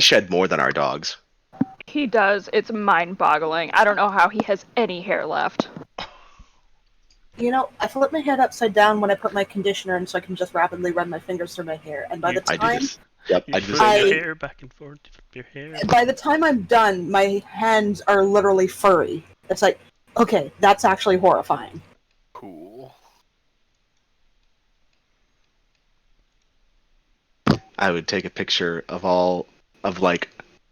shed more than our dogs. He does. It's mind-boggling. I don't know how he has any hair left. You know, I flip my head upside down when I put my conditioner in so I can just rapidly run my fingers through my hair. And by the I do time this. Yep, You I do this. flip your hair back and forth, you flip your hair. by the time I'm done, my hands are literally furry. It's like, okay, that's actually horrifying. Cool. I would take a picture of like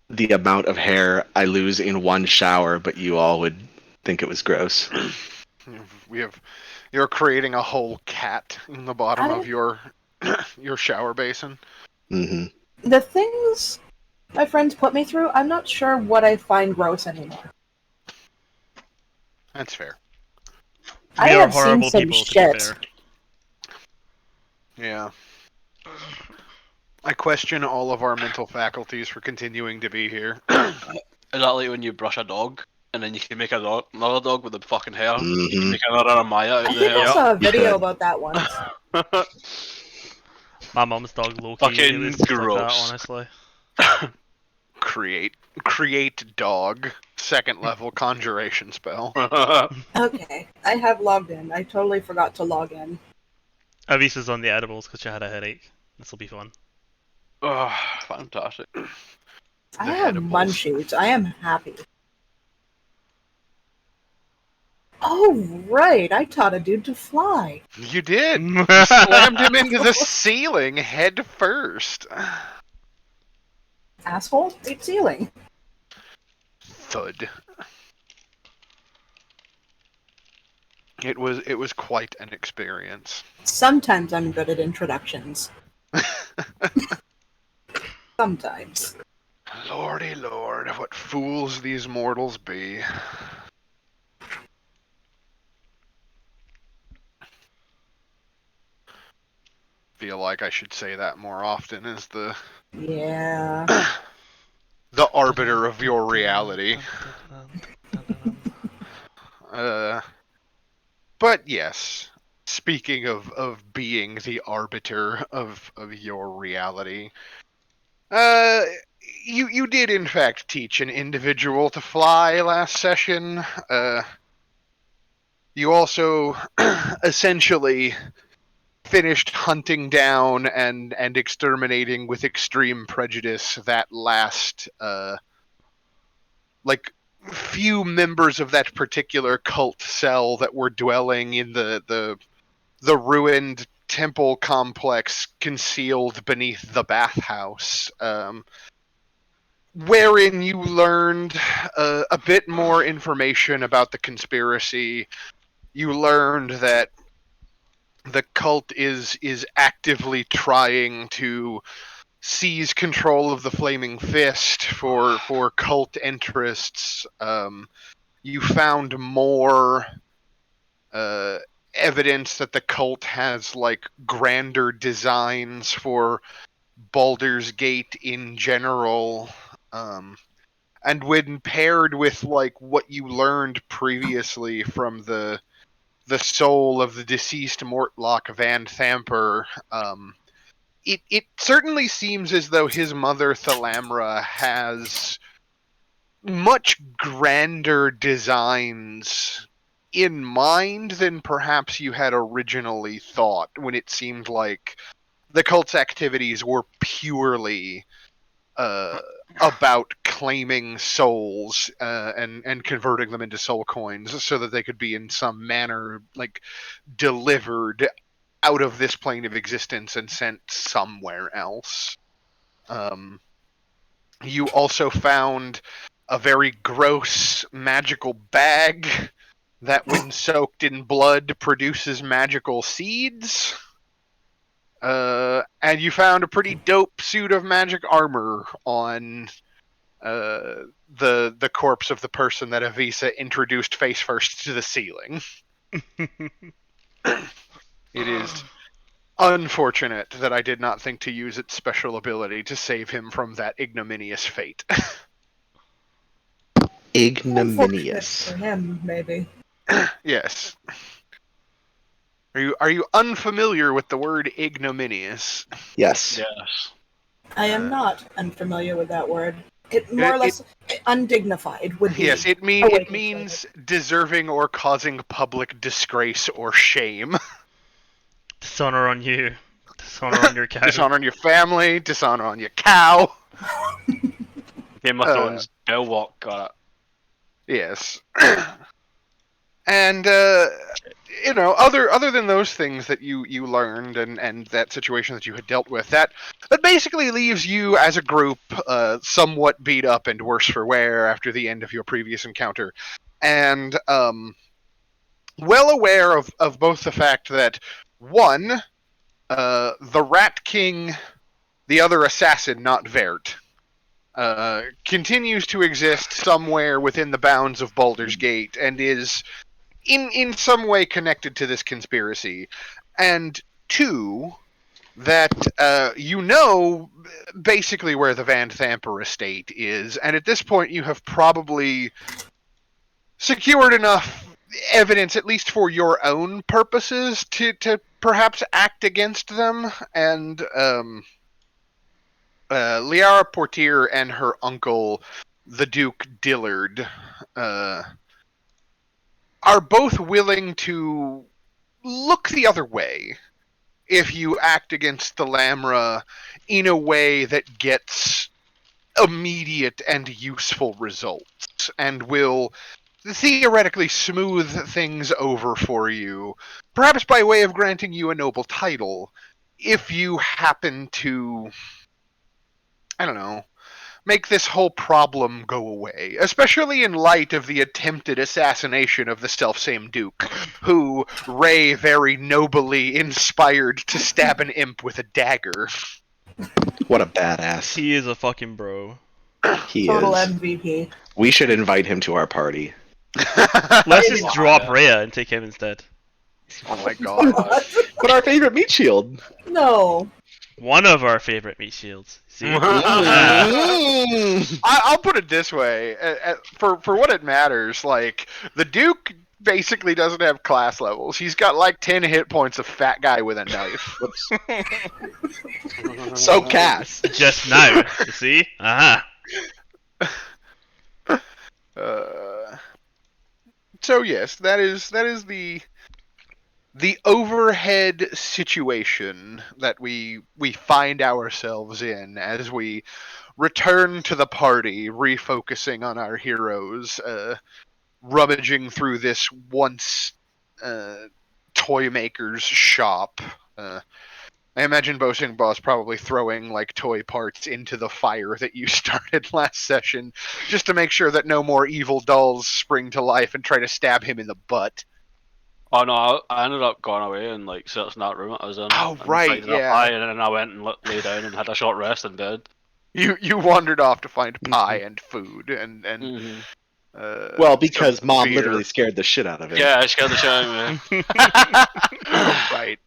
the amount of hair I lose in one shower, but you all would think it was gross. You're creating a whole cat in the bottom of your shower basin. Mm-hmm. The things my friends put me through, I'm not sure what I find gross anymore. That's fair. I We are have seen horrible some people, to be shit. fair. Yeah. I question all of our mental faculties for continuing to be here. Is that like when you brush a dog, and then you can make another dog with the fucking hair? You Mm-hmm. can make another Maya out I of the think I hair. saw a You video could. about that once. My mum's dog Loki, Fucking it was just like that, gross. honestly. Create dog. Second level conjuration spell. Okay, I have logged in. I totally forgot to log in. Avisa's on the edibles because she had a headache. This will be fun. Oh, fantastic. I The have edibles. munchies. I am happy. Oh, right. I taught a dude to fly. You did. You slammed him into the ceiling head first. Asshole, deep ceiling. Thud. It was quite an experience. Sometimes I'm good at introductions. Sometimes. Lordy lord, what fools these mortals be. Feel like I should say that more often as the Yeah. the arbiter of your reality. But yes, speaking of being the arbiter of your reality, you did in fact teach an individual to fly last session. You also essentially finished hunting down and exterminating with extreme prejudice that last few members of that particular cult cell that were dwelling in the ruined temple complex concealed beneath the bathhouse, wherein you learned a bit more information about the conspiracy. You learned that the cult is actively trying to seize control of the Flaming Fist for cult interests. You found more evidence that the cult has like grander designs for Baldur's Gate in general. And when paired with like what you learned previously from the soul of the deceased Mortlock Van Thamper, it certainly seems as though his mother Thalamra has much grander designs in mind than perhaps you had originally thought, when it seemed like the cult's activities were purely about claiming souls and converting them into soul coins so that they could be in some manner like delivered out of this plane of existence and sent somewhere else. You also found a very gross magical bag that, when soaked in blood, produces magical seeds. And you found a pretty dope suit of magic armor on the corpse of the person that Avisa introduced face first to the ceiling. It is unfortunate that I did not think to use its special ability to save him from that ignominious fate. Ignominious. For him, maybe. Yes. Are you unfamiliar with the word ignominious? Yes. Yes. I am not unfamiliar with that word. It more or less undignified would be. Yes, it a way to explain means deserving or causing public disgrace or shame. Dishonor on you. Dishonor on your cow. Dishonor on your family, dishonor on your cow. Game of Thrones, Bill Walk got Yes. And other than those things that you learned and that situation that you had dealt with, that basically leaves you as a group somewhat beat up and worse for wear after the end of your previous encounter, and well aware of both the fact that one, the Rat King, the other assassin, not Vert, continues to exist somewhere within the bounds of Baldur's Gate and is in some way connected to this conspiracy, and two, that basically where the Van Thamper estate is, and at this point you have probably secured enough evidence, at least for your own purposes, to perhaps act against them, and Liara Portier and her uncle, the Duke Dillard, are both willing to look the other way if you act against the Lamra in a way that gets immediate and useful results, and will theoretically smooth things over for you, perhaps by way of granting you a noble title, if you happen to, I don't know, make this whole problem go away, especially in light of the attempted assassination of the selfsame Duke, who Ray very nobly inspired to stab an imp with a dagger. What a badass. He is a fucking bro. He Total is. MVP. We should invite him to our party. Let's just drop Rhea and take him instead. Oh my god. But our favorite meat shield. No. One of our favorite meat shields. See? I'll put it this way, for what it matters, like, the Duke basically doesn't have class levels. He's got like 10 hit points of fat guy with a knife. So Cass. Just now, you see? Aha. So yes, that is the overhead situation that we find ourselves in as we return to the party, refocusing on our heroes, rummaging through this once toy maker's shop. I imagine Bosing Boss probably throwing like toy parts into the fire that you started last session, just to make sure that no more evil dolls spring to life and try to stab him in the butt. Oh no, I ended up going away and like searching that room I was in. Oh, and right, finding a yeah. pie, and then I went and lay down and had a short rest in bed. You wandered off to find pie and food and Well, because some Mom beer. literally scared the shit out of him. Yeah, I scared the shit out of me. Right.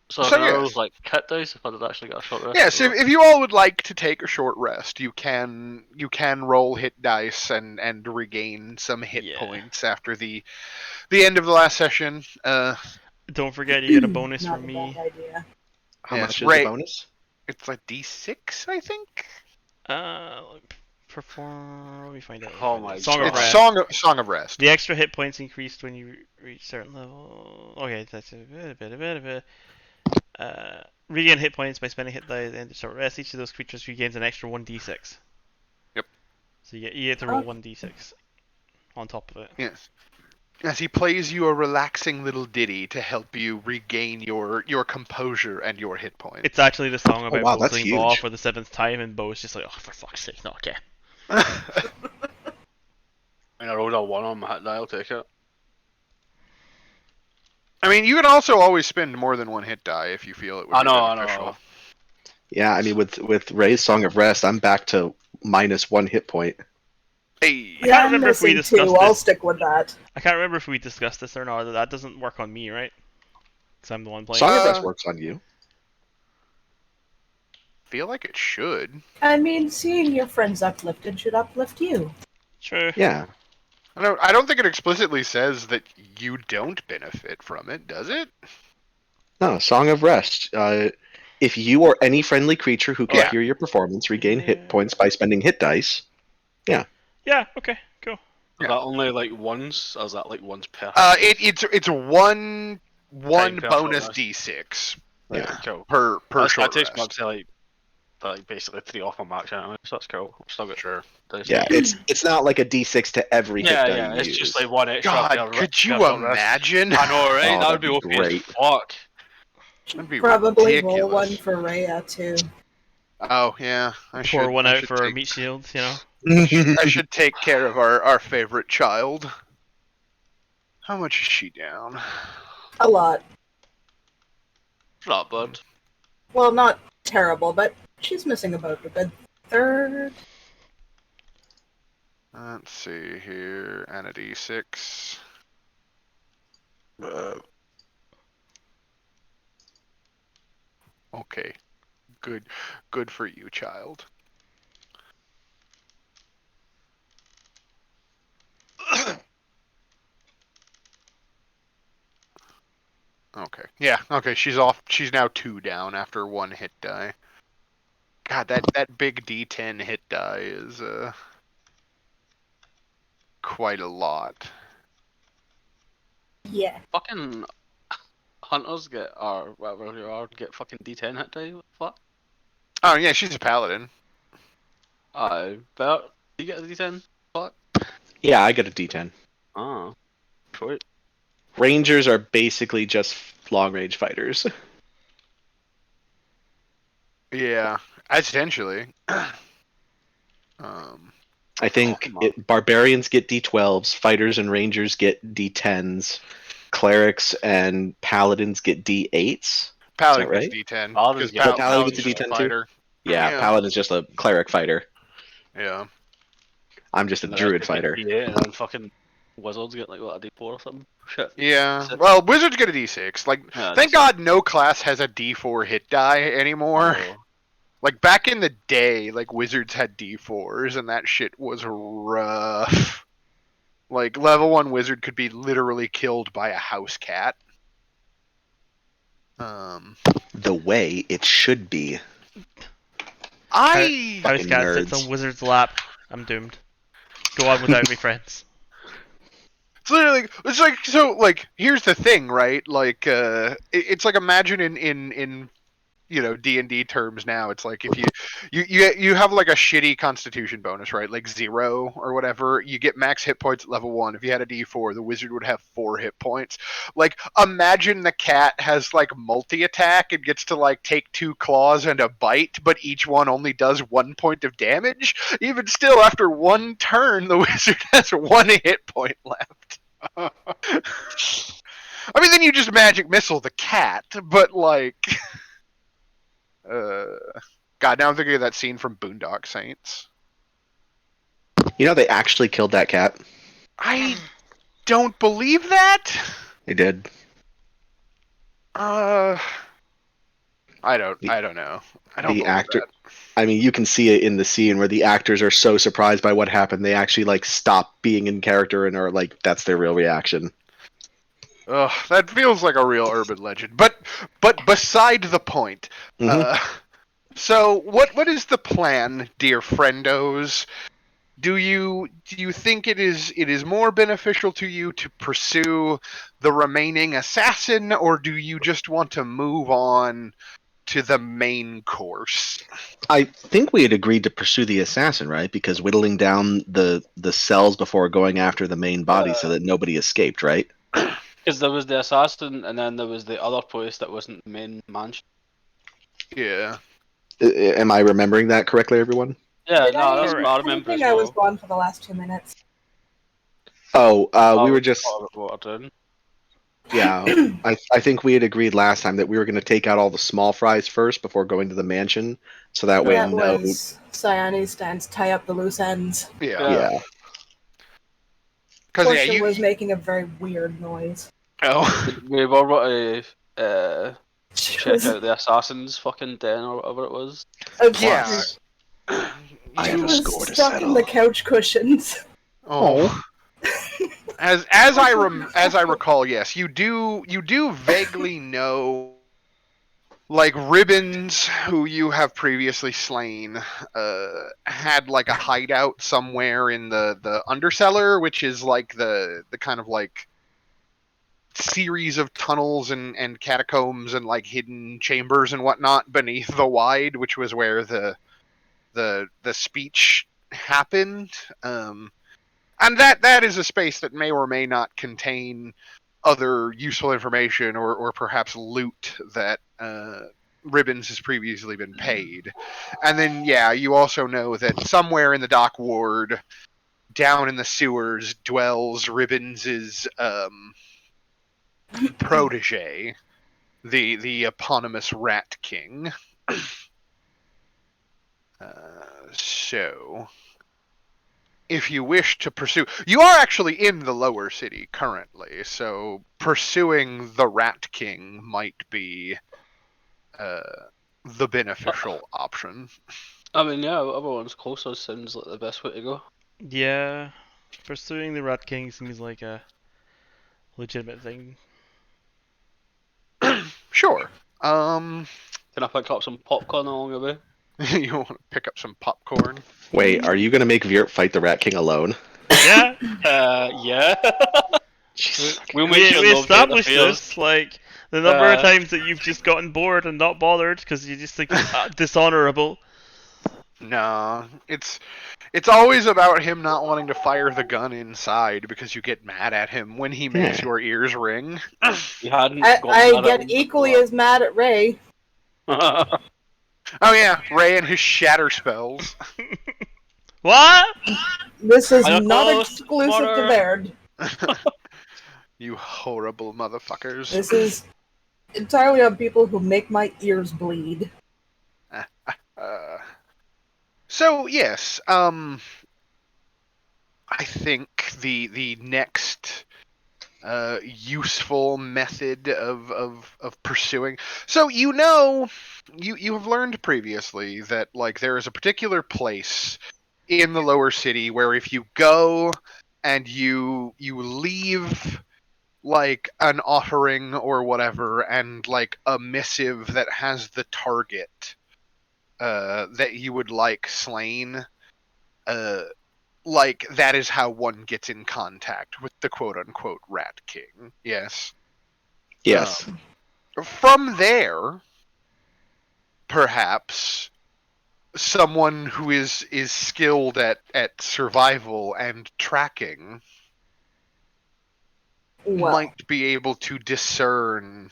So So, I yes. was like cat dice if I did actually get a short rest. Yes, if you all would like to take a short rest, you can roll hit dice and regain some hit Yeah. points after the end of the last session. Don't forget you get a bonus Not from a me. bad idea. How Yes, much is Ray- the bonus? It's like D6, I think. Perform. Let me find out. Oh my Song of God. It's Rest. Song of Rest. The extra hit points increased when you reach certain level. Okay, that's a bit. Regain hit points by spending hit die at the end of short rest. Each of those creatures regains an extra 1d6. Yep. So you get to roll 1d6 on top of it. Yes. As he plays you a relaxing little ditty to help you regain your composure and your hit points. It's actually the song about wow, that's Bowling Ball huge. for the 7th time, and Bo's just like, oh, for fuck's sake, no, okay. And I rolled a 1 on my hit die, I'll take it. I mean, you can also always spend more than one hit die if you feel it would I be know. beneficial. Yeah, I mean, with Ray's Song of Rest, I'm back to -1 hit point. Hey. Yeah, I'm remember if we missing discussed two. I'll this. stick with that. I can't remember if we discussed this or not. That doesn't work on me, right? Because I'm the one playing. Song of Rest works on you. Feel like it should. I mean, seeing your friends uplifted should uplift you. Sure. Yeah. I don't think it explicitly says that you don't benefit from it, does it? No, Song of Rest. If you or any friendly creature who can Yeah. hear your performance regain Yeah. hit points by spending hit dice. Yeah. Okay. Cool. Is Yeah. that only like once? Or is that like once per? It's one Time per bonus short rest. D6 Right, Yeah. cool. per That short takes me rest. up to like basically 3 off my max anyway, so that's cool. I've still got Sure. dice Yeah, left. it's not like a d6 to every hit die Yeah, you it's use. just like one extra God, per, could per you short rest. imagine? I know, right? Oh, That would that'd be be OP great. as fuck. That'd be Probably roll ridiculous. one for Rhea too. Oh yeah, I Pour should. one I out should for take, meat shield. You know. I should take care of our favorite child. How much is she down? A lot. Not bad. Well, not terrible, but she's missing about a good third. Let's see here, and a D6. Okay, good for you, child. Okay, yeah, okay, she's off. She's now 2 down after 1 hit die. God, that big D10 hit die is quite a lot. Yeah. Fucking hunters get, or whatever you are, get fucking D10 hit die. What the fuck? Oh yeah, she's a paladin. Bet you get a D10? Fuck. Yeah, I got a d10. Oh, sweet. Rangers are basically just long range fighters. Yeah, essentially. I think come on. barbarians get d12s, fighters and rangers get d10s, clerics and paladins get d8s. Paladin Is gets that right? D10 Paladins because get Paladin Paladin's gets a just a D10 too? fighter. Yeah, Yeah. paladin's just a cleric fighter. Yeah. I'm just a And the rest druid get fighter. D8, and then fucking wizards get like what, a D4 or something. Shit. Yeah. That's it. Well, wizards get a D6. Like, Yeah, thank that's God no class has a D4 hit die it. anymore. Oh. Like back in the day, like wizards had D4s, and that shit was rough. Like level 1 wizard could be literally killed by a house cat. The way it should be. I House Fucking cat sits nerds. on wizard's lap. I'm doomed. Go on without me, friends. It's literally, it's like, so like here's the thing, right? Like it's like, imagine in you know, D&D terms now, it's like if you have like a shitty constitution bonus, right? Like 0 or whatever, you get max hit points at level 1. If you had a D4, the wizard would have 4 hit points. Like, imagine the cat has like multi-attack and gets to like take 2 claws and a bite, but each one only does 1 point of damage. Even still, after 1 turn, the wizard has 1 hit point left. I mean, then you just magic missile the cat, but like God, now I'm thinking of that scene from Boondock Saints. You know they actually killed that cat. I don't believe that. They did. I don't know. I don't The believe actor. that. I mean, you can see it in the scene where the actors are so surprised by what happened, they actually like stop being in character and are like, that's their real reaction. Ugh, that feels like a real urban legend. But beside the point. Mhm. So what is the plan, dear friendos? Do you think it is more beneficial to you to pursue the remaining assassin, or do you just want to move on to the main course? I think we had agreed to pursue the assassin, right? Because whittling down the cells before going after the main body so that nobody escaped, right? Because there was the assassin, and then there was the other place that wasn't the main mansion. Yeah. Am I remembering that correctly, everyone? Yeah, Did no, that's Correct. what I I remember as think I was well. gone for the last 2 minutes. Oh, we I were was just part of it, what I did. yeah. I think we had agreed last time that we were going to take out all the small fries first before going to the mansion, so that way That no. was Cyane's stance, tie up the loose ends. Yeah. Yeah. Because Portia was making a very weird noise. Oh. We were about to She check was out the assassin's fucking den or whatever it was. Yeah. I She have a was score to stuck in settle. the couch cushions. Oh. As I recall, yes, you do vaguely know like Ribbons, who you have previously slain, had like a hideout somewhere in the undercellar, which is like the kind of like series of tunnels and catacombs and like hidden chambers and whatnot beneath the Wide, which was where the speech happened. And that is a space that may or may not contain other useful information or perhaps loot that Ribbons has previously been paid. And then, yeah, you also know that somewhere in the dock ward, down in the sewers, dwells Ribbons's protege, the eponymous Rat King. So, if you wish to pursue, you are actually in the lower city currently, so pursuing the Rat King might be the beneficial option. I mean, yeah, everyone's closer sounds like the best way to go. Yeah, pursuing the Rat King seems like a legitimate thing. Sure. Can I pick up some popcorn along the way? You want to pick up some popcorn? Wait, are you gonna make Virt fight the Rat King alone? Yeah, Yeah. Jesus. We'll we, make sure we nobody established interferes. this, like, the number of Uh, times that you've just gotten bored and not bothered because you just think it's dishonorable. No, it's always about him not wanting to fire the gun inside because you get mad at him when he makes Yeah. your ears ring. You hadn't I gotten that get equally as mad at Ray. as. Oh yeah, Ray and his shatter spells. What? This is I not know, exclusive to smarter. Baird. You horrible motherfuckers. This is entirely on people who make my ears bleed. So yes, I think the next useful method of pursuing. So you have learned previously that like there is a particular place in the lower city where if you go and you leave like an offering or whatever and like a missive that has the target that you would like slain, like that is how one gets in contact with the quote unquote Rat King. Yes. Yes. From there, perhaps someone who is skilled at survival and tracking Well, might be able to discern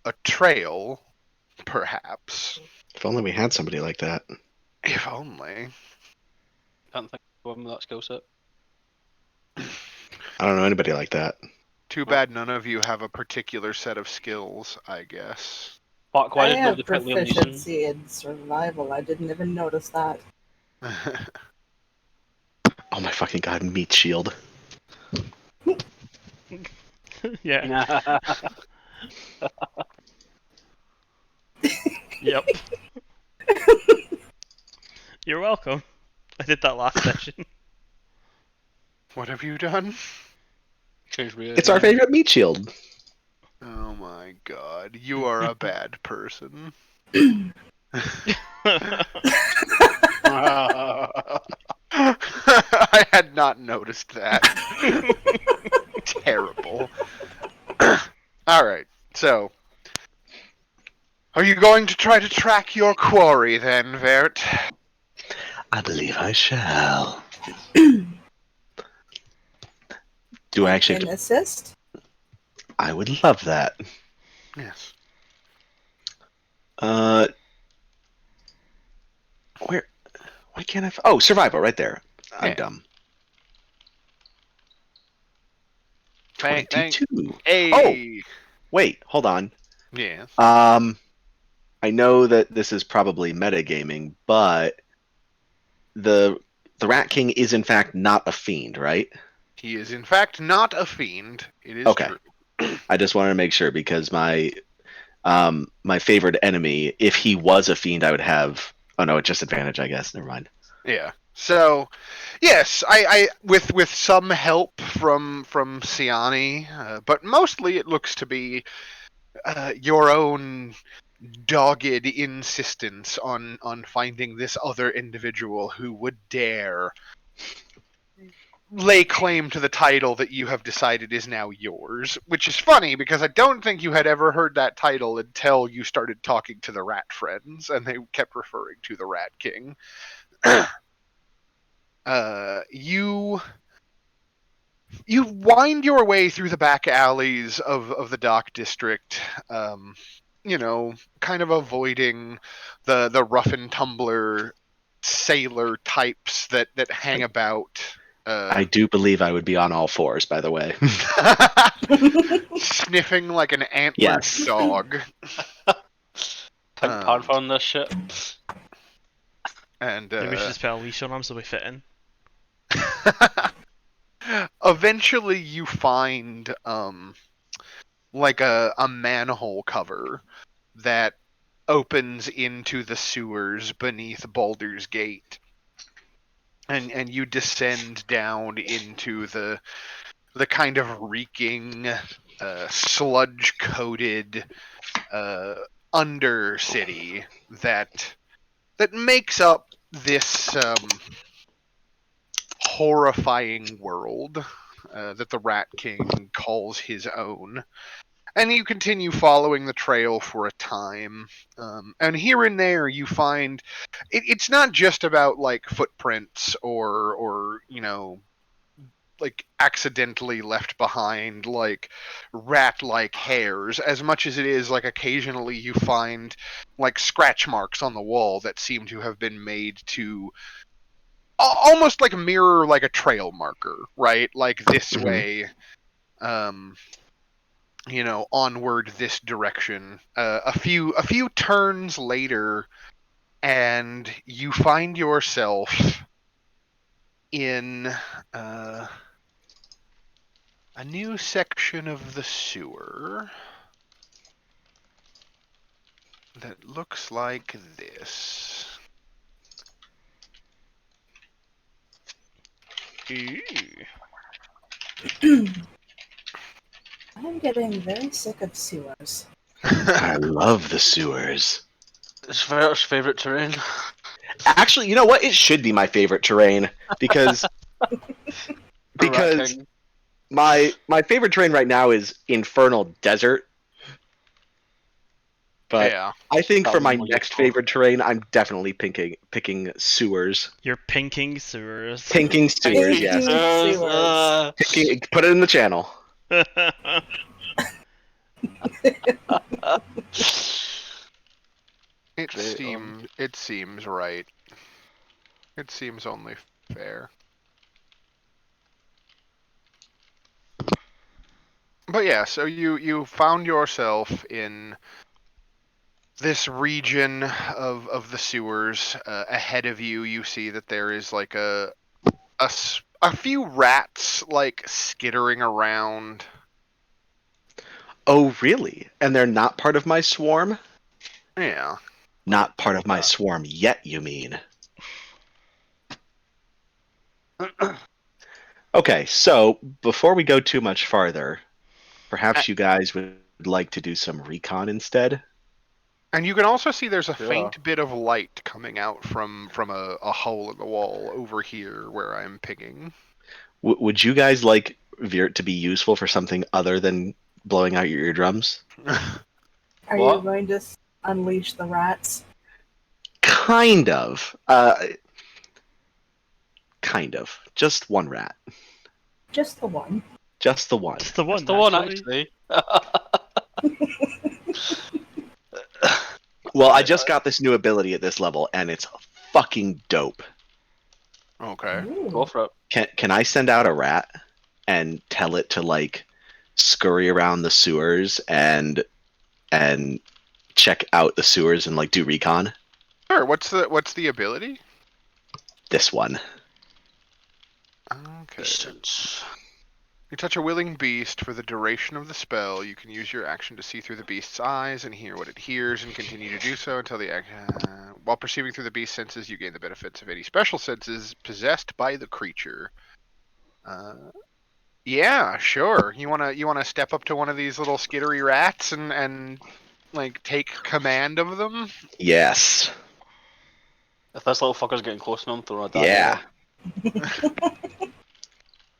a trail, perhaps. If only we had somebody like that. If only. Can't think of one with that skill set. I don't know anybody like that. Too bad none of you have a particular set of skills, I guess. Fuck, why I did have nobody pick Liam Neeson? proficiency in survival. I didn't even notice that. Oh my fucking god, meat shield. Yeah. Yep. You're welcome. I did that last session. What have you done? Change me. It's our favorite meat shield. Oh my god, you are a bad person. I had not noticed that. Terrible. Alright, so. Are you going to try to track your quarry then, Vert? I believe I shall. Do I actually have An to... assist? I would love that. Yes. Where? Why can't I? Oh, survival, right there. I'm Yeah. dumb. Thank. 22. Hey. Oh! Wait, hold on. Yes. I know that this is probably metagaming, but the Rat King is in fact not a fiend, right? He is in fact not a fiend. It is Okay. true. I just wanted to make sure because my favorite enemy, if he was a fiend, I would have. Oh no, it's just advantage, I guess. Never mind. Yeah. So, yes, I with some help from Siani, but mostly it looks to be your own dogged insistence on finding this other individual who would dare lay claim to the title that you have decided is now yours, which is funny because I don't think you had ever heard that title until you started talking to the rat friends, and they kept referring to the Rat King. You wind your way through the back alleys of the dock district, kind of avoiding the rough and tumbler sailor types that hang about. I do believe I would be on all fours, by the way. Sniffing like an antlered Yes. dog. Pink Panther on this shit. And Maybe we should just put a leash on him so we fit in. eventually you find like a manhole cover that opens into the sewers beneath Baldur's Gate. And you descend down into the kind of reeking, sludge-coated undercity that makes up this horrifying world that the Rat King calls his own. And you continue following the trail for a time. And here and there you find it's not just about like footprints or like accidentally left behind like rat-like hairs, as much as it is like occasionally you find like scratch marks on the wall that seem to have been made to almost like mirror like a trail marker, right? Like this way, onward this direction. A few turns later, and you find yourself in a new section of the sewer that looks like this. I'm getting very sick of sewers. I love the sewers. It's Vert's favourite terrain. Actually, you know what? It should be my favorite terrain because King. my favorite terrain right now is Infernal Desert. But Yeah. I think for my Probably next cool. favorite terrain, I'm definitely picking sewers. You're pinking sewers. Pinking sewers, yes. Sewers. Put it in the channel. It Great, seems right. It seems only fair. But yeah, so you found yourself in this region of the sewers. Ahead of you, you see that there is like a few rats like skittering around. Oh, really? And they're not part of my swarm? Yeah. Not part of my swarm yet, you mean? Okay, so before we go too much farther, perhaps you guys would like to do some recon instead? And you can also see there's a Yeah. faint bit of light coming out from a hole in the wall over here where I'm picking. Would you guys like Virt to be useful for something other than blowing out your eardrums? Are What? you going to unleash the rats? Kind of. Kind of. Just one rat. Just the one. Just the one. It's the one. That's the one, actually. actually. Well, I just got this new ability at this level, and it's fucking dope. Okay. Go Ooh. for it. Can I send out a rat and tell it to like scurry around the sewers and check out the sewers and like do recon? Sure. What's the ability? This one. Okay. Distance. You touch a willing beast for the duration of the spell. You can use your action to see through the beast's eyes and hear what it hears, and continue to do so until the while perceiving through the beast's senses, you gain the benefits of any special senses possessed by the creature. Yeah, sure. You wanna step up to one of these little skittery rats and like take command of them? Yes. If this little fucker's getting close to him, throw a dagger. Yeah.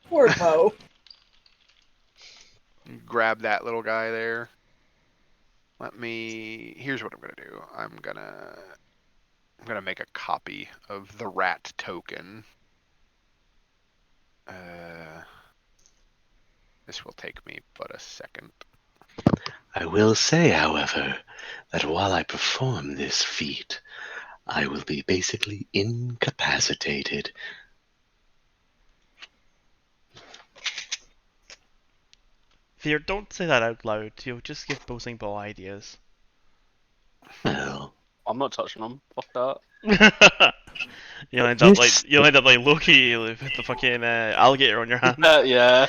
Poor Bo. Grab that little guy there. Here's what I'm gonna do. I'm gonna make a copy of the rat token. This will take me but a second. I will say, however, that while I perform this feat, I will be basically incapacitated. Fear, don't say that out loud. You'll just give Bossing Ball ideas. Well, I'm not touching him. Fuck that. You'll end up like Loki with the fucking alligator on your hand. Yeah.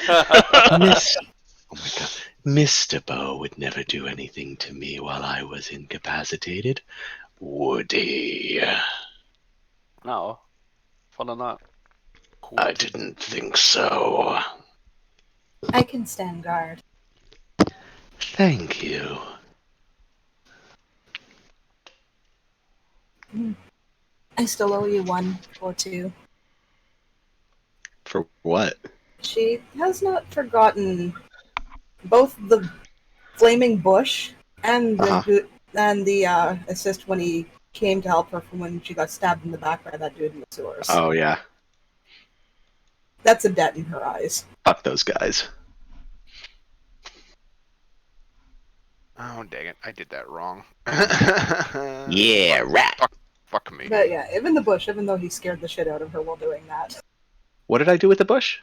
Miss, oh my god, Mr. Bo would never do anything to me while I was incapacitated, would he? No. Fun on that. Cool. I didn't think so. I can stand guard. Thank you. I still owe you 1 or 2. For what? She has not forgotten both the flaming bush and the assist when he came to help her from when she got stabbed in the back by that dude in the sewers. Oh, yeah. That's a debt in her eyes. Fuck those guys. Oh dang it! I did that wrong. Yeah, rat. Fuck me. But yeah, even the bush, even though he scared the shit out of her while doing that. What did I do with the bush?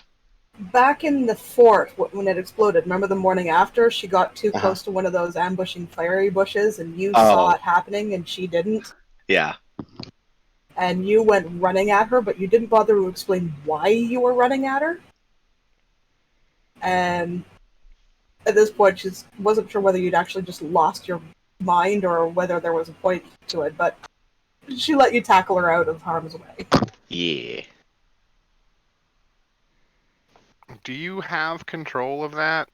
Back in the fort, when it exploded, remember the morning after, she got too Uh-huh. close to one of those ambushing fiery bushes, and you Oh. saw it happening, and she didn't. Yeah. And you went running at her, but you didn't bother to explain why you were running at her. And at this point, she wasn't sure whether you'd actually just lost your mind or whether there was a point to it, but she let you tackle her out of harm's way. Yeah. Do you have control of that?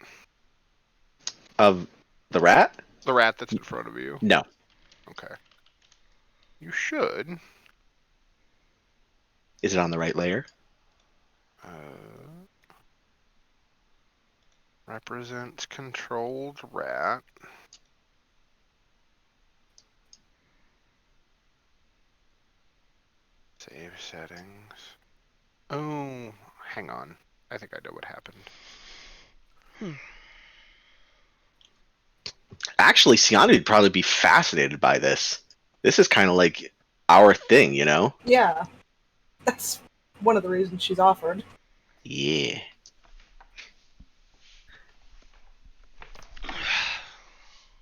Of the rat? The rat that's in front of you? No. Okay. You should. Is it on the right layer? Represents controlled rat. Save settings. Oh, hang on. I think I know what happened. Actually, Siana would probably be fascinated by this. This is kind of like our thing, you know? Yeah. That's one of the reasons she's offered. Yeah.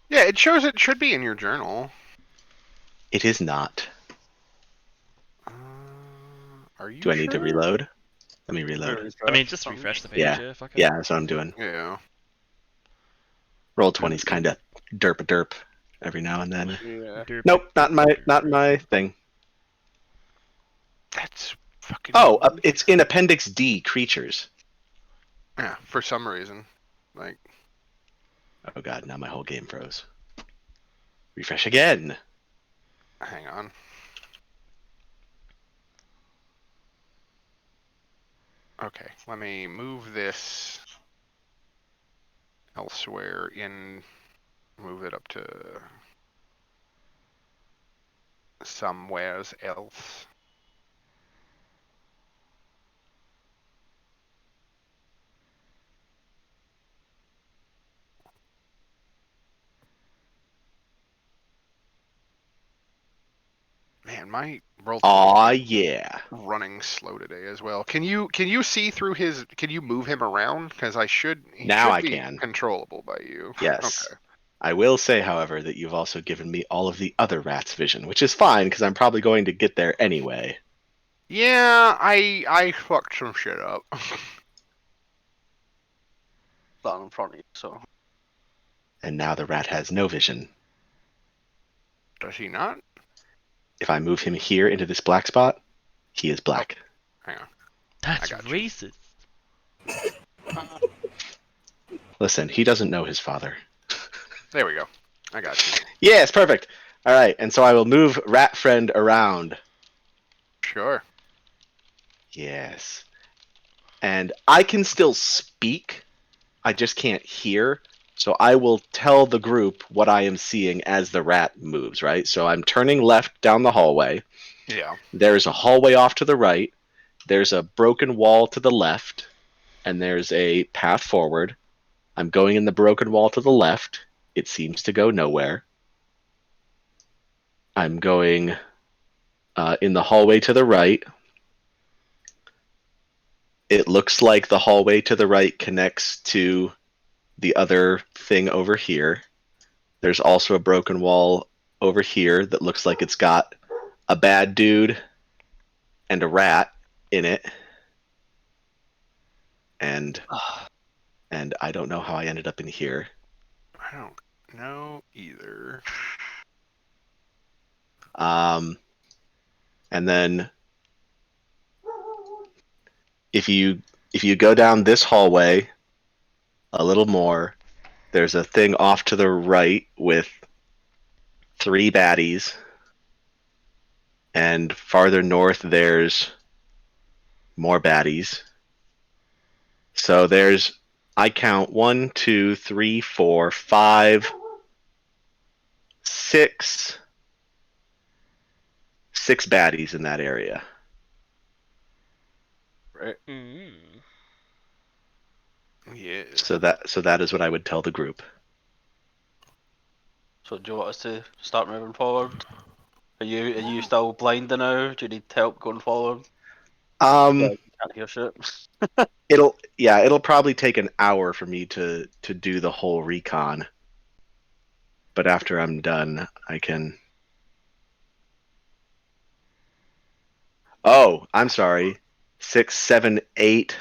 Yeah, it shows it should be in your journal. It is not. Are you Do I need to sure? reload? Let me reload. I mean, just refresh the page. Yeah. Fuck it. Yeah, that's what I'm doing. Yeah. Roll 20's kind of derp every now and then. Yeah. Nope, not my thing. That's fucking. Oh, it's in Appendix D, creatures. Yeah, for some reason. Like. Oh god, now my whole game froze. Refresh again. Hang on. Okay, let me move this elsewhere move it up to somewheres else. Man, my roll Aw, yeah. running slow today as well. Can you see through his? Can you move him around? Because Now I be can. controllable by you. Yes. Okay. I will say, however, that you've also given me all of the other rats' vision, which is fine because I'm probably going to get there anyway. Yeah, I fucked some shit up. That in front of you, so. And now the rat has no vision. Does he not? If I move him here into this black spot, he is black. Hang on. That's I got you. racist. Listen, he doesn't know his father. There we go. I got you. Yes, perfect. All right, and so I will move Rat Friend around. Sure. Yes. And I can still speak. I just can't hear. So I will tell the group what I am seeing as the rat moves, right? So I'm turning left down the hallway. Yeah. There's a hallway off to the right. There's a broken wall to the left. And there's a path forward. I'm going in the broken wall to the left. It seems to go nowhere. I'm going in the hallway to the right. It looks like the hallway to the right connects to the other thing over here. There's also a broken wall over here that looks like it's got a bad dude and a rat in it. And I don't know how I ended up in here. I don't know either. And then if you go down this hallway a little more, there's a thing off to the right with 3 baddies. And farther north there's more baddies. So there's, I count 1, 2, 3, 4, 5, 6 baddies in that area. Right. Mm. Yeah. So that is what I would tell the group. So do you want us to start moving forward? Are you still blind now? Do you need help going forward? Yeah, you can't hear shit. It'll probably take an hour for me to do the whole recon. But after I'm done, I can. Oh, I'm sorry. 6, 7, 8,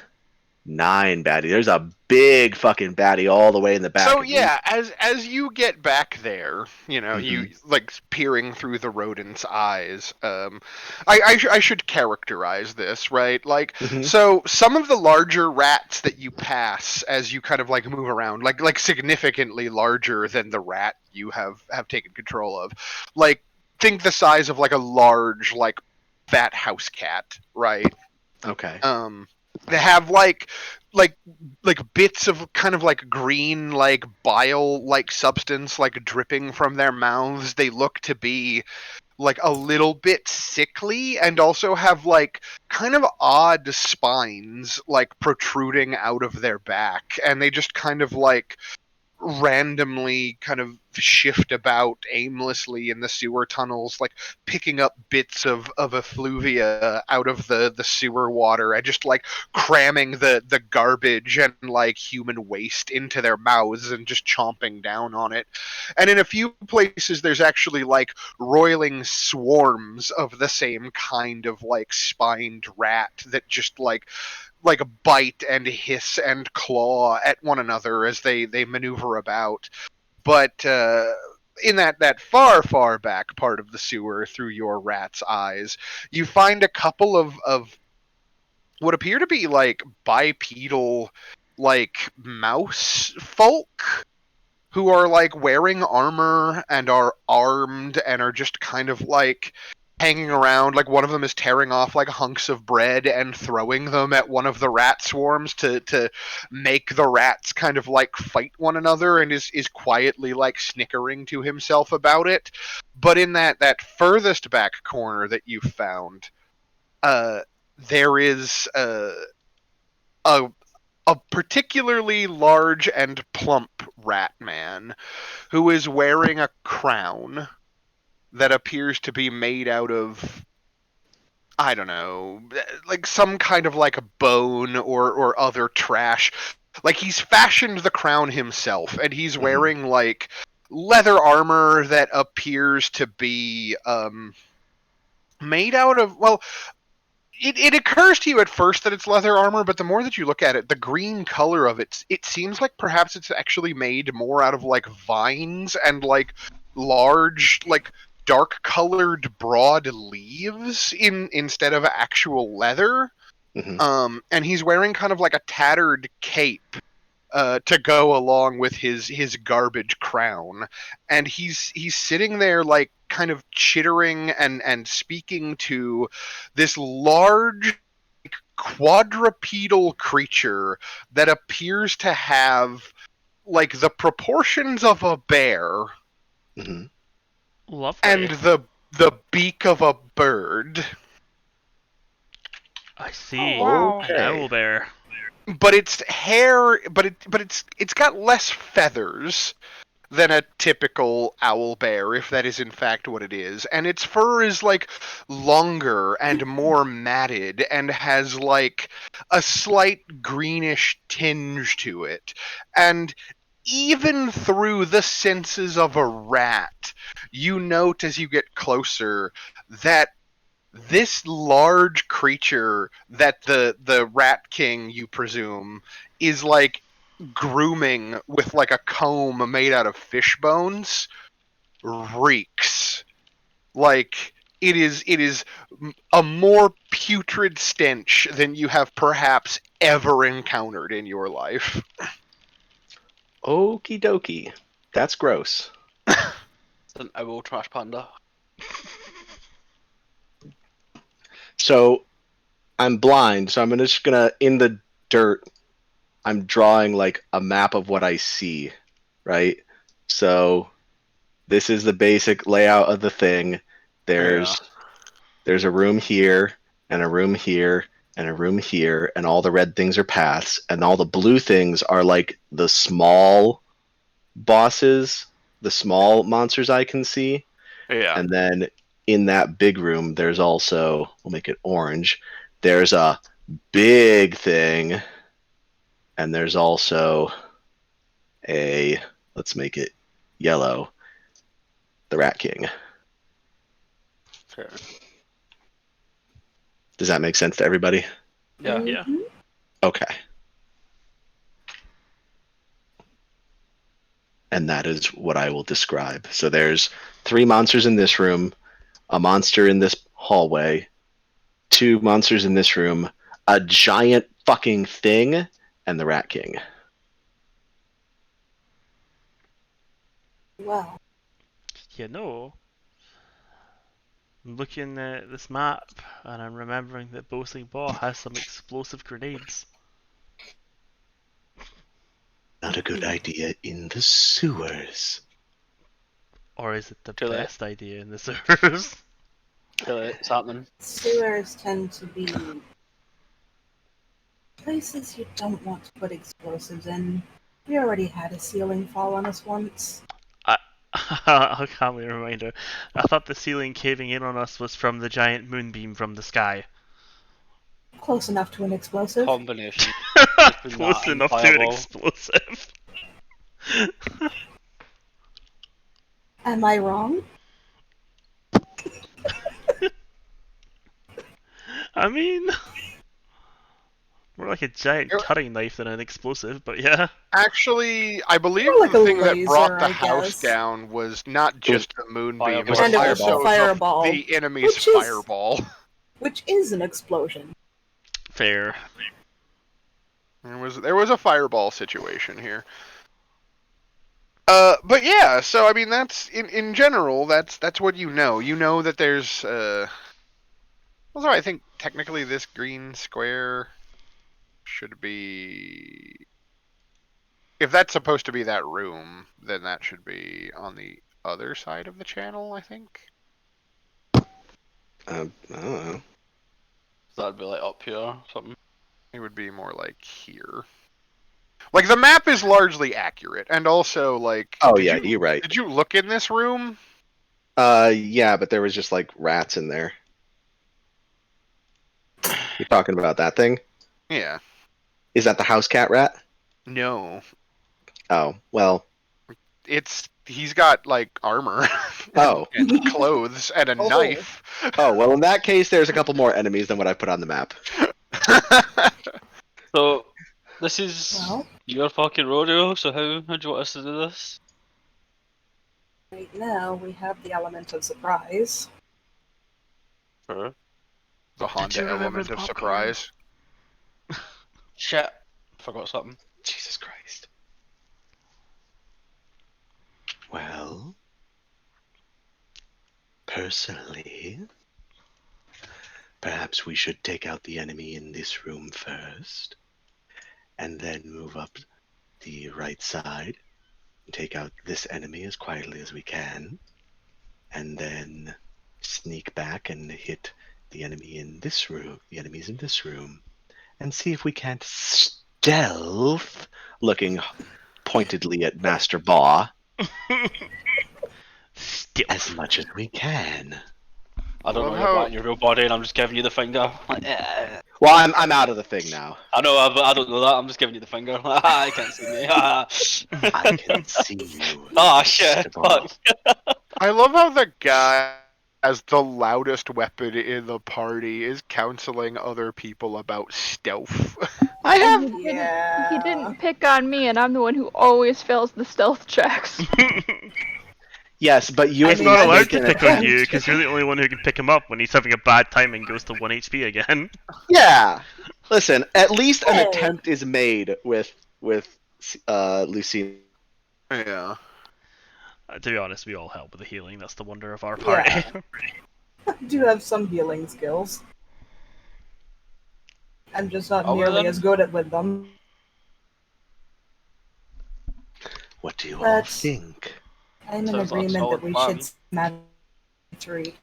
9 baddie. There's a big fucking baddie all the way in the back. So yeah, as you get back there, you know, Mhm. you like peering through the rodent's eyes. I should characterize this, right? Like, Mhm. so some of the larger rats that you pass as you kind of like move around, like significantly larger than the rat you have taken control of, like think the size of like a large like fat house cat, right? Okay. They have like bits of kind of like green like bile like substance like dripping from their mouths. They look to be like a little bit sickly and also have like kind of odd spines like protruding out of their back, and they just kind of like randomly kind of shift about aimlessly in the sewer tunnels, like picking up bits of effluvia out of the sewer water and just like cramming the garbage and like human waste into their mouths and just chomping down on it. And in a few places there's actually like roiling swarms of the same kind of like spined rat that just like bite and hiss and claw at one another as they maneuver about. But in that far back part of the sewer, through your rat's eyes, you find a couple of what appear to be like bipedal, like mouse folk who are like wearing armor and are armed and are just kind of like hanging around. Like one of them is tearing off like hunks of bread and throwing them at one of the rat swarms to make the rats kind of like fight one another, and is quietly like snickering to himself about it. But in that furthest back corner that you found, there is a a particularly large and plump rat man who is wearing a crown that appears to be made out of, I don't know, like some kind of like a bone or other trash. Like he's fashioned the crown himself, and he's wearing like leather armor that appears to be made out of, well, it occurs to you at first that it's leather armor, but the more that you look at it, the green color of it seems like perhaps it's actually made more out of like vines and like large, like dark colored broad leaves instead of actual leather. Mhm. And he's wearing kind of like a tattered cape to go along with his garbage crown, and he's sitting there like kind of chittering and speaking to this large quadrupedal creature that appears to have like the proportions of a bear Mhm. Lovely. and the beak of a bird. I see. Oh, wow. An owl bear. But its hair, but it's got less feathers than a typical owl bear, if that is in fact what it is. And its fur is like longer and more matted and has like a slight greenish tinge to it. And even through the senses of a rat, you note as you get closer that this large creature that the Rat King, you presume, is like grooming with like a comb made out of fish bones reeks. Like it is a more putrid stench than you have perhaps ever encountered in your life. Okie dokie. That's gross. It's an owl trash panda. So I'm blind, so I'm just gonna in the dirt. I'm drawing like a map of what I see, right? So this is the basic layout of the thing. There's a room here and a room here and a room here, and all the red things are paths, and all the blue things are like the small bosses, the small monsters I can see. Yeah. And then in that big room, there's also, we'll make it orange, there's a big thing, and there's also a, let's make it yellow, the Rat King. Sure. Does that make sense to everybody? Yeah. Yeah. Okay. And that is what I will describe. So there's 3 monsters in this room, a monster in this hallway, 2 monsters in this room, a giant fucking thing, and the Rat King. Wow. You know, I'm looking at this map and I'm remembering that Boasting Ball has some explosive grenades. Not a good idea in the sewers. Or is it the Too late. best idea in the servers? Really, it's happening. Sewers tend to be places you don't want to put explosives in. We already had a ceiling fall on us once. A calmly reminder. I thought the ceiling caving in on us was from the giant moonbeam from the sky. Close enough to an explosive. Combination. Between Close that and enough to an fireball. explosive. Am I wrong? I mean, more like a giant cutting knife than an explosive, but yeah. Actually, I believe More like the a thing that brought laser, the I house guess. down was not just the moonbeam, Fireball. but And it was also the fireball, the enemy's which is- fireball. Which is an explosion. Fair. There was a fireball situation here. But yeah, so I mean that's in general that's what you know. You know that there's also I think technically this green square should be, if that's supposed to be that room, then that should be on the other side of the channel, I think. I don't know. So that'd be like up here or something. It would be more like here. Like the map is largely accurate, and also like. Oh yeah, you're right. Did you look in this room? Yeah, but there was just like rats in there. You're talking about that thing? Yeah. Is that the house cat rat? No. Oh, well. He's got like armor. Oh. And clothes and a Oh. knife. Oh, well, in that case, there's a couple more enemies than what I put on the map. So, this is Well, your fucking rodeo, so how do you want us to do this? right now we have the element of surprise. Sure. The Honda you remember element the of popcorn? surprise. Shit. Forgot something. Jesus Christ. personally, perhaps we should take out the enemy in this room first, and then move up the right side and take out this enemy as quietly as we can, and then sneak back and hit the enemy in this room, the enemies in this room, and see if we can't stealth, looking pointedly at Master Baw, as much as we can. I don't know Well, you're back in your real body, and I'm just giving you the finger. Like, yeah. Well, I'm out of the thing now. I know, I don't know that. I'm just giving you the finger. I can't see me. I can see you. Oh shit! Baw. Fuck. I love how the guy, as the loudest weapon in the party, is counseling other people about stealth. I have. And he Yeah. didn't pick on me, and I'm the one who always fails the stealth checks. Yes, but you He's at not least allowed make to an pick on attempt. you because you're the only one who can pick him up when he's having a bad time and goes to 1 HP again. Yeah. Listen, at least an Hey. attempt is made with Lucine. Yeah. To be honest, we all help with the healing. That's the wonder of our party. Yeah. I do have some healing skills. I'm just not Oh, well nearly then. as good at with them. What do you all But- think? I'm in Sounds like a agreement solid that we plan. should magic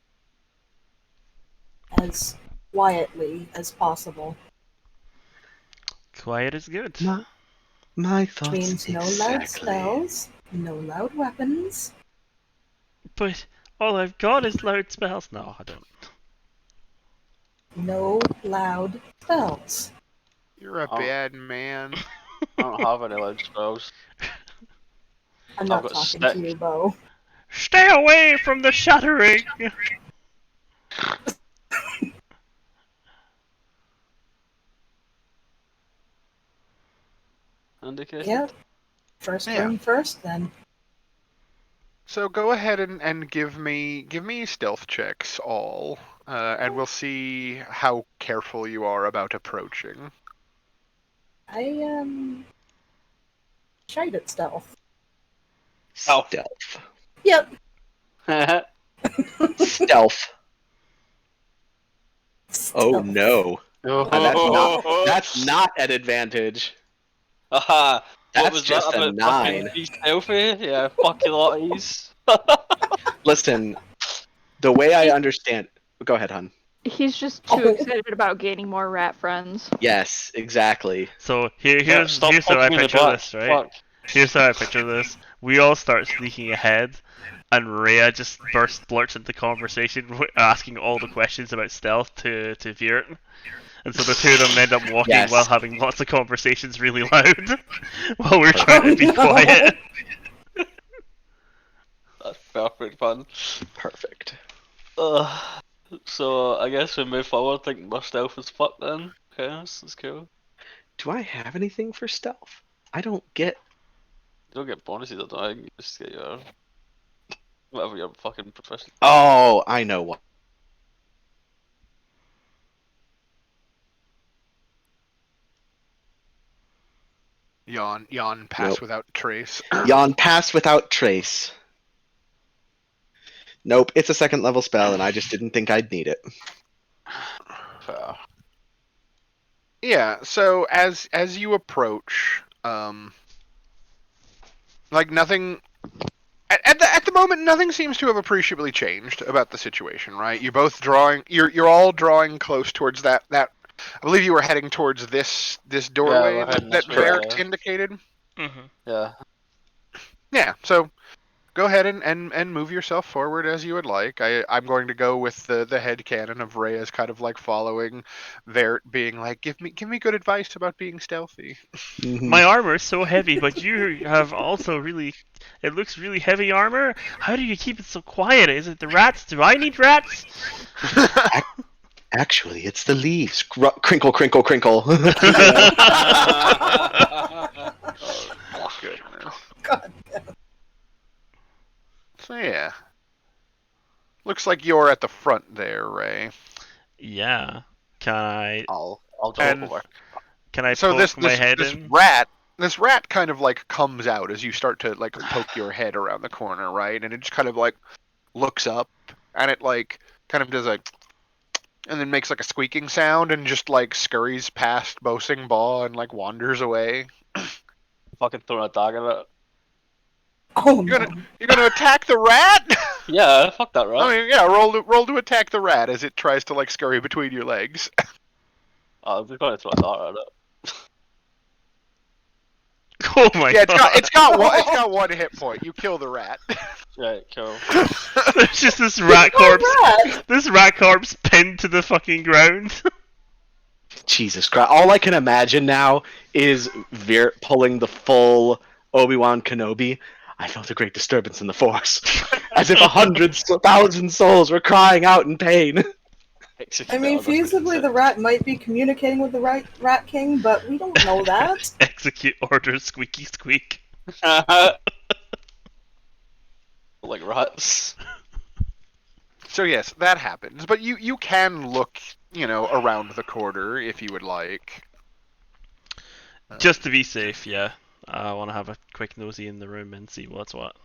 as quietly as possible. Quiet is good. My thoughts Means no exactly. loud spells, no loud weapons. But all I've got is loud spells. No, I don't. No loud spells. You're a Oh. bad man. I don't have any loud spells. I'm I've not got talking stick. to you, Bo. Stay away from the shattering! Indicated. Yep. First Yeah. room first, then. So go ahead and give me stealth checks all, and we'll see how careful you are about approaching. I am shite at stealth. Oh. Stealth. Yep. Stealth. Oh Stealth. no. Oh. That's not an advantage. Aha! What That's was just that a about 9. fucking be stealthy? Yeah, fuck you lotties. Listen, the way I understand. Go ahead, hon. He's just too Oh. excited about gaining more rat friends. Yes, exactly. So here's Stop how I poking me in the picture butt. this, right? Fuck. Here's how I picture this. We all start sneaking ahead, and Rhea just blurts into conversation, asking all the questions about stealth to Viert. And so the two of them end up walking Yes. while having lots of conversations really loud, while we're trying to be no. quiet. That's perfect fun. Perfect. So I guess we move forward thinking my stealth is fucked then. Okay, that's cool. Do I have anything for stealth? I don't get. You don't get bonuses at all, you just get your whatever your fucking profession. Oh, I know what. Yawn, pass Nope. without trace. Yawn pass without trace. Nope, it's a second level spell, and I just didn't think I'd need it. Fair. Yeah, so as you approach, like nothing at the moment, nothing seems to have appreciably changed about the situation, right? You're both drawing, you're all drawing close towards that. I believe you were heading towards this doorway we're heading that this way, Varric yeah. indicated. Mm-hmm. Yeah. Yeah, so go ahead and move yourself forward as you would like. I'm going to go with the headcanon of Rhea's kind of like following Vert, being like, give me good advice about being stealthy. Mhm. My armor is so heavy, but you have also really. It looks really heavy armor. How do you keep it so quiet? Is it the rats? Do I need rats? Actually, it's the leaves. Crinkle, crinkle, crinkle. Oh, goodness. God. So yeah. Looks like you're at the front there, Ray. Yeah. Can I I'll go And- over. So poke my head in? this rat kind of like comes out as you start to like poke your head around the corner, right? And it just kind of like looks up and it like kind of does a, and then makes like a squeaking sound and just like scurries past Bo Sing Ba and like wanders away. Fucking throwing a dagger at it. Oh You're no. gonna attack the rat? Yeah, fuck that, right? I mean, yeah, roll to attack the rat as it tries to like scurry between your legs. We're going to throw a dagger at it. Oh my Yeah, god. it's got one hit point. You kill the rat. Right, cool. There's just this rat corpse. rat! This rat corpse pinned to the fucking ground. Jesus Christ! All I can imagine now is Veer pulling the full Obi-Wan Kenobi. I felt a great disturbance in the Force, as if 100,000 souls were crying out in pain. I mean, feasibly the rat might be communicating with the Rat King, but we don't know that. Execute order, squeaky squeak. Like rats. So yes, that happens. But you can look, around the corner if you would like. Just to be safe, yeah. I want to have a quick nosy in the room and see what's what.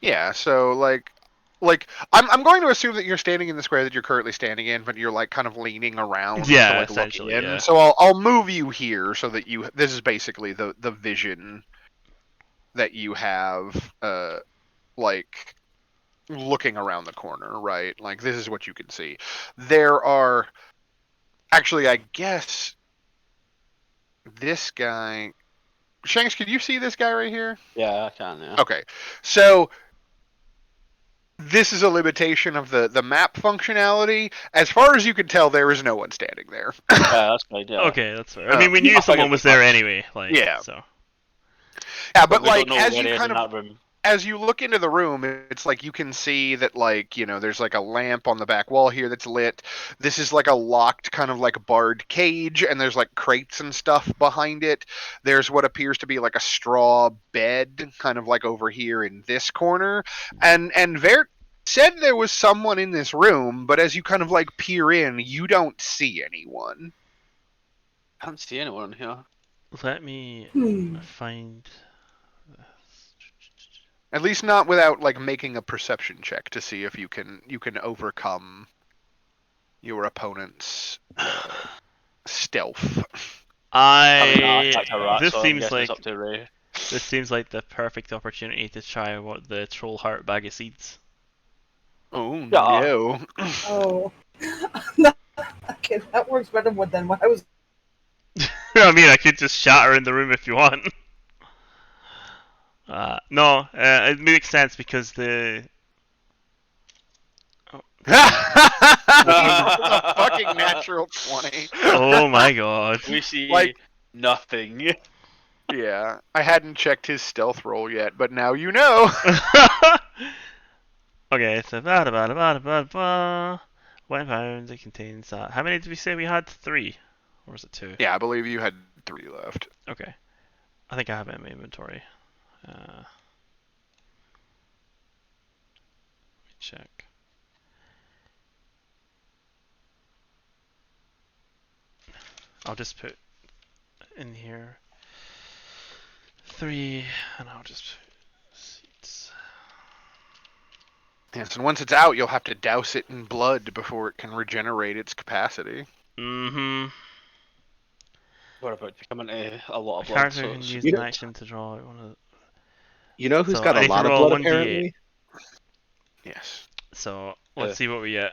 Yeah. So like I'm going to assume that you're standing in the square that you're currently standing in, but you're like kind of leaning around Yeah, to like look essentially, in. yeah. So I'll move you here so that this is basically the vision that you have like looking around the corner, right? Like this is what you can see. There are actually, I guess this guy, Shanks, can you see this guy right here? Yeah, I can, yeah. Okay. So this is a limitation of the map functionality. As far as you can tell, there is no one standing there. Yeah, that's good, yeah. Okay, that's fair. I mean, we knew I someone think was it's there much. anyway, like, Yeah. so. Yeah, but we like don't know as where you he is kind in of that room. as you look into the room, it's like you can see that like, there's like a lamp on the back wall here that's lit. This is like a locked kind of like barred cage, and there's like crates and stuff behind it. There's what appears to be like a straw bed kind of like over here in this corner. And Vert said there was someone in this room, but as you kind of like peer in, you don't see anyone. I can't see anyone here. Let me find... At least not without like making a perception check to see if you can overcome your opponent's stealth. I mean, I attacked a rat, This so I'm seems guessing like... it's up to Ray. This seems like the perfect opportunity to try what the troll heart bag of seeds. Oh Yeah. no! Oh. Okay, that works better than what I was. I mean, I could just shatter in the room if you want. No, it makes sense because the... A fucking natural 20. Oh my god. We see Like- nothing. Yeah, I hadn't checked his stealth roll yet, but now you know. Okay, so One pound, it contains that. How many did we say we had? 3? Or was it 2? Yeah, I believe you had 3 left. Okay. I think I have it in my inventory. Let me check. I'll just put in here 3, and I'll just put seeds. Yes, and once it's out, you'll have to douse it in blood before it can regenerate its capacity. Mm-hmm. What about becoming a lot of blood? Character So can it's- use You an know- action to draw one of the... You know who's So got I a need to lot of roll blood 1d8. apparently? Yes. So let's see what we get.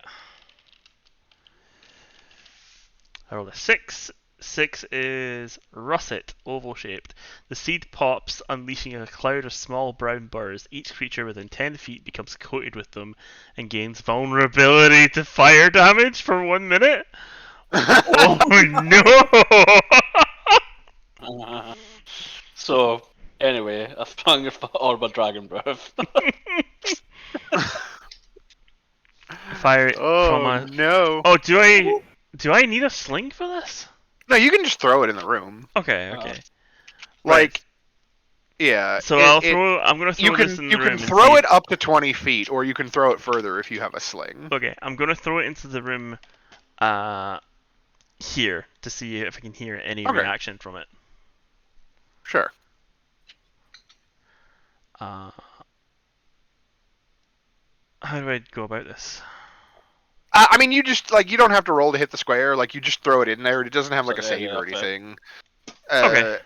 I rolled a 6. 6 is russet, oval shaped. The seed pops, unleashing a cloud of small brown burrs. Each creature within 10 feet becomes coated with them and gains vulnerability to fire damage for 1 minute. Oh no! So, anyway, I found all my dragon breath. Fire from Oh a... no! Oh, do I need a sling for this? No, you can just throw it in the room. Okay, okay. Like, yeah. So I'm gonna throw this in the You room can and throw see it up to 20 feet, or you can throw it further if you have a sling. Okay, I'm gonna throw it into the room here to see if I can hear any Okay. reaction from it. Sure. How do I go about this? I mean, you just you don't have to roll to hit the square. Like you just throw it in there. It doesn't have like a So, save yeah, or fair. anything. Okay.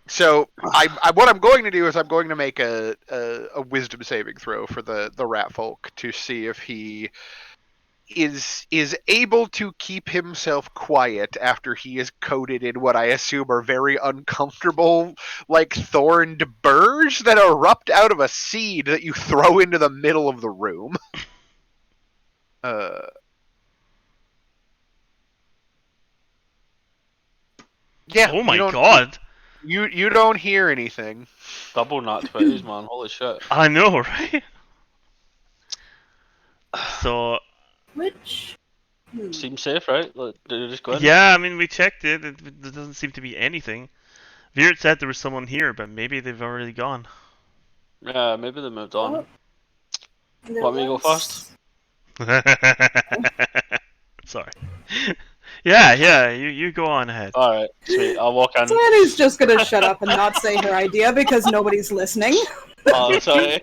So what I'm going to do is I'm going to make a wisdom saving throw for the rat folk to see if he is able to keep himself quiet after he is coated in what I assume are very uncomfortable, like thorned burrs that erupt out of a seed that you throw into the middle of the room. Yeah. Oh my god! You don't hear anything. Double nat 20s, man. Holy shit. I know, right? So, Which? Seems safe, right? Like, did you just go in? yeah, I mean, we checked it. There doesn't seem to be anything. Viert said there was someone here, but maybe they've already gone. Yeah, maybe they moved on. Oh, there Want me to go was- first? Sorry. Yeah, you go on ahead. Alright, sweet. I'll walk in. Sandy's just gonna shut up and not say her idea because nobody's listening. Oh, sorry.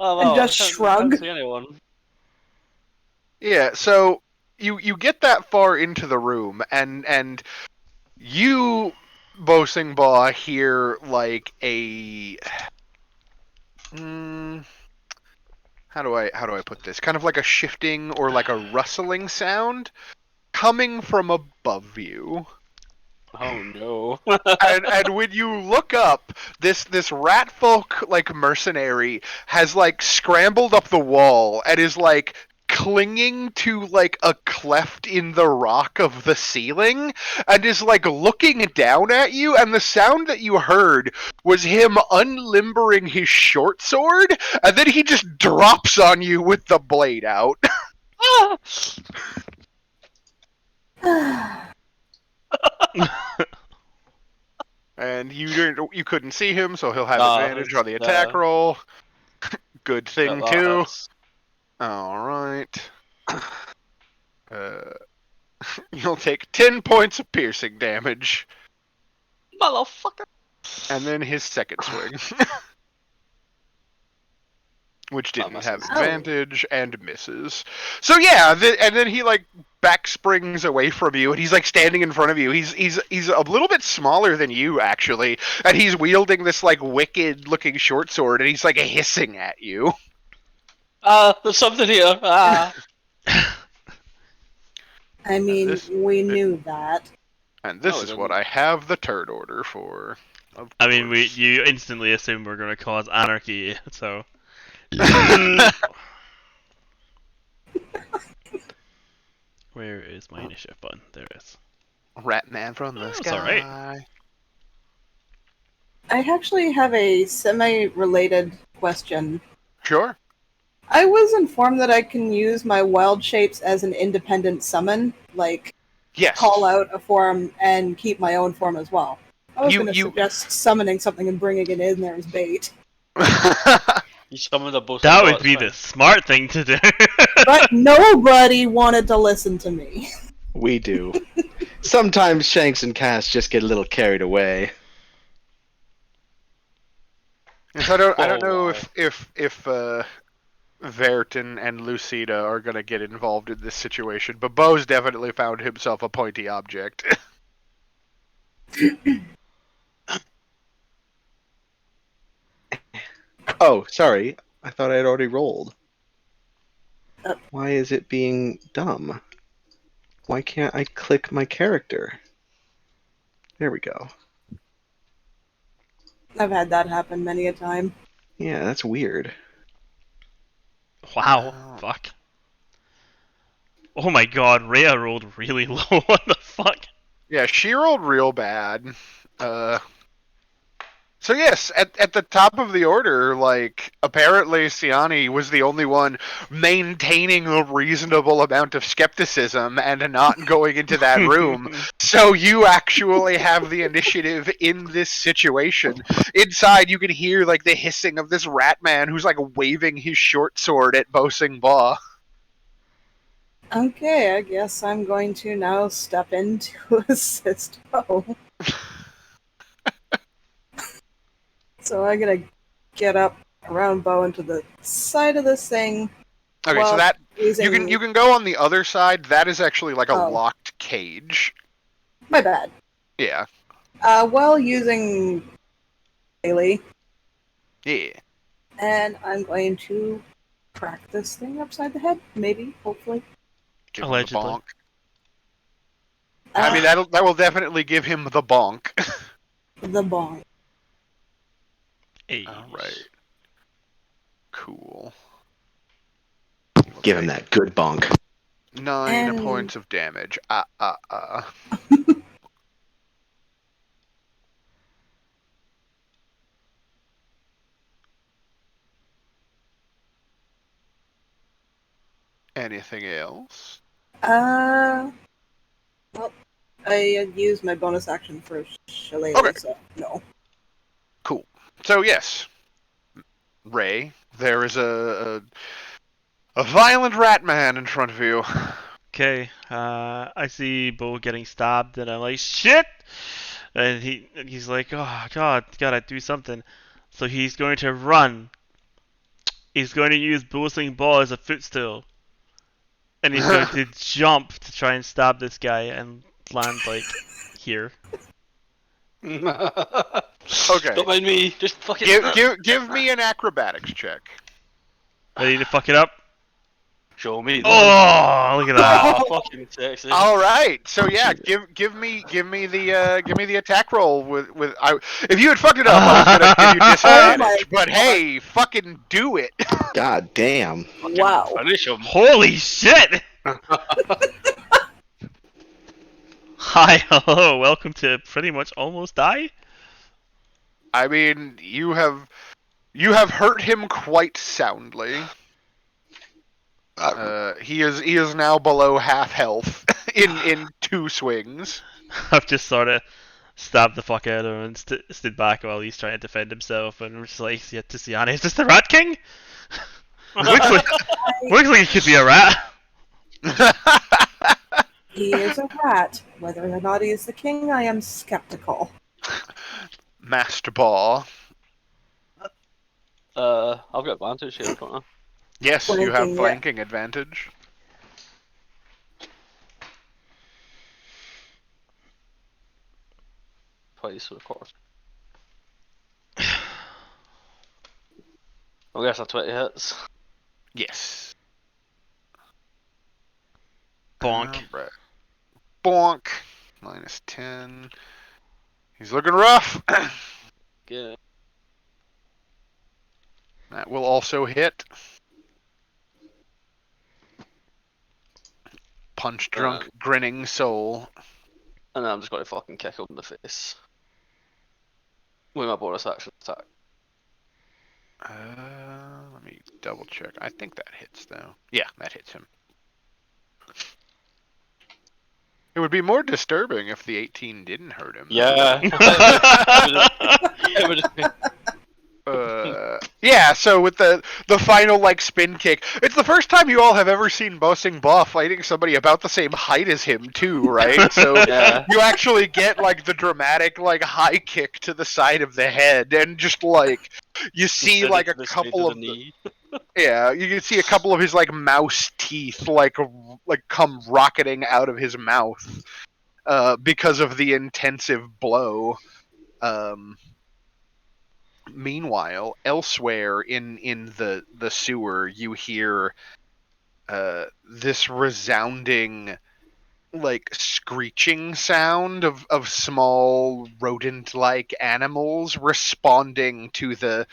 Oh, And well, just I can't shrug. see anyone. Yeah, so you get that far into the room, and you, Bosingbaugh, hear like a how do I put this? Kind of like a shifting or like a rustling sound coming from above you. Oh no. and when you look up, this rat folk like mercenary has like scrambled up the wall and is like clinging to like a cleft in the rock of the ceiling and is like looking down at you, and the sound that you heard was him unlimbering his short sword, and then he just drops on you with the blade out. And you couldn't see him, so he'll have advantage on the attack roll. Good thing too. All right. You'll take 10 points of piercing damage. Motherfucker. And then his second swing. Which didn't have misses. advantage and misses. So yeah, and then he like back springs away from you, and he's like standing in front of you. He's a little bit smaller than you actually, and he's wielding this like wicked looking short sword, and he's like hissing at you. There's something here. I mean, we knew that. And this No, is it what didn't. I have the turd order for. Of I mean, course. you instantly assume we're going to cause anarchy, so... Where is my initiative button? There it is. Ratman from the That's sky. alright. I actually have a semi-related question. Sure. I was informed that I can use my wild shapes as an independent summon, like Yes. call out a form and keep my own form as well. I was You- going to you- suggest summoning something and bringing it in there as bait. You summoned a boss. That would be the smart thing to do. But nobody wanted to listen to me. We do. Sometimes Shanks and Cass just get a little carried away. Yes, I don't know Oh, if Vert and Lucida are gonna get involved in this situation, but Bo's definitely found himself a pointy object. Oh, sorry. I thought I had already rolled. Why is it being dumb? Why can't I click my character? There we go. I've had that happen many a time. Yeah, that's weird. Wow, fuck. Oh my god, Rhea rolled really low. What the fuck? Yeah, she rolled real bad. So yes, at the top of the order, like, apparently Siani was the only one maintaining a reasonable amount of skepticism and not going into that room. So you actually have the initiative in this situation. Inside, you can hear, like, the hissing of this rat man who's, like, waving his short sword at Bosingbaugh. Okay, I guess I'm going to now step in to assist Bo. So I gotta get up round bow into the side of this thing. Okay, so while that using... you can go on the other side. That is actually like a Oh. locked cage. My bad. Yeah. While using Bailey, Yeah. and I'm going to crack this thing upside the head. Maybe, hopefully. Give him the Allegedly. bonk. I mean, that will definitely give him the bonk. The bonk. Hey. All right. Cool. Give him that good bonk. 9 And- points of damage. Anything else? Well, I had used my bonus action for Shillelagh, Okay. so no. Cool. So yes, Ray, there is a violent rat man in front of you. Okay, I see Bo getting stabbed, and I'm like, shit! And he's like, oh god, gotta do something. So he's going to run. He's going to use Boosting Ball as a footstool. And he's going to jump to try and stab this guy and land, like, here. Okay. Don't mind me. Just fucking. Give me an acrobatics check. Ready to fuck it up? Show me. Oh, look at that. Oh, fucking sexy. All right. So yeah, give me the attack roll with if you had fucked it up, I was gonna give you disadvantage. But hey, fucking do it. God damn. Wow. Finish him. Holy shit! Hi, hello, welcome to Pretty Much Almost Die. I mean, you have hurt him quite soundly. He is now below half health in 2 swings. I've just sort of stabbed the fuck out of him and stood back while he's trying to defend himself, and I'm just like, yeah, to Sienna, is this the Rat King? looks like he could be a rat. He is a rat. Whether or not he is the king, I am skeptical. Master Ball. I've got advantage here, don't I? Yes, you have Flanking, yeah. flanking advantage. Twice, of course. I guess a 20 hits. Yes. Bonk. Right. Bonk. -10. He's looking rough. Yeah. That will also hit. Punch drunk, grinning soul. And then I'm just going to fucking kick him in the face. With my bonus action attack. Let me double check. I think that hits though. Yeah, that hits him. It would be more disturbing if the 18 didn't hurt him. Yeah. It would just be... Yeah, so with the final like spin kick, it's the first time you all have ever seen Bo Sing Ba fighting somebody about the same height as him too, right? So Yeah. you actually get like the dramatic like high kick to the side of the head, and just like you see like a couple of yeah, you can see a couple of his like mouse teeth like come rocketing out of his mouth because of the intensive blow. Meanwhile, elsewhere in the sewer, you hear this resounding, like, screeching sound of small rodent-like animals responding to the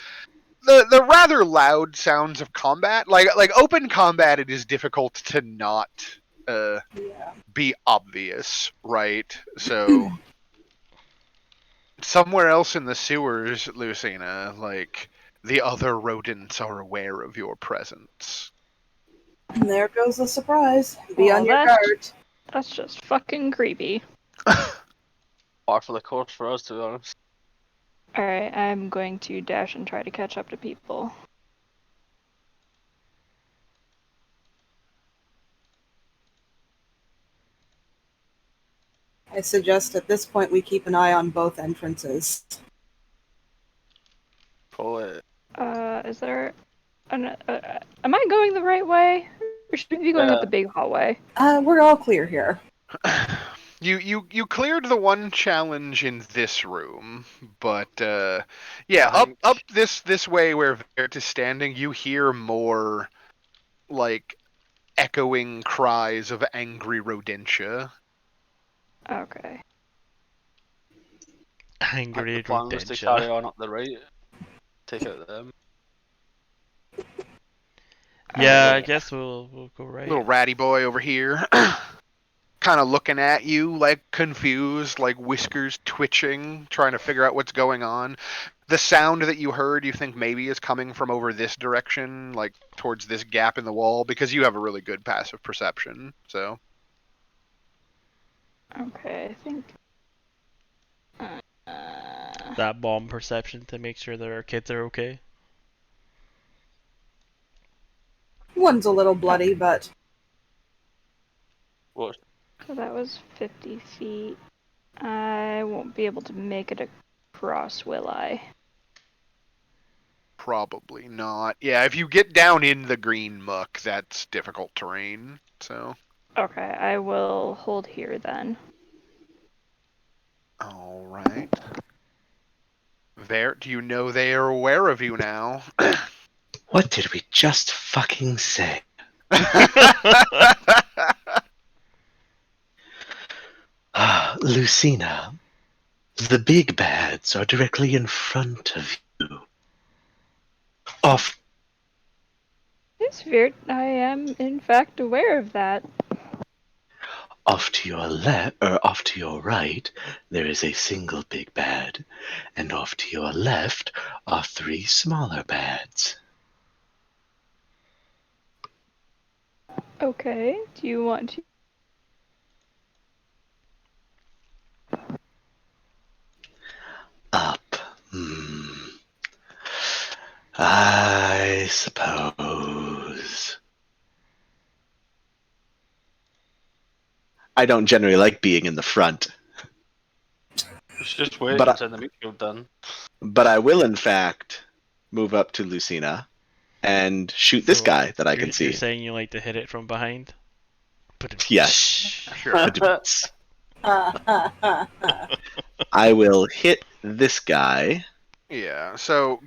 rather loud sounds of combat. Like open combat, it is difficult to not be obvious, right? So. Somewhere else in the sewers, Lucina, like, the other rodents are aware of your presence. And there goes the surprise. Be Well, on your that's- guard. That's just fucking creepy. Par for the course for us, to be honest. Alright, I'm going to dash and try to catch up to people. I suggest at this point we keep an eye on both entrances. Probably. Is there am I going the right way? Or should we be going up the big hallway? We're all clear here. You cleared the one challenge in this room, but up this way where Vert is standing, you hear more like echoing cries of angry rodentia. Okay. Angry The plan was to rodentia. carry on up the right, take out them. Yeah, I guess we'll go right. Little ratty boy over here, kind of looking at you like confused, like whiskers twitching, trying to figure out what's going on. The sound that you heard, you think maybe is coming from over this direction, like towards this gap in the wall, because you have a really good passive perception. So. Okay, I think. That bomb perception to make sure that our kids are okay. One's a little bloody, but What? So that was 50 feet. I won't be able to make it across, will I? Probably not. Yeah, if you get down in the green muck, that's difficult terrain. So. Okay, I will hold here then. All right. Vert, you know they are aware of you now. What did we just fucking say? Lucina, the big bads are directly in front of you. Off. Yes, Virt, I am in fact aware of that. Off to your left, or off to your right, there is a single big bad, and off to your left are 3 smaller bads. Okay, do you want to? Up. I suppose. I don't generally like being in the front, It's just wait But until the meatfield done. but I will, in fact, move up to Lucina and shoot this So, guy that I can You're see. saying you like to hit it from behind? Yes. Sure. I will hit this guy. Yeah. So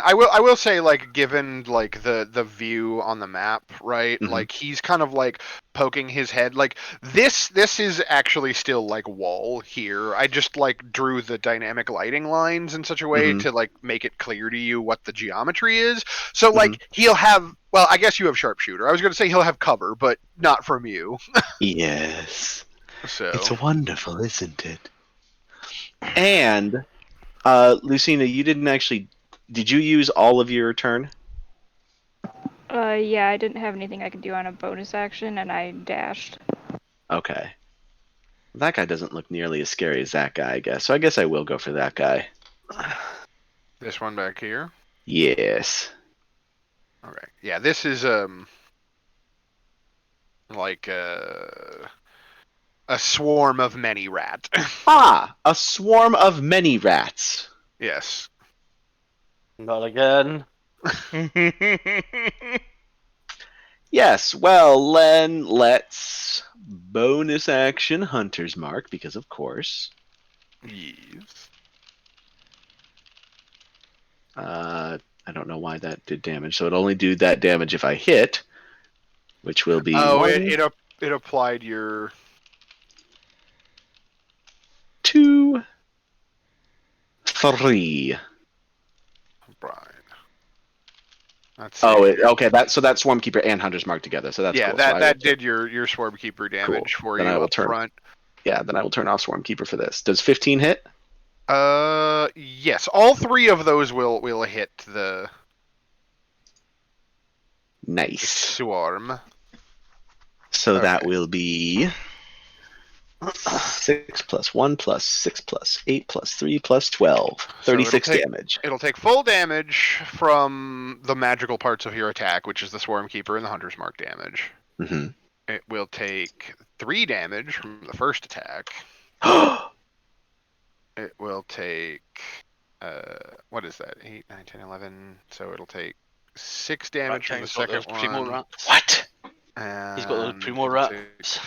I will say given like the view on the map, right? Mhm. Like he's kind of like poking his head. Like this is actually still like wall here. I just like drew the dynamic lighting lines in such a way Mhm. to like make it clear to you what the geometry is. So like he'll have. Well, I guess you have sharpshooter. I was going to say he'll have cover, but not from you. Yes. So It's wonderful, isn't it? And, Lucina, you didn't actually... Did you use all of your turn? Yeah, I didn't have anything I could do on a bonus action, and I dashed. Okay. That guy doesn't look nearly as scary as that guy, I guess. So I guess I will go for that guy. this one back here. Yes. Okay. Yeah, this is like a swarm of many rat. Ah! A swarm of many rats. Yes. Not again. Yes, well, then let's bonus action Hunter's Mark, because of course. Yes. I don't know why that did damage, so it'll only do that damage if I hit, which will be Oh, 1, it applied your 2, 3. Brian. That's Oh, okay. That's Swarmkeeper and Hunter's Mark together, so that's yeah. cool. So That did your Swarmkeeper damage Cool. for Then you I will up front. Yeah, then I will turn off Swarmkeeper for this. Does 15 hit? Yes. All 3 of those will hit the Nice. swarm. So that Okay. will be 6 plus 1 plus 6 plus 8 plus 3 plus 12. 36 damage. It'll take full damage from the magical parts of your attack, which is the Swarmkeeper and the Hunter's Mark damage. Mm-hmm. It will take 3 damage from the first attack. It will take What is that? 8, 9, 10, 11. So it'll take 6 damage from the King's got second those primo one. rats. What? He's got those And primo it'll take- rats.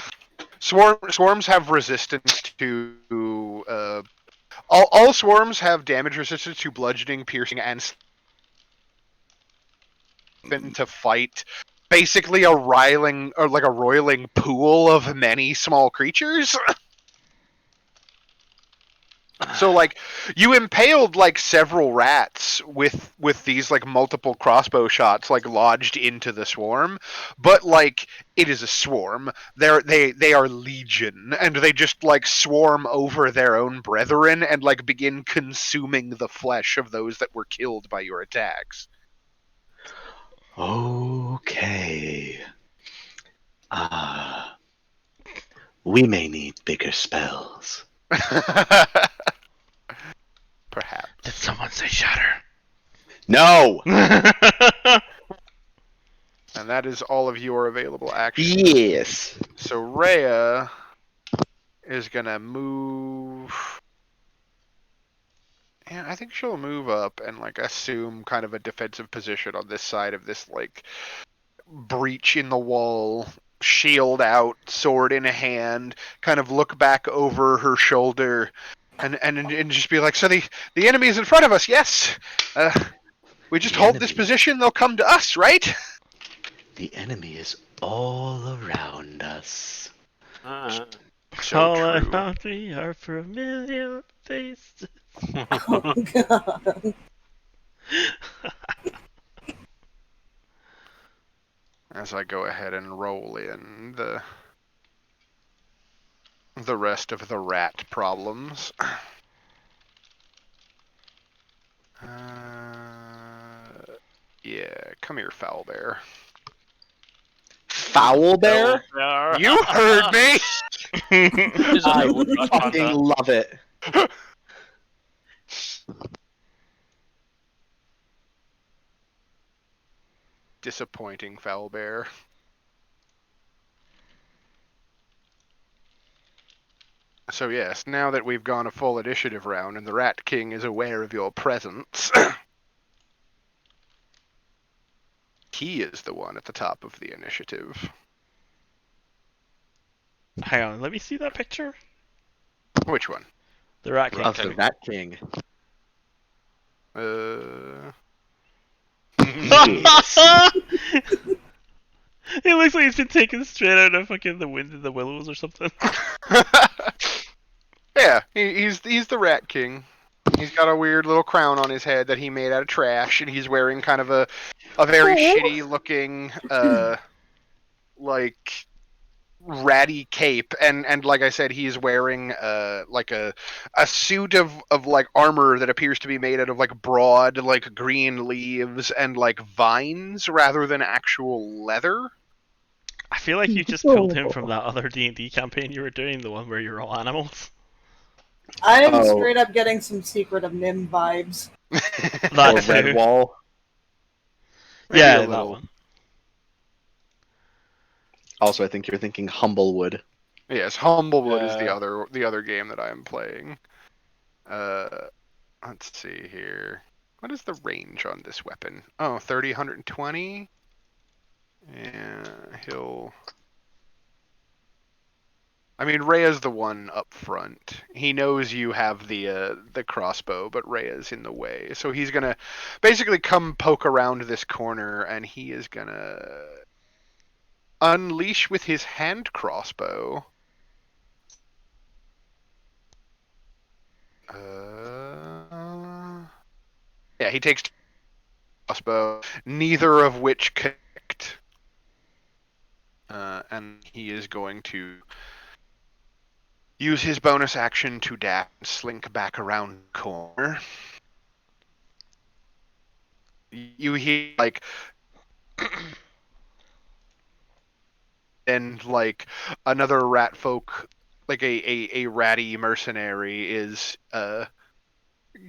Swarms have resistance to all swarms have damage resistance to bludgeoning, piercing, and to fight. Basically, a roiling pool of many small creatures. So, like, you impaled like several rats with these like multiple crossbow shots like lodged into the swarm, but like it is a swarm. They are legion, and they just like swarm over their own brethren and like begin consuming the flesh of those that were killed by your attacks. Okay. We may need bigger spells. Perhaps. Did someone say shatter? No! And that is all of your available actions. Yes. So Rhea is gonna move. Yeah, I think she'll move up and like assume kind of a defensive position on this side of this like breach in the wall, shield out, sword in a hand, kind of look back over her shoulder and just be like, so the enemy is in front of us, yes. We just hold this position, they'll come to us, right? The enemy is all around us. So All true. around me are familiar faces. Oh, God. As I go ahead and roll in the rest of the rat problems. Yeah, come here, foul bear. Foul bear? You heard me. I fucking love it. Disappointing, foul bear. So yes, now that we've gone a full initiative round and the Rat King is aware of your presence, he is the one at the top of the initiative. Hang on, let me see that picture. Which one? The Rat King. Of the Rat King. Yes. It looks like he's been taken straight out of fucking The Wind in the Willows or something. Yeah, he's the Rat King. He's got a weird little crown on his head that he made out of trash, and he's wearing kind of a very shitty looking like ratty cape, and like I said, he's wearing like a suit of like armor that appears to be made out of like broad like green leaves and like vines rather than actual leather. I feel like you just pulled him from that other D&D campaign you were doing, the one where you're all animals. I'm straight up getting some Secret of Nim vibes. That Or too. Red Wall. Yeah, Maybe a that little. one. Also, I think you're thinking Humblewood. Yes, Humblewood is the other game that I'm playing. Let's see here. What is the range on this weapon? Oh, 30, 120. Yeah, he'll... I mean, Rhea's the one up front. He knows you have the crossbow, but Rhea's in the way. So he's gonna basically come poke around this corner, and he is gonna unleash with his hand crossbow. Yeah, he takes crossbow, neither of which connect. And he is going to use his bonus action to dash and slink back around the corner. You hear like and like another rat folk, like a ratty mercenary is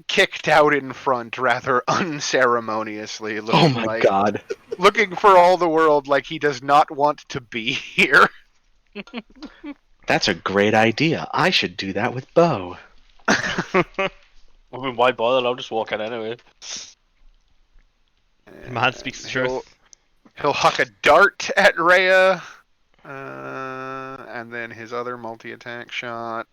kicked out in front rather unceremoniously, Oh my god. looking for all the world like he does not want to be here. That's a great idea. I should do that with Bo. mean, why bother? I'll just walk in anyway. The man speaks the truth. He'll huck a dart at Rhea, and then his other multi-attack shot.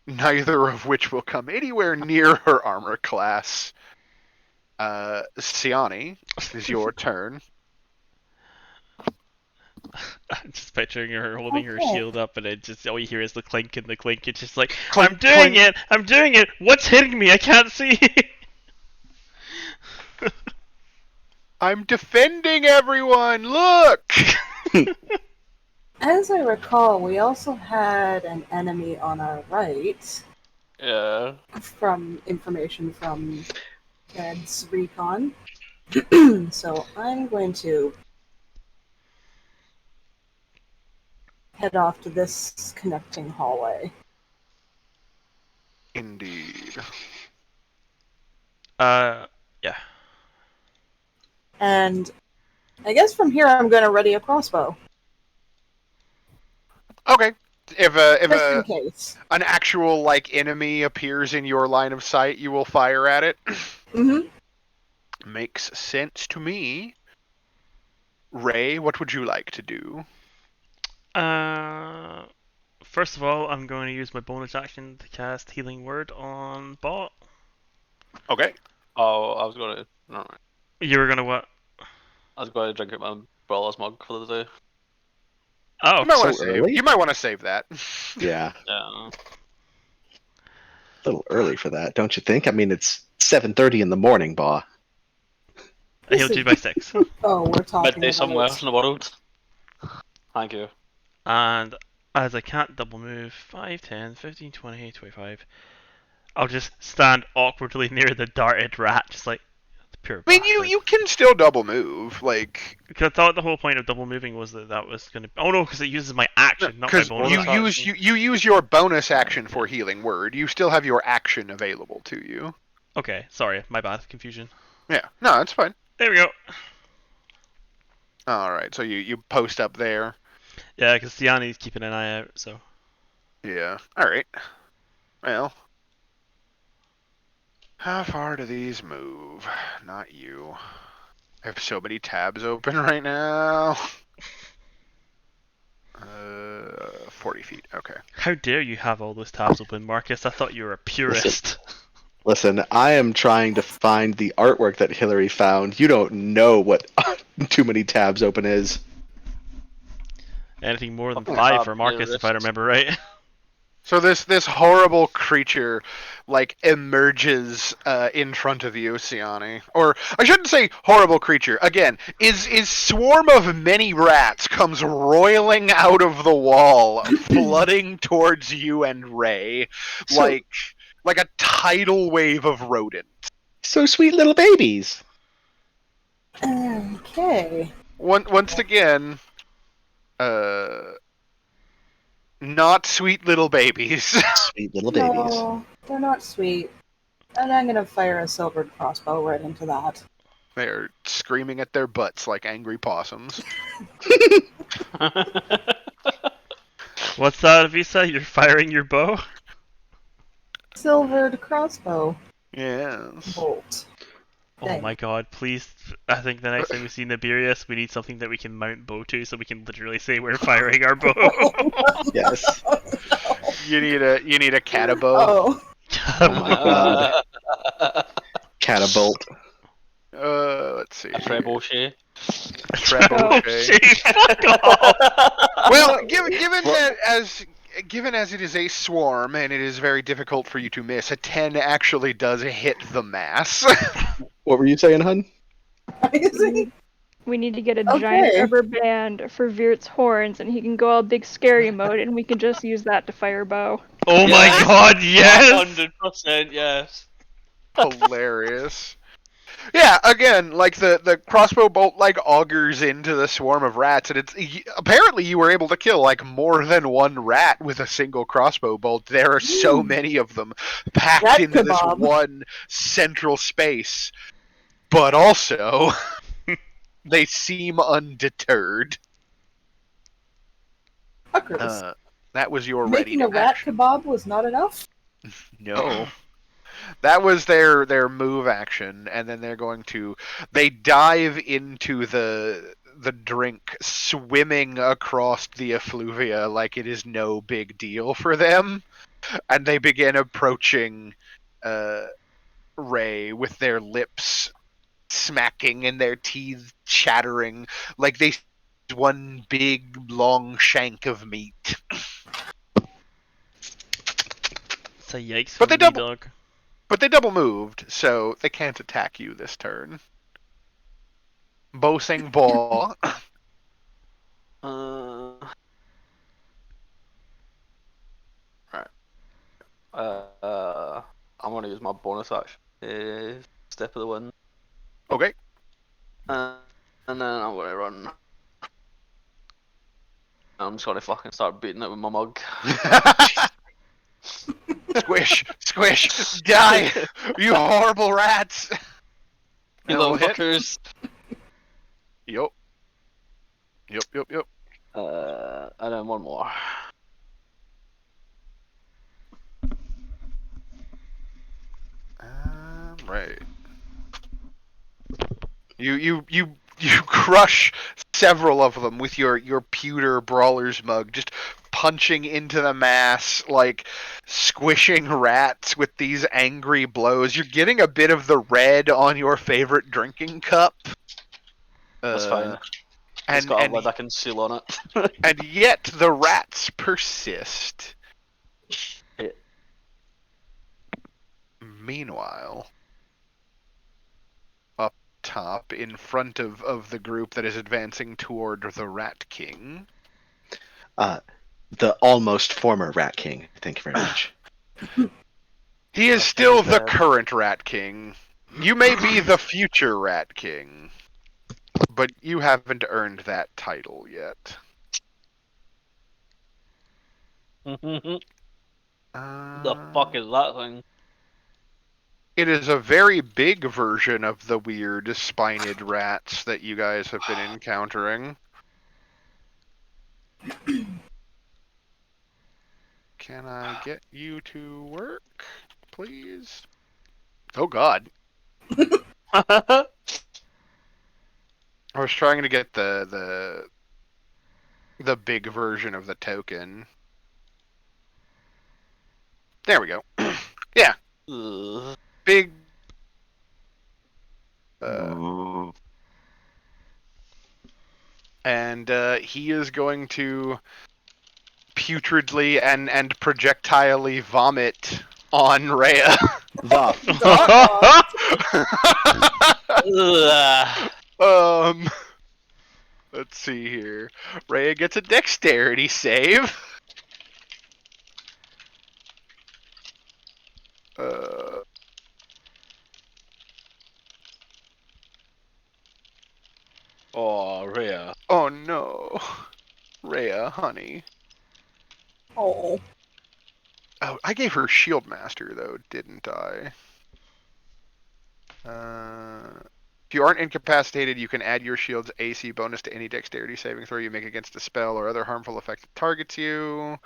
Neither of which will come anywhere near her armor class. Siani, it is your turn. I'm just picturing her holding her Okay. shield up, and it just all you hear is the clink and the clink. It's just like, Clink, I'm doing clink. it! I'm doing it! What's hitting me? I can't see! I'm defending everyone! Look! As I recall, we also had an enemy on our right Yeah. from information from Ted's recon. So I'm going to head off to this connecting hallway. Indeed. Yeah. And I guess from here I'm going to ready a crossbow. Okay. If Just in case. an actual like enemy appears in your line of sight, you will fire at it. Mm-hmm. Makes sense to me. Ray, what would you like to do? First of all, I'm going to use my bonus action to cast Healing Word on Bot. Okay. Oh, I was gonna. No, You were gonna what? I was going to drink out my brother's mug for the day. Oh, You might so want to save. early? You might want to save that. Yeah, Yeah. a little early for that, don't you think? I mean, it's 7:30 in the morning, Ba. I healed you by 6. Oh, we're talking Midday somewhere about... in the world. Thank you. And as I can't double move, 5, 10, 15, 20, 25, I'll just stand awkwardly near the darted rat, just like, the pure I mean, bastard. you can still double move, like Because I thought the whole point of double moving was that was going to... Oh no, because it uses my action, not my because bonus you action. use your bonus action for healing word. You still have your action available to you. Okay, sorry, my bad, confusion. Yeah. No, it's fine. There we go. All right. So you post up there. Yeah, because Siani's keeping an eye out, so... Yeah. All right. Well, how far do these move? Not you. I have so many tabs open right now. 40 feet. Okay. How dare you have all those tabs open, Marcus? I thought you were a purist. Listen, I am trying to find the artwork that Hillary found. You don't know what too many tabs open is. Anything more than Oh, 5 for Marcus, if I purist. remember right. So this horrible creature like emerges in front of you, Siani. Or I shouldn't say horrible creature. Again, is swarm of many rats comes roiling out of the wall, flooding towards you and Ray, So- like a tidal wave of rodent. So sweet little babies. Okay. Once again, not sweet little babies. Sweet little babies. No, they're not sweet. And I'm going to fire a silvered crossbow right into that. They're screaming at their butts like angry possums. What's that, Visa? You're firing your bow? Silvered crossbow Yes. bolt. Oh Dang. my god, please. I think the next time we see Nibirius, we need something that we can mount bow to so we can literally say we're firing our bow. Yes. You need a catabow. Oh, Oh my god. Catapult. Let's see. A trebuchet. Oh, Trebuchet. shit, fuck off! Well, given as it is a swarm and it is very difficult for you to miss, a 10 actually does hit the mass. What were you saying, hun? amazing. We need to get a Okay. giant rubber band for Veert's horns, and he can go all big scary mode, and we can just use that to fire bow. Oh my Yes. god, yes! 100%, yes. Hilarious. Yeah, again, like the crossbow bolt like augers into the swarm of rats, and apparently you were able to kill like more than one rat with a single crossbow bolt. There are so many of them packed Rat into this kebab. one central space, but also they seem undeterred. Fuckers. That was your ready Making to a rat action. kebab was not enough? No. That was their move action, and then they dive into the drink, swimming across the effluvia like it is no big deal for them, and they begin approaching Ray with their lips smacking and their teeth chattering like they one big long shank of meat. It's a yikes But from they me, double- dog. But they double moved, so they can't attack you this turn. Bo Sing Bo. I'm gonna use my bonus action. Step of the wind. Okay. And then I'm gonna run. I'm just gonna fucking start beating it with my mug. Squish, squish, die, you horrible rats. You That'll little hit. fuckers. Yep. And then one more. Right. You crush several of them with your pewter brawler's mug, just punching into the mass, like squishing rats with these angry blows. You're getting a bit of the red on your favorite drinking cup. That's fine. And, It's got and, a lid I can seal on it. and yet the rats persist. Yeah. Meanwhile, up top, in front of the group that is advancing toward the Rat King. The almost former Rat King. Thank you very much. He is still the current Rat King. You may be the future Rat King, but you haven't earned that title yet. The fuck is that thing? It is a very big version of the weird spined rats that you guys have been encountering. Can I get you to work, please? Oh god. I was trying to get the big version of the token. There we go. Yeah. Big. And he is going to putridly and projectilely vomit on Rhea. Let's see here. Rhea gets a dexterity save. Oh, Rhea. Oh no. Rhea, honey. Oh. Oh, I gave her Shield Master, though, didn't I? If you aren't incapacitated, you can add your shield's AC bonus to any dexterity saving throw you make against a spell or other harmful effect that targets you.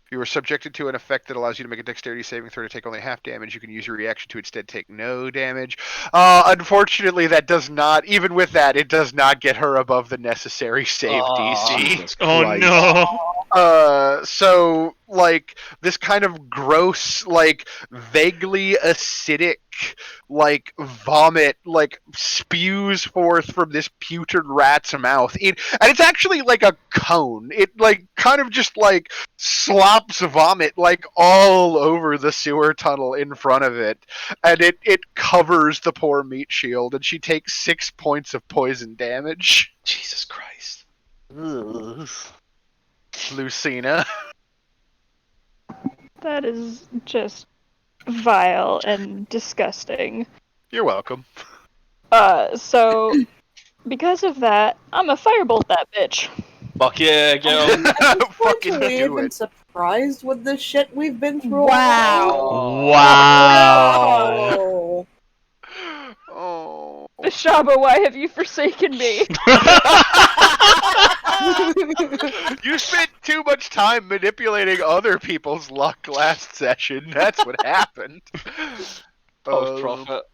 If you are subjected to an effect that allows you to make a dexterity saving throw to take only half damage, you can use your reaction to instead take no damage. Unfortunately, that does not, even with that, it does not get her above the necessary save DC. Jesus Oh Christ. no! So, like, this kind of gross, like, vaguely acidic, like, vomit, like, spews forth from this putrid rat's mouth. And it's actually like a cone. It, like, kind of just, like, slops vomit, like, all over the sewer tunnel in front of it. And it covers the poor meat shield, and she takes 6 points of poison damage. Jesus Christ. Lucina. That is just vile and disgusting. You're welcome. So because of that, I'm a firebolt that bitch. Fuck yeah, girl. Fucking Aren't we do even it. surprised with the shit we've been through? Wow. Wow! Oh. Oh. Shaba, why have you forsaken me? You spent too much time manipulating other people's luck last session. That's what happened. Post profit.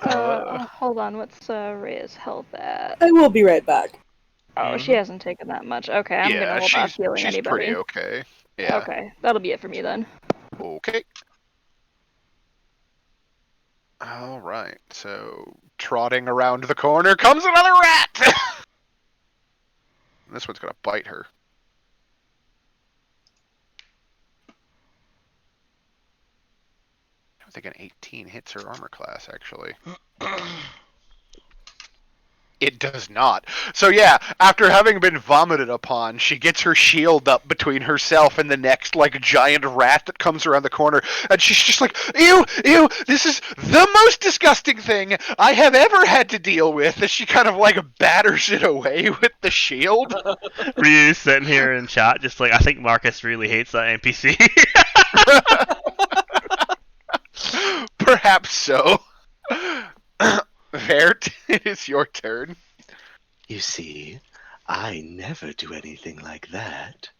Hold on, what's Rhea's health at? I will be right back. Oh, she hasn't taken that much. Okay, I'm gonna Yeah, hold off healing she's anybody. pretty okay. Yeah. Okay, that'll be it for me then. Okay. All right. So trotting around the corner comes another rat. This one's gonna bite her. I don't think an 18 hits her armor class actually. It does not. So yeah, after having been vomited upon, she gets her shield up between herself and the next like giant rat that comes around the corner, and she's just like, "Ew, ew! This is the most disgusting thing I have ever had to deal with." As she kind of like batters it away with the shield. Ryu's sitting here in chat, just like, I think Marcus really hates that NPC. Perhaps so. Vert, it is your turn. You see, I never do anything like that.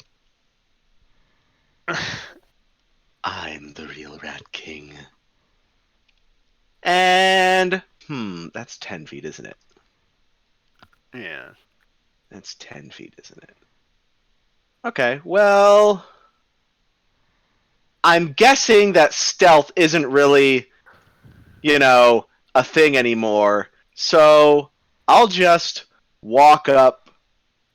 I'm the real Rat King. And, that's 10 feet, isn't it? Yeah. That's 10 feet, isn't it? Okay, well, I'm guessing that stealth isn't really, a thing anymore. So I'll just walk up,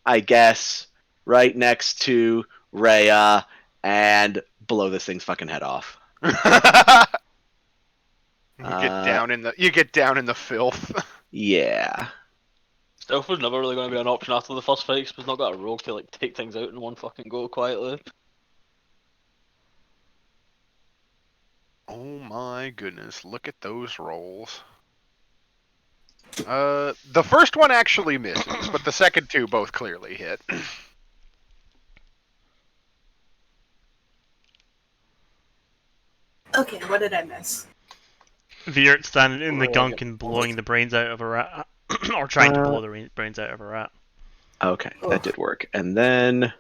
I guess, right next to Rhea and blow this thing's fucking head off. You get down in the filth. Yeah. Stealth was never really going to be an option after the first fight, because we've not got a rogue to like take things out in one fucking go quietly. Oh my goodness, look at those rolls. The first one actually misses, but the second two both clearly hit. Okay, what did I miss? Viert standing in the gunk and blowing the brains out of a rat. Or trying to blow the brains out of a rat. Okay, that did work. And then,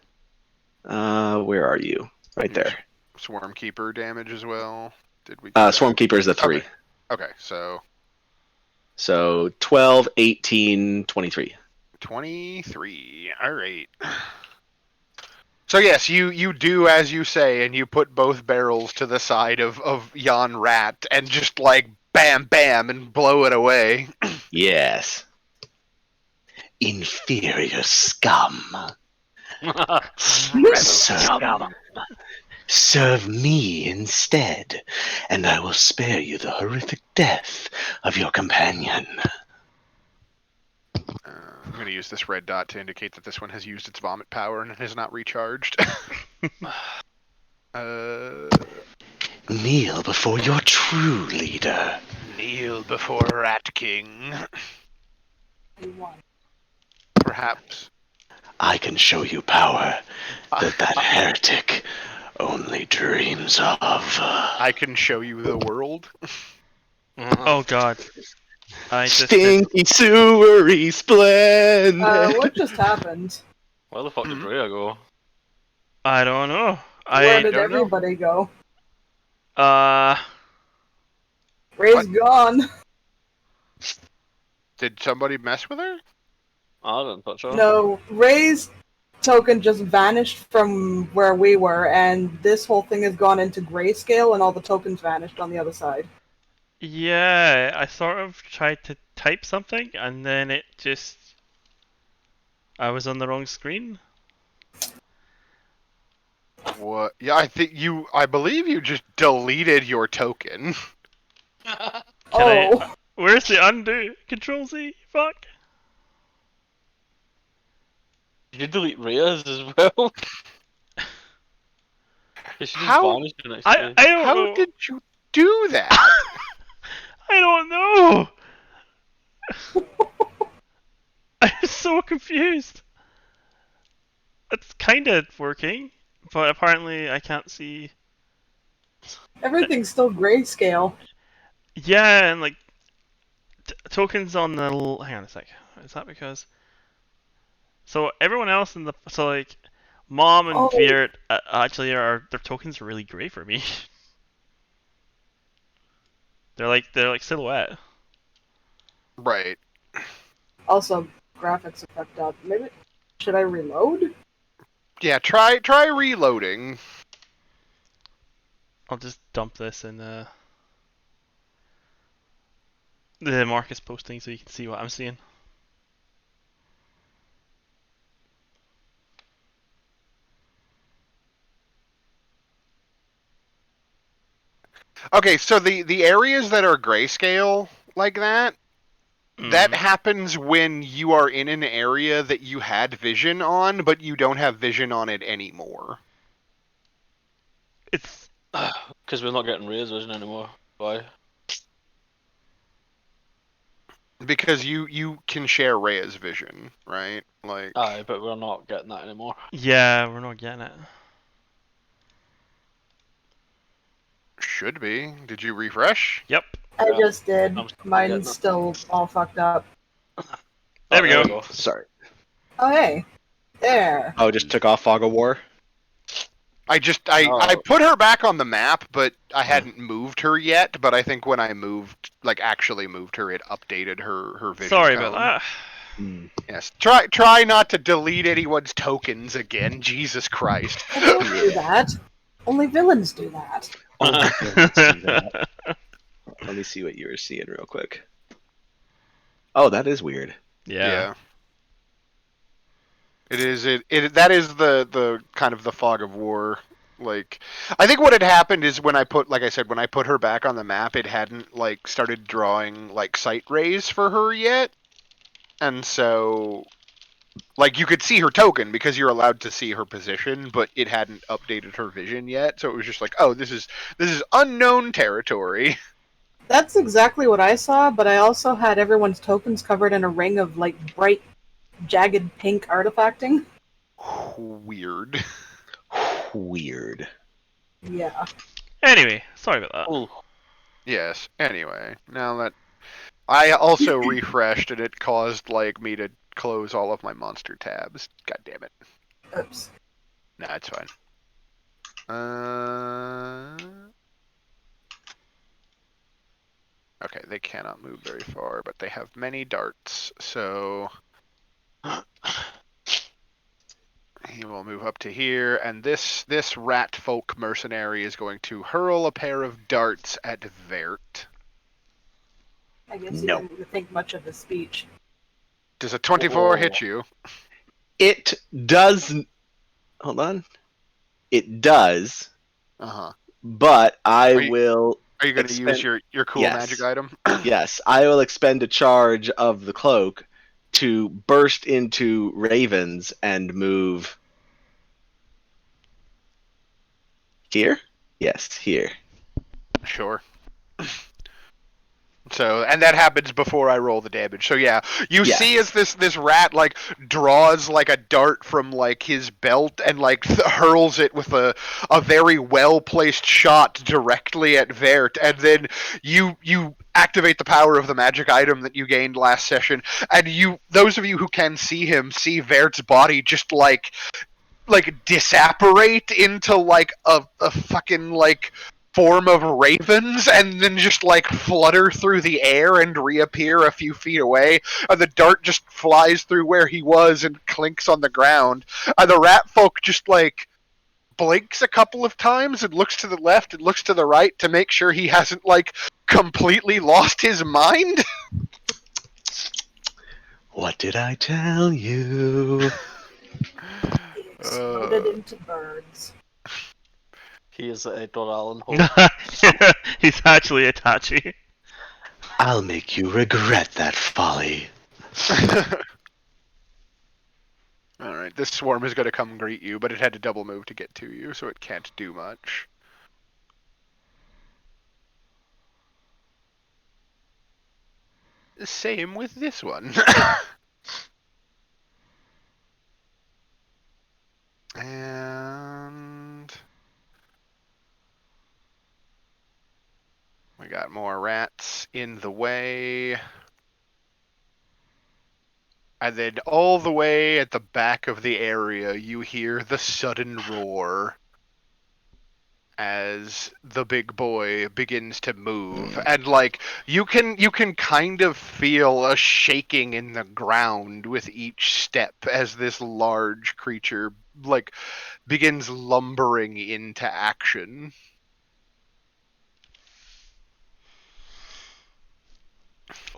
where are you? Right there. Swarmkeeper damage as well. Did we? Swarmkeeper is the 3. Okay, so. So 12, 18, 23. 23. Alright. So yes, you do as you say, and you put both barrels to the side of yon rat, and just like bam bam and blow it away. Yes. Inferior scum. Serve me instead, and I will spare you the horrific death of your companion. I'm going to use this red dot to indicate that this one has used its vomit power and has not recharged. Kneel before your true leader. Kneel before Rat King. You won. Perhaps. I can show you power that heretic only dreams of. I can show you the world. Oh god. I just Stinky, sewery, splendid. What just happened? Where the fuck did Rhea go? I don't know. Where did don't know. everybody go? What? Ray's gone. Did somebody mess with her? I didn't touch her. No, Ray's token just vanished from where we were, and this whole thing has gone into grayscale, and all the tokens vanished on the other side. Yeah, I sort of tried to type something and then it just... I was on the wrong screen. What? Yeah, I believe you just deleted your token. Where's the undo? Control Z? Fuck. Did you delete Rhea's as well? She just How? vanished the next I day. don't How know. did you do that? I don't know. I'm so confused. It's kind of working, but apparently I can't see. Everything's still grayscale. Yeah, and like tokens on the hang on a sec. Is that because? So everyone else in the like Mom and Viert actually are their tokens are really great for me. They're like silhouette. Right. Also, graphics are fucked up. Maybe should I reload? Yeah, try reloading. I'll just dump this in the Marcus posting so you can see what I'm seeing. Okay, so the areas that are grayscale like that, that happens when you are in an area that you had vision on, but you don't have vision on it anymore. It's Because we're not getting Ray's vision anymore. Why? Because you can share Rhea's vision, right? Like, Aye, but we're not getting that anymore. yeah, we're not getting it. should be. Did you refresh? Yep. I Yeah. just did. I'm still Mine's getting it. still all fucked up. There we go. Sorry. Oh hey, there. Oh, just took off Fog of War. I Oh. put her back on the map, but I hadn't moved her yet. But I think when I actually moved her, it updated her vision. Sorry cone. about that. Hmm. Yes. Try not to delete anyone's tokens again. Jesus Christ. I don't do that. Only villains do that. Oh, let's do that. Let me see what you were seeing real quick. Oh, that is weird. Yeah. It is that is the kind of the fog of war. Like, I think what had happened is when I put her back on the map, it hadn't like started drawing like sight rays for her yet, and so like you could see her token because you're allowed to see her position, but it hadn't updated her vision yet, so it was just like, oh, this is unknown territory. That's exactly what I saw, but I also had everyone's tokens covered in a ring of like bright, jagged pink artifacting. Weird. Weird. Yeah. Anyway, sorry about that. Ooh. Yes. Anyway, now that I also refreshed and it caused like me to close all of my monster tabs. God damn it. Oops. Nah, it's fine. Okay, they cannot move very far, but they have many darts, so he will move up to here, and this rat folk mercenary is going to hurl a pair of darts at Vert. I guess you No. didn't even think much of the speech. Does a 24 Whoa. hit you? It does. Hold on. It does, Uh-huh. but I Are you- will. Are you going to use your cool Yes. magic item? Yes, I will expend a charge of the cloak to burst into ravens and move here. Yes, here. Sure. So, and that happens before I roll the damage. So yeah, you Yes. see as this rat like draws like a dart from like his belt and like hurls it with a very well placed shot directly at Vert, and then you activate the power of the magic item that you gained last session, and those of you who can see him see Vert's body just like disapparate into like a fucking like form of ravens, and then just like flutter through the air and reappear a few feet away, and the dart just flies through where he was and clinks on the ground, and the rat folk just like blinks a couple of times and looks to the left and looks to the right to make sure he hasn't like completely lost his mind. What did I tell you? He exploded into birds. He is Edward Allan Poe. He's actually Itachi. I'll make you regret that folly. Alright, this swarm is going to come greet you, but it had to double move to get to you, so it can't do much. Same with this one. And we got more rats in the way. And then all the way at the back of the area, you hear the sudden roar. as the big boy begins to move, and like you can kind of feel a shaking in the ground with each step as this large creature like begins lumbering into action.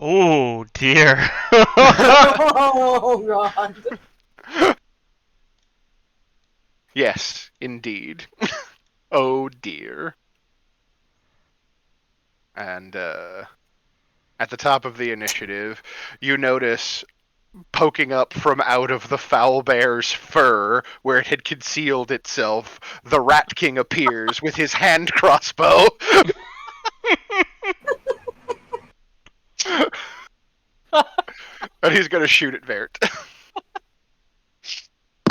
Oh dear. Oh god. Yes, indeed. Oh dear. And at the top of the initiative, you notice poking up from out of the foul bear's fur, where it had concealed itself, the Rat King appears with his hand crossbow. And he's going to shoot at Vert.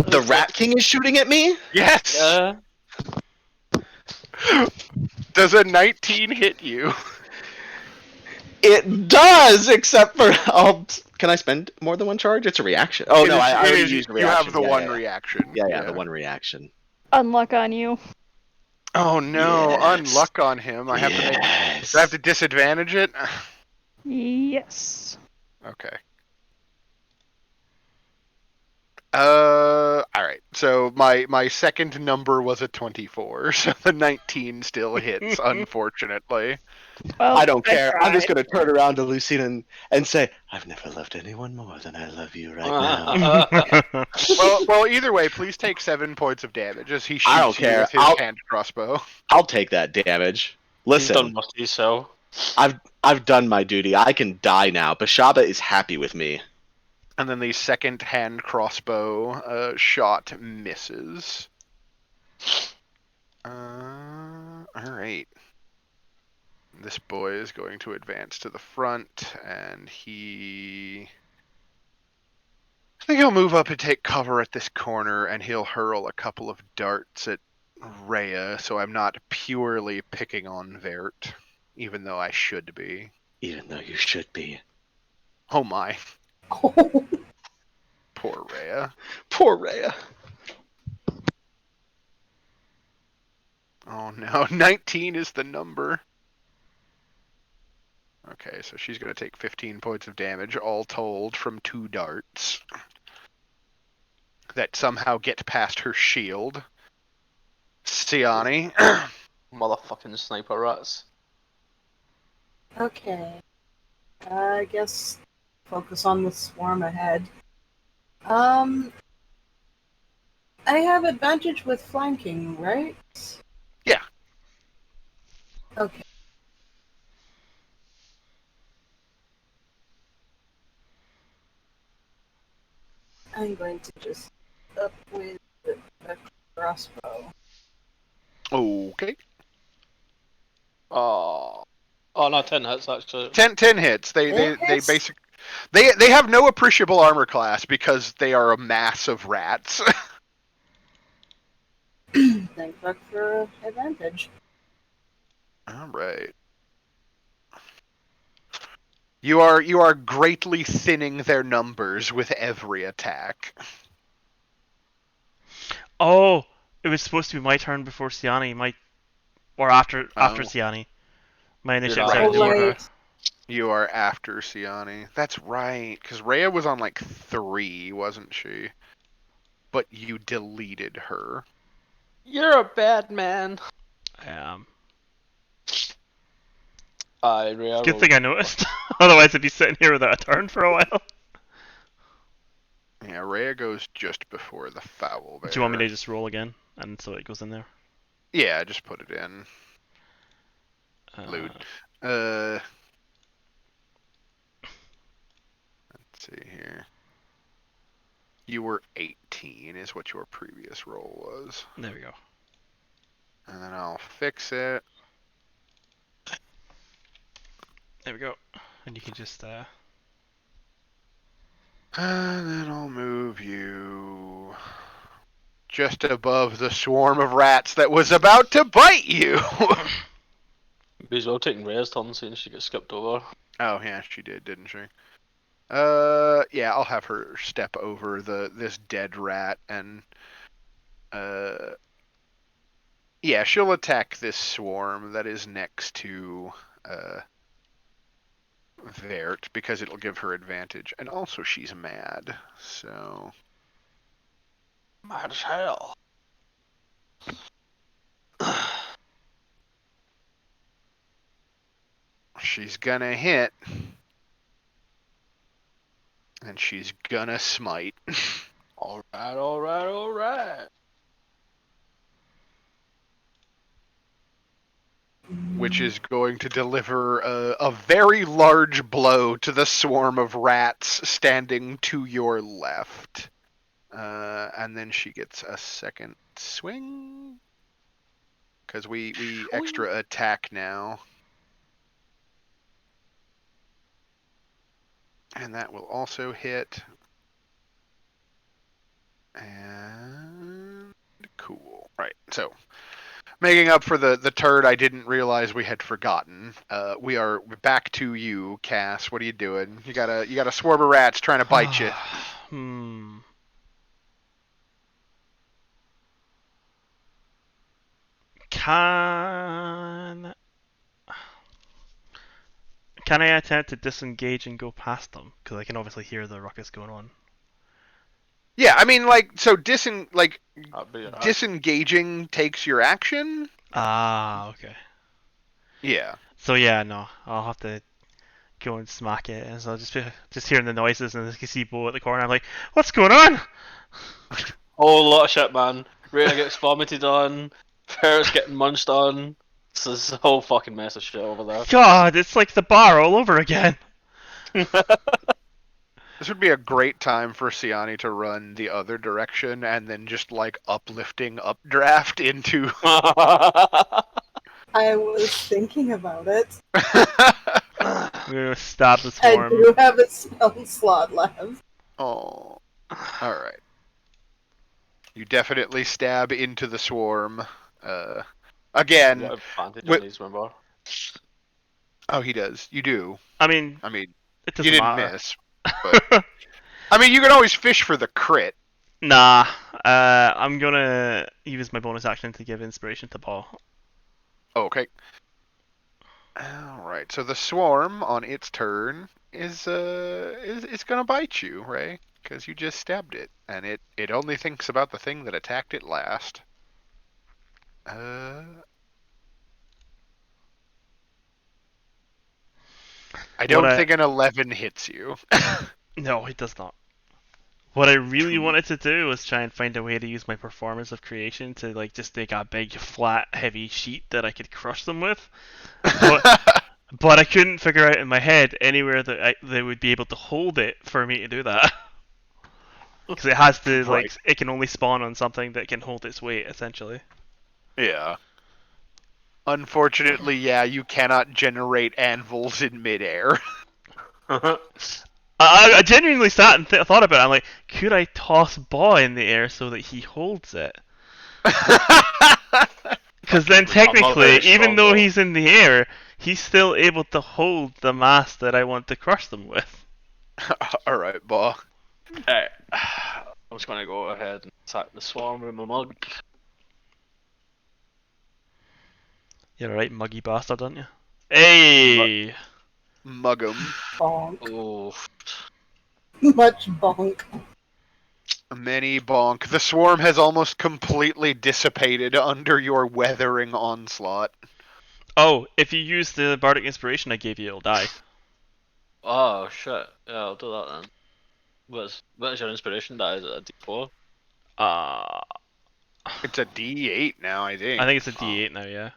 The Rat King is shooting at me? Yes! Does a 19 hit you? It does, except for can I spend more than one charge? It's a reaction. Oh no, I already used a You reaction. have the one reaction. Yeah, the one reaction. Unluck on you. Oh no, Yes. unluck on him. I have to make. Do I have to disadvantage it? Yes. Okay. Alright. So my second number was a 24, so the 19 still hits, unfortunately. Well, I don't care. I'm just tried. gonna turn around to Lucina and say, I've never loved anyone more than I love you right now. Well, either way, please take 7 points of damage as he I don't shoots you care. with his hand crossbow. I'll take that damage. He's done Listen, most of himself. I've done my duty. I can die now. Bashaba is happy with me. And then the second hand crossbow shot misses. Alright. This boy is going to advance to the front, and I think he'll move up and take cover at this corner, and he'll hurl a couple of darts at Rhea, so I'm not purely picking on Vert, even though I should be. Even though you should be. Oh my. Oh. Poor Rhea. Poor Rhea. Oh no, 19 is the number. Okay, so she's going to take 15 points of damage, all told, from 2 darts that somehow get past her shield. Siani. Motherfucking sniper rats. Okay. I guess focus on the swarm ahead. I have advantage with flanking, right? Yeah. Okay. I'm going to just up with the crossbow. Okay. Oh no, 10 hits actually. 10 hits. They have no appreciable armor class because they are a mass of rats. Thank fuck for advantage. All right. You are greatly thinning their numbers with every attack. Oh, it was supposed to be my turn before Siani. Or after Siani. My initiative's Right. out of the order. Right. You are after Siani. That's right, because Rhea was on like 3, wasn't she? But you deleted her. You're a bad man. I am. Good thing I noticed. Otherwise, I'd be sitting here without a turn for a while. Yeah, Rhea goes just before the foul bear. Do you want me to just roll again? And so it goes in there? Yeah, just put it in. Loot. Let's see here. You were 18 is what your previous roll was. There we go. And then I'll fix it. There we go. And you can just, And then I'll move you just above the swarm of rats that was about to bite you. May as well taking Rhea's turn since she got skipped over. Oh yeah, she did, didn't she? Yeah, I'll have her step over this dead rat and Yeah, she'll attack this swarm that is next to Vert because it'll give her advantage. And also she's mad, so... Mad as hell. She's gonna hit. And she's gonna smite. Alright, alright, alright. Which is going to deliver a very large blow to the swarm of rats standing to your left. And then she gets a second swing. Because we extra attack now. And that will also hit. And cool. Right, so making up for the turd I didn't realize we had forgotten. We are back to you, Cass. What are you doing? You got a swarm of rats trying to bite you. Can I attempt to disengage and go past them? Because I can obviously hear the ruckus going on. Yeah, I mean, like, so That'd be alright. disengaging takes your action. Ah, okay. Yeah. So yeah, no, I'll have to go and smack it. And so I'll just hearing the noises and I can see Bo at the corner. I'm like, what's going on? Whole lot of shit, man. Rhea gets vomited on. Ferret's getting munched on. So it's a whole fucking mess of shit over there. God, it's like the bar all over again. This would be a great time for Siani to run the other direction and then just, like, uplifting updraft into... I was thinking about it. I'm gonna stab the I swarm. do have a spell slot left. Oh. Alright. You definitely stab into the swarm. Again... You got advantage Wh- on these, remember? Oh, he does. You do. I mean, it it doesn't you didn't matter. miss. But... I mean, you can always fish for the crit. Nah, I'm gonna use my bonus action to give inspiration to Paul. Okay. Alright, so the swarm on its turn is gonna bite you, Ray, because you just stabbed it, and it only thinks about the thing that attacked it last. I don't think an 11 hits you. No, it does not. What I really wanted to do was try and find a way to use my performance of creation to like just make a big, flat, heavy sheet that I could crush them with. But I couldn't figure out in my head anywhere that they would be able to hold it for me to do that. Because it has to, like, it can only spawn on something that can hold its weight, essentially. Yeah. Unfortunately, yeah, you cannot generate anvils in midair. I genuinely sat and thought about it. I'm like, could I toss Baw in the air so that he holds it? Because then technically, even though he's in the air, he's still able to hold the mass that I want to crush them with. Alright, Baw. I'm just gonna go ahead and attack the swarm with my mug. You're a right muggy bastard, aren't you? Hey! Mug 'em. Bonk. Oh. Much bonk. Many bonk. The swarm has almost completely dissipated under your weathering onslaught. Oh, if you use the bardic inspiration I gave you, it'll die. Oh shit. Yeah, I'll do that then. What is your inspiration die? Is it a D4? It's a D8 now, I think. I think it's a D8 now, yeah.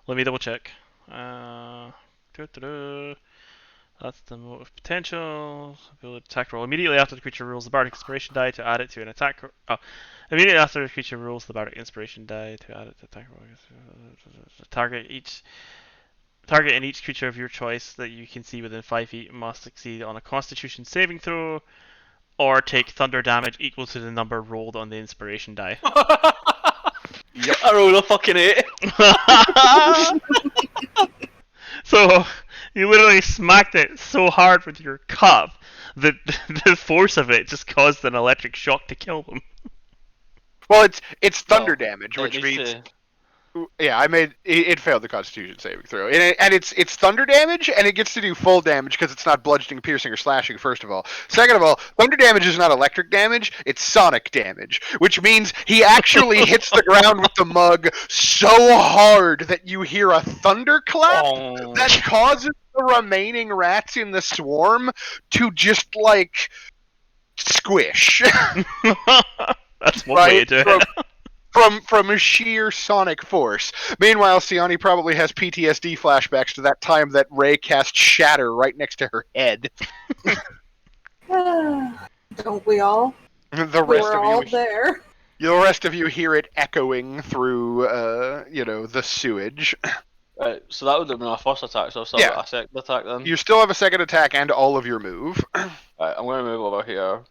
Let me double check. That's the motive potential. Ability attack roll. Immediately after the creature rolls the bardic inspiration die to add it to an attack. Immediately after the creature rolls the bardic inspiration die to add it to attack roll. Target and each creature of your choice that you can see within 5 feet must succeed on a Constitution saving throw, or take thunder damage equal to the number rolled on the inspiration die. Yep. I rolled a fucking 8. So you literally smacked it so hard with your cup that the force of it just caused an electric shock to kill them. Well, it's thunder damage, which means Yeah, I made it failed the Constitution saving throw, and it's thunder damage, and it gets to do full damage because it's not bludgeoning, piercing, or slashing. First of all, second of all, thunder damage is not electric damage; it's sonic damage, which means he actually hits the ground with the mug so hard that you hear a thunderclap Oh. that causes the remaining rats in the swarm to just like squish. That's one way to do it. From a sheer sonic force. Meanwhile, Siani probably has PTSD flashbacks to that time that Ray cast Shatter right next to her head. Don't we all? The We rest were of all you, there. the rest of you hear it echoing through, the sewage. Right, so that would have been my first attack, so I've still got a second attack then. You still have a second attack and all of your move. Right, I'm going to move over here,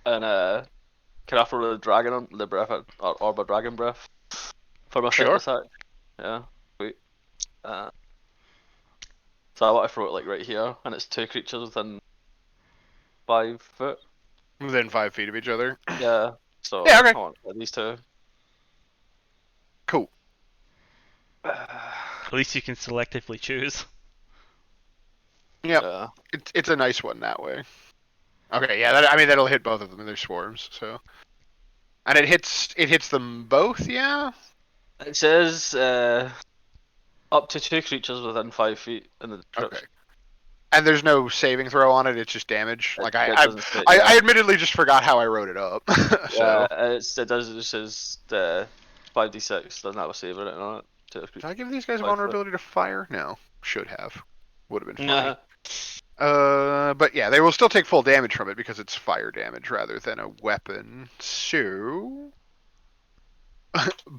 and can I throw the dragon on the breath or my dragon breath for my second attack? Yeah, sweet. So I want to throw it like right here, and it's 2 creatures within 5 foot. Within 5 feet of each other. Yeah. So yeah, okay. I want these 2. Cool. At least you can selectively choose. Yep. Yeah. It's a nice one that way. Okay, yeah, that'll hit both of them in their swarms, so. And it hits them both, yeah? It says up to 2 creatures within 5 feet in the Okay. And there's no saving throw on it, it's just damage. Like I admittedly just forgot how I wrote it up. So. Yeah, it says 5d6, doesn't have a save written on it. Did I give these guys vulnerability to fire? No. Should have. Would have been funny. But yeah, they will still take full damage from it because it's fire damage rather than a weapon. So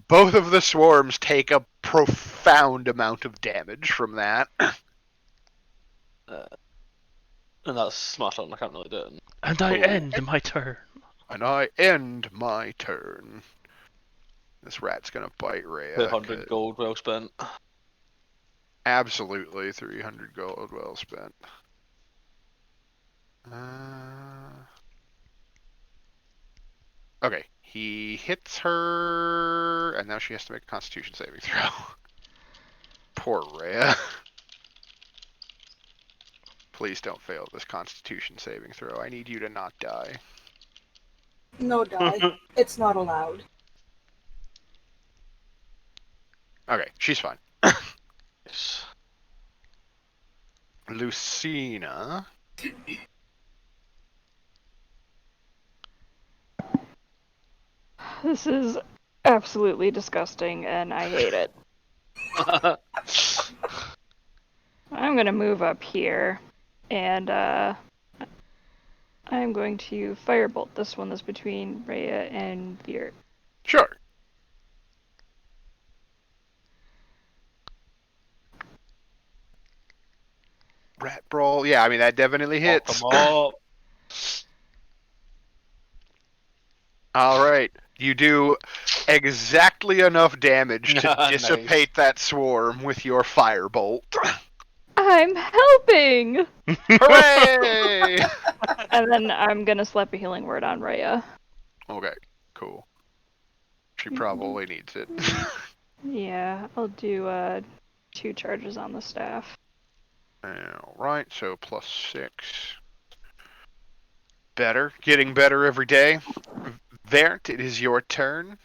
both of the swarms take a profound amount of damage from that. And that's my turn, I can't really do it. And I end my turn. And I end my turn. This rat's gonna bite Rhea. 200 gold well spent. Absolutely, 300 gold well spent. Okay, he hits her, and now she has to make a Constitution saving throw. Poor Rhea. Please don't fail this Constitution saving throw. I need you to not die. No die. It's not allowed. Okay, she's fine. Lucina. This is absolutely disgusting, and I hate it. I'm gonna move up here, and I'm going to firebolt this one that's between Rhea and Veer. Sure. Rat brawl. Yeah, I mean that definitely hits. Come on. All right. You do exactly enough damage to Nice. dissipate that swarm with your firebolt. I'm helping! Hooray! And then I'm gonna slap a healing word on Rhea. Okay, cool. She probably needs it. Yeah, I'll do 2 charges on the staff. Alright, so +6. Better. Getting better every day. Vert, it is your turn.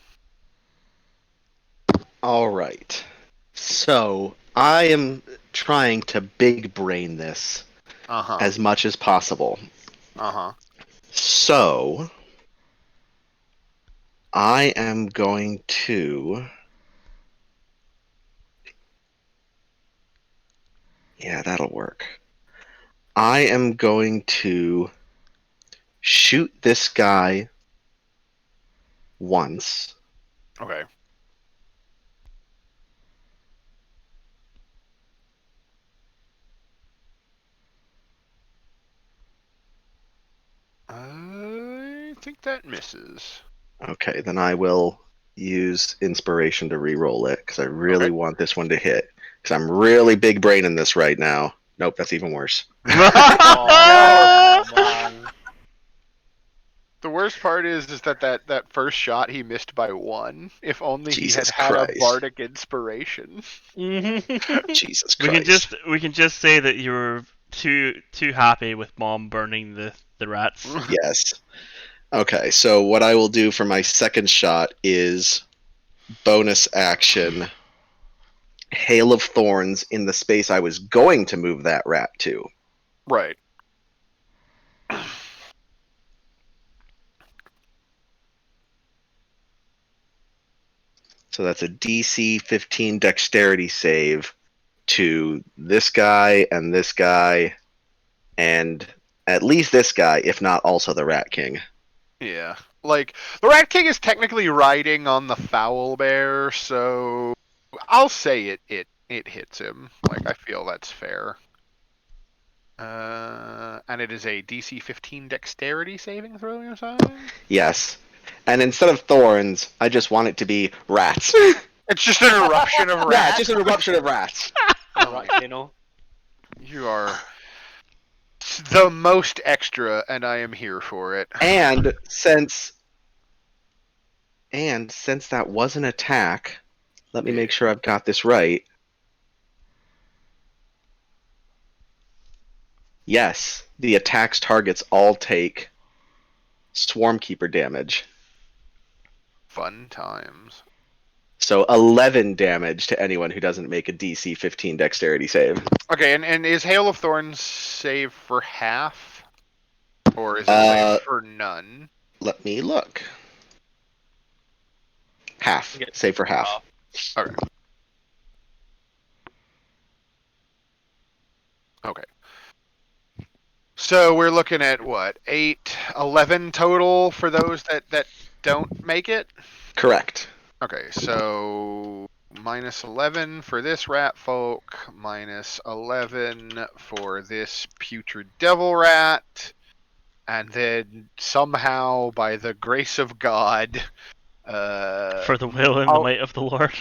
All right. So I am trying to big brain this as much as possible. So I am going to... Yeah, that'll work. I am going to shoot this guy once. Okay. I think that misses. Okay, then I will use inspiration to re-roll it because I really want this one to hit. Because I'm really big braining this right now. Nope, that's even worse. Oh, man. The worst part is that first shot he missed by 1. If only he Jesus had a Christ. bardic inspiration. Jesus We Christ. can just say that you were too happy with Mom burning the rats. Yes. Okay, so what I will do for my second shot is bonus action Hail of Thorns in the space I was going to move that rat to. Right. So that's a DC 15 dexterity save to this guy, and at least this guy, if not also the Rat King. Yeah. Like, the Rat King is technically riding on the Foul Bear, so I'll say it hits him. Like, I feel that's fair. And it is a DC 15 dexterity saving throw, you're saying? Yes. And instead of thorns, I just want it to be rats. It's just an eruption of Yeah, rats. just an eruption of rats. Right, you know. You are the most extra, and I am here for it. And since that was an attack, let me make sure I've got this right. Yes, the attack's targets all take Swarmkeeper damage. Fun times. So 11 damage to anyone who doesn't make a DC 15 dexterity save. Okay, and is Hail of Thorns save for half? Or is it save for none? Let me look. Half. Yeah. Save for half. Okay. Okay. So we're looking at what? 8, 11 total for those that don't make it? Correct. Okay, so minus 11 for this rat folk, minus 11 for this putrid devil rat, and then somehow, by the grace of God, For the will and the might of the Lord.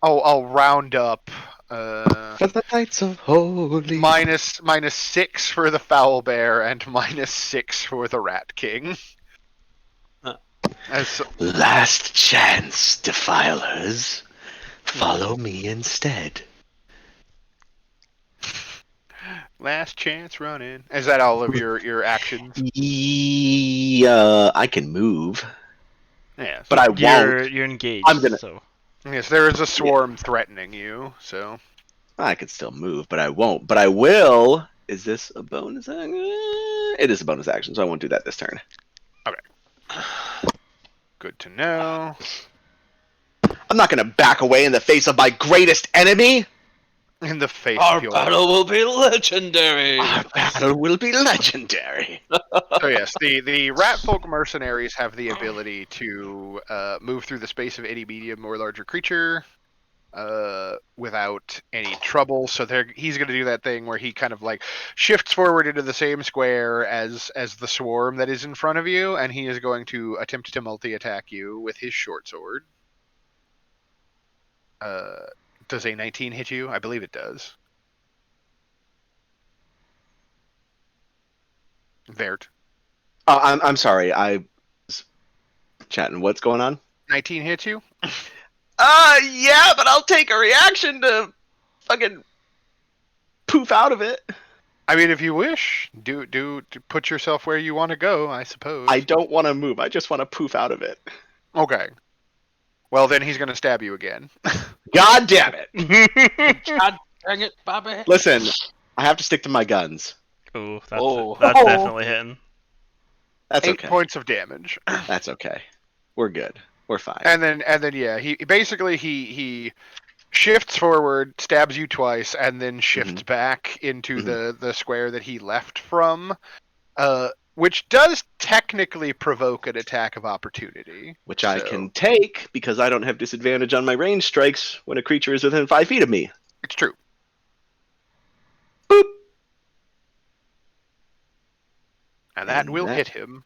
I'll round up For the Knights of Holy. minus 6 for the foul bear and minus 6 for the rat king. Last chance, defilers. Follow me instead. Last chance running. Is that all of your actions? Yeah, I can move, Yes. but I won't. You're engaged. I'm gonna- So Yes, there is a swarm threatening you, so. I can still move, but I won't. But I will. Is this a bonus action? It is a bonus action, so I won't do that this turn. Good to know. I'm not gonna back away in the face of my greatest enemy. In the face Our of your... battle will be legendary. Our battle will be legendary. So yes, the rat folk mercenaries have the ability to move through the space of any medium or larger creature without any trouble. So he's going to do that thing where he kind of like shifts forward into the same square as the swarm that is in front of you, and he is going to attempt to multi-attack you with his short sword. Does a 19 hit you? I believe it does. Vert. I'm sorry. I was chatting. What's going on? 19 hits you? Yeah, but I'll take a reaction to fucking poof out of it. I mean, if you wish, do put yourself where you want to go, I suppose. I don't want to move. I just want to poof out of it. Okay. Well, then he's going to stab you again. God damn it. God dang it, Bobby. Listen, I have to stick to my guns. oh, Oh. that's Oh. definitely hitting. That's 8 okay. points of damage. That's okay. We're good. We're fine. And then yeah, he basically he shifts forward, stabs you twice, and then shifts back into the square that he left from, which does technically provoke an attack of opportunity. Which I can take because I don't have disadvantage on my range strikes when a creature is within 5 feet of me. It's true. Boop. And that And will that- hit him.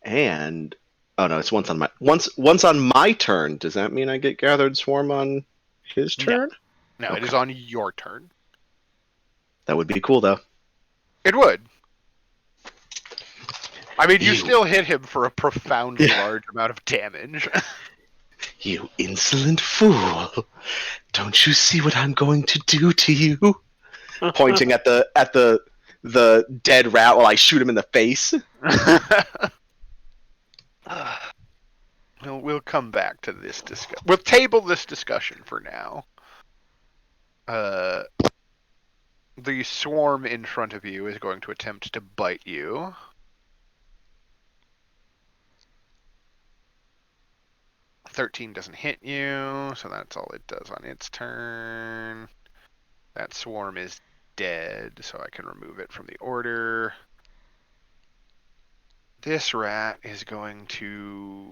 And oh no, it's once on my turn. Does that mean I get gathered swarm on his No. turn? No, it Okay. is on your turn. That would be cool though. It would. I mean, you You- still hit him for a profoundly Yeah. large amount of damage. You insolent fool! Don't you see what I'm going to do to you? Pointing at the dead rat while I shoot him in the face. We'll come back to this discussion. We'll table this discussion for now. The swarm in front of you is going to attempt to bite you. $13 doesn't hit you, so that's all it does on its turn. That swarm is dead, so I can remove it from the order. This rat is going to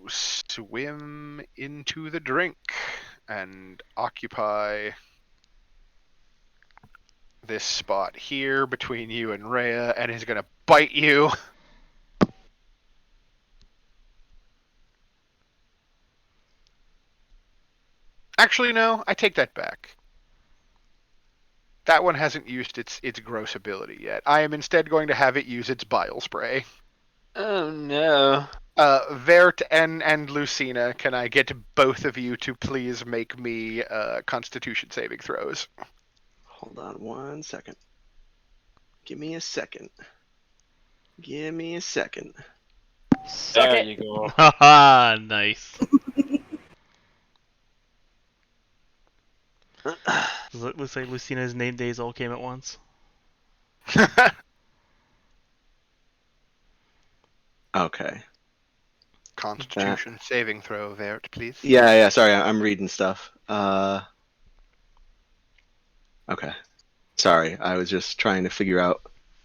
swim into the drink and occupy this spot here between you and Rhea, and is going to bite you. Actually, no, I take that back. That one hasn't used its gross ability yet. I am instead going to have it use its bile spray. Oh no. Vert and Lucina, can I get both of you to please make me Constitution saving throws? Hold on 1 second. Give me a second. Give me a second. Suck There it. you go. Haha, nice. Does it look like Lucina's name days all came at once? Okay. Constitution saving throw, Vert, please. Yeah. Sorry, I'm reading stuff. Okay. Sorry, I was just trying to figure out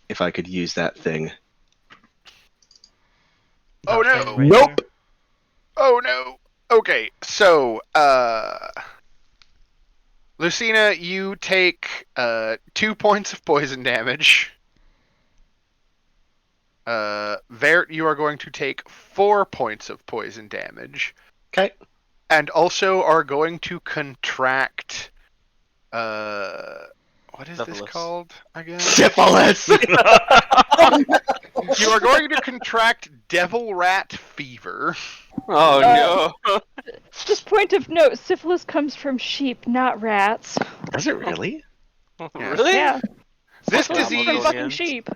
if I could use that thing. Oh That no! thing right Nope. there? Oh no! Okay, so, Lucina, you take 2 points of poison damage. Vert, you are going to take 4 points of poison damage. Okay. And also are going to contract, what is this Syphilis. called again? Syphilis. You are going to contract devil rat fever. Oh no. Just point of note, syphilis comes from sheep, not rats. Does it really? Really? Yeah, This Fuck, I'm from not disease, going fucking in. sheep.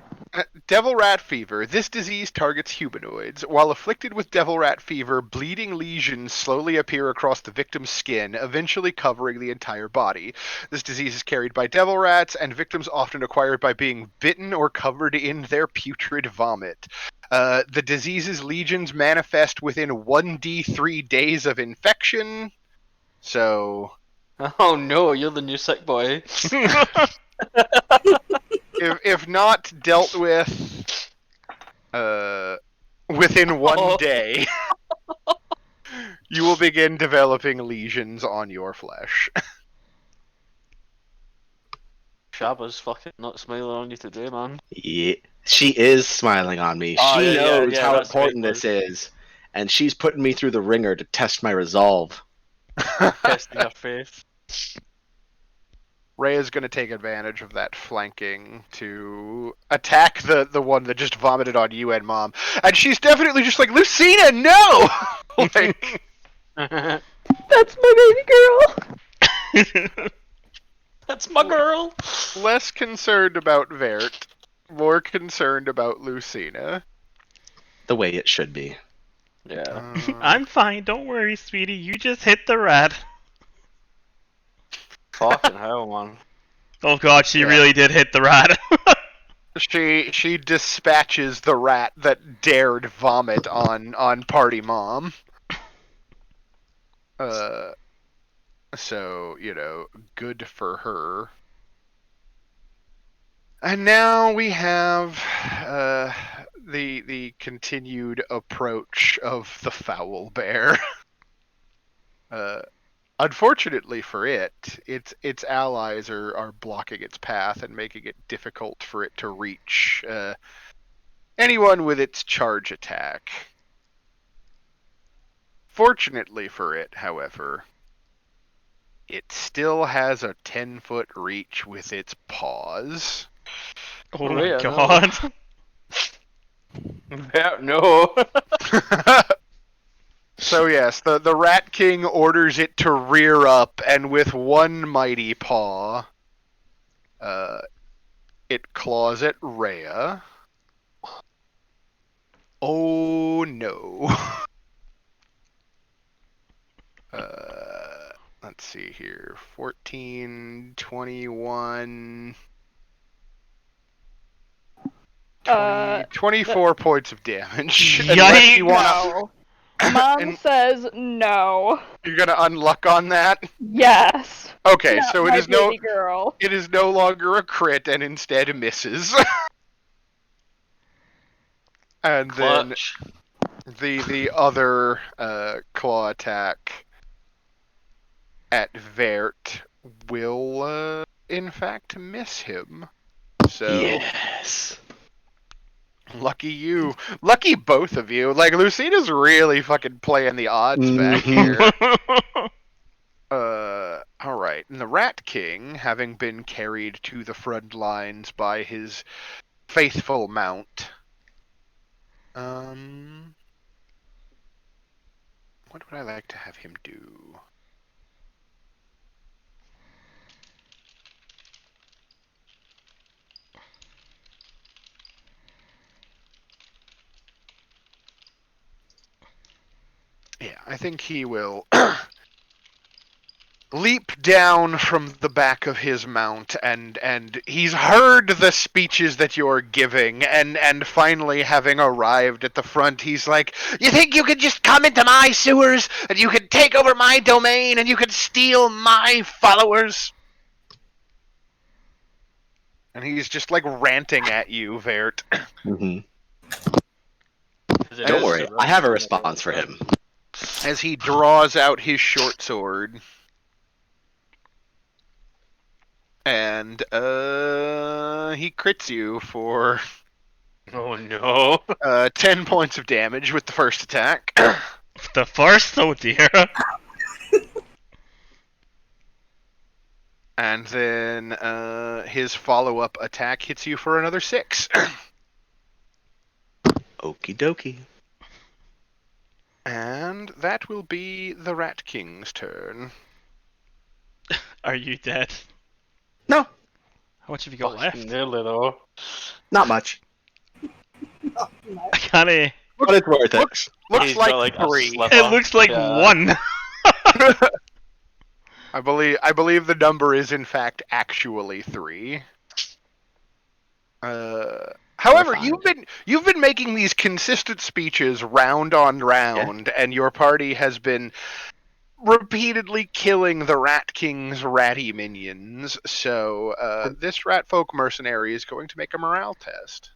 devil rat fever. This disease targets humanoids. While afflicted with devil rat fever, bleeding lesions slowly appear across the victim's skin, eventually covering the entire body. This disease is carried by devil rats, and victims often acquire it by being bitten or covered in their putrid vomit. The disease's legions manifest within 1d3 days of infection. So, Oh no, you're the new sick boy. if not dealt with within one day, you will begin developing lesions on your flesh. Shabba's fucking not smiling on you today, man. Yeah. She is smiling on me. Oh, She yeah, knows how that's important great, this is. And she's putting me through the ringer to test my resolve. Testing your faith. Ray is going to take advantage of that flanking to attack the one that just vomited on you and Mom. And she's definitely just like, Lucina, no! Like, That's my baby girl. That's my girl. less concerned about Vert, more concerned about Lucina. The way it should be. Yeah. I'm fine, don't worry, sweetie. You just hit the rat. Fucking hell, man. Oh god, she Yeah. really did hit the rat. She dispatches the rat that dared vomit on Party Mom. So, good for her. And now we have the continued approach of the foul bear. Unfortunately for it, its allies are blocking its path and making it difficult for it to reach anyone with its charge attack. Fortunately for it, however, it still has a 10-foot reach with its paws. Oh Rhea, my no. god. No. So yes, the Rat King orders it to rear up, and with one mighty paw, it claws at Rhea. Oh no. Let's see here. 14, 21, 20, 24 points of damage. Unless you wanna, No. Mom and says no. you're gonna unluck on that. Yes. Okay, Not so my baby girl. it is no longer a crit, and instead misses. And Clutch. then the other claw attack at Vert will in fact miss him. So Yes. lucky you. Lucky both of you. Like, Lucina's really fucking playing the odds back here. Alright. And the Rat King, having been carried to the front lines by his faithful mount. What would I like to have him do? Yeah, I think he will leap down from the back of his mount, and he's heard the speeches that you're giving, and finally having arrived at the front, he's like, "You think you could just come into my sewers, and you could take over my domain, and you could steal my followers?" And he's just like ranting at you, Vert. hmm Is it Don't just worry, a I have a run? response for him. As he draws out his short sword. And he crits you for Oh no. 10 points of damage with the first attack. The first, oh dear. And then his follow-up attack hits you for another 6. Okie dokie. And that will be the Rat King's turn. Are you dead? No, How much have you got left? Nearly though. not much, Oh, no. I can't. but it's worth it. Looks He's like got, like, a 3. sliver. It looks like Yeah. 1. I believe the number is in fact actually 3. However, Refined. you've been making these consistent speeches round on round, and your party has been repeatedly killing the Rat King's ratty minions. So this Rat Folk mercenary is going to make a morale test.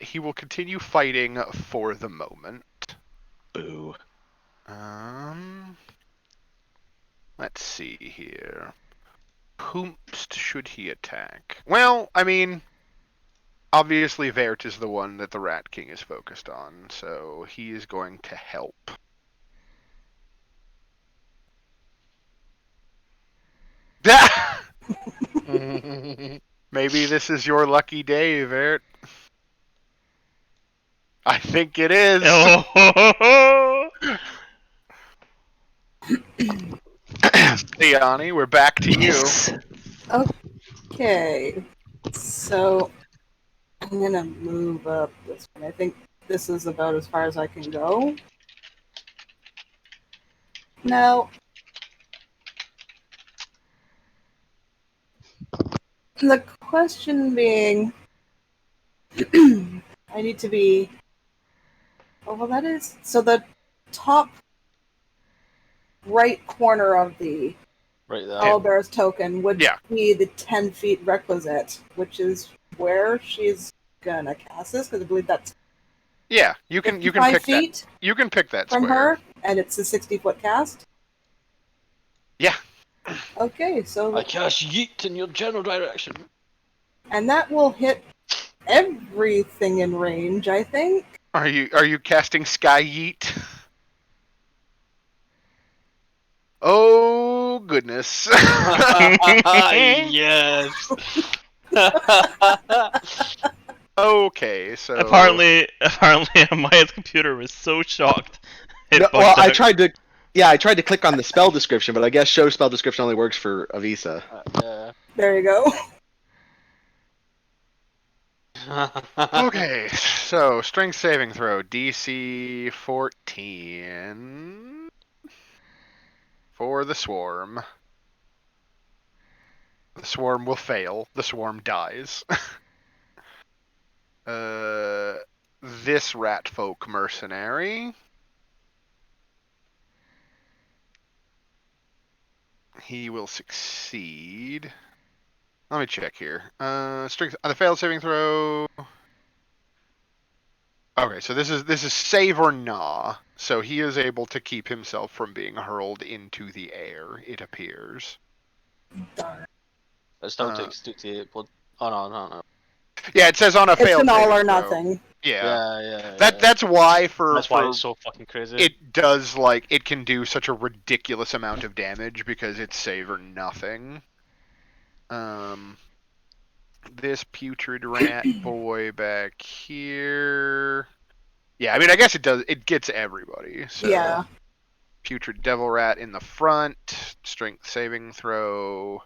He will continue fighting for the moment. Boo. Let's see here. Whomst should he attack? Well, I mean, obviously Vert is the one that the Rat King is focused on, so he is going to help. Maybe this is your lucky day, Vert. I think it is. Oh. Liani, we're back to you. Yes. Okay, so I'm gonna move up this one. I think this is about as far as I can go. Now, the question being, I need to be. Oh, well, that is so. The top right corner of the Right there. Owlbear's token would Yeah. be the 10 feet requisite, which is where she's gonna cast this, because I believe that's Yeah, you can 55 pick that. feet You can pick that from square. her, and it's a 60-foot cast. Yeah. Okay, so I cast yeet in your general direction. and that will hit everything in range, I think. Are you casting Sky Yeet? Oh goodness. Yes. Okay, so Apparently, Amaya's computer was so shocked. It No, bugged I out. tried to. Yeah, I tried to click on the spell description, but I guess show spell description only works for Avisa. Yeah. There you go. okay, so strength saving throw DC 14 for the swarm. The swarm will fail. The swarm dies. This rat folk mercenary. He will succeed. Let me check here. Strength on the failed saving throw. Okay, so this is save or nah. So he is able to keep himself from being hurled into the air. It appears. Darn. It still takes 2d8 blood. Oh no. Yeah, it says on a It's failed an all saving or throw. nothing. Yeah. Yeah. That's why That's why it's so fucking crazy. it does like it can do such a ridiculous amount of damage because it's save or nothing. This putrid rat boy back here. Yeah, I mean I guess it does it gets everybody. So Yeah. putrid devil rat in the front, strength saving throw.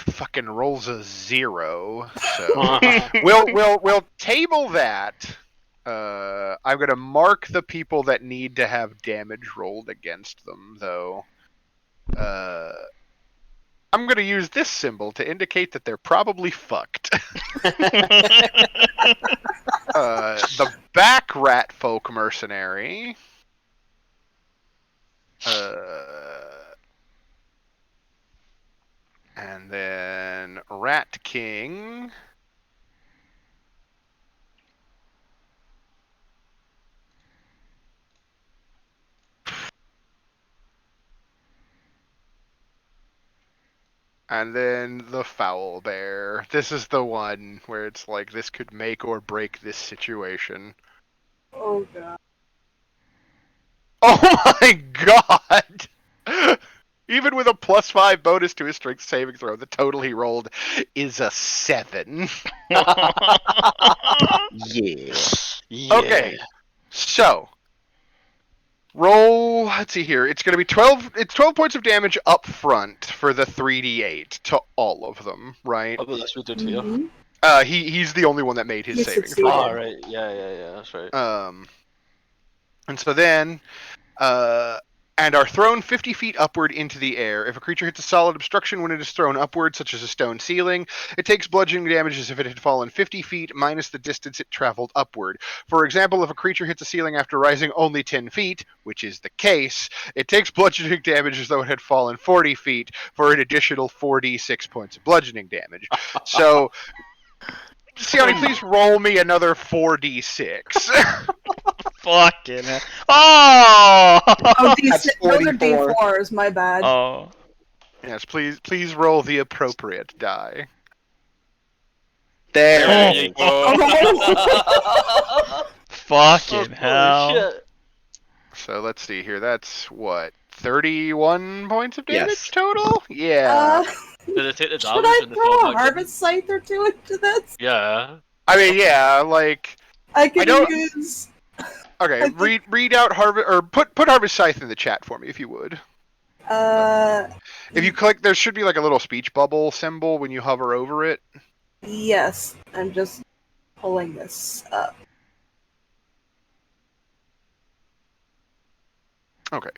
Fucking rolls a 0. So we'll table that. I'm gonna mark the people that need to have damage rolled against them, though. I'm gonna use this symbol to indicate that they're probably fucked. The back rat folk mercenary. And then Rat King. And then the Foul Bear. This is the one where it's like this could make or break this situation. Oh god. Oh my god! Even with a +5 bonus to his strength saving throw, the total he rolled is a 7. Yeah. Okay, so roll. Let's see here. It's going to be 12. It's 12 points of damage up front for the 3d8 to all of them, right? What about this we do to you? Mhm. He's the only one that made his He saving succeeded. throw. Oh, right. Yeah, that's right. And so then, and are thrown 50 feet upward into the air. If a creature hits a solid obstruction when it is thrown upward, such as a stone ceiling, it takes bludgeoning damage as if it had fallen 50 feet minus the distance it traveled upward. For example, if a creature hits a ceiling after rising only 10 feet, which is the case, it takes bludgeoning damage as though it had fallen 40 feet for an additional 4d6 points of bludgeoning damage. So, Siani, please roll me another 4d6. Fucking hell. Oh! Oh, That's those are 44. D4s, my bad. Oh. Yes, please roll the appropriate die. There. There it you is. go. Fucking Holy hell. shit. So let's see here. That's what 31 points of damage Yes. total. Yeah. Did it take the Should damage I and the throw a fallback? harvest scythe or two into this? Yeah. I mean, yeah. Like, I can don't- use. okay. I think- Read out harvest or put harvest scythe in the chat for me if you would. If you click, there should be like a little speech bubble symbol when you hover over it. Yes, I'm just pulling this up. Okay.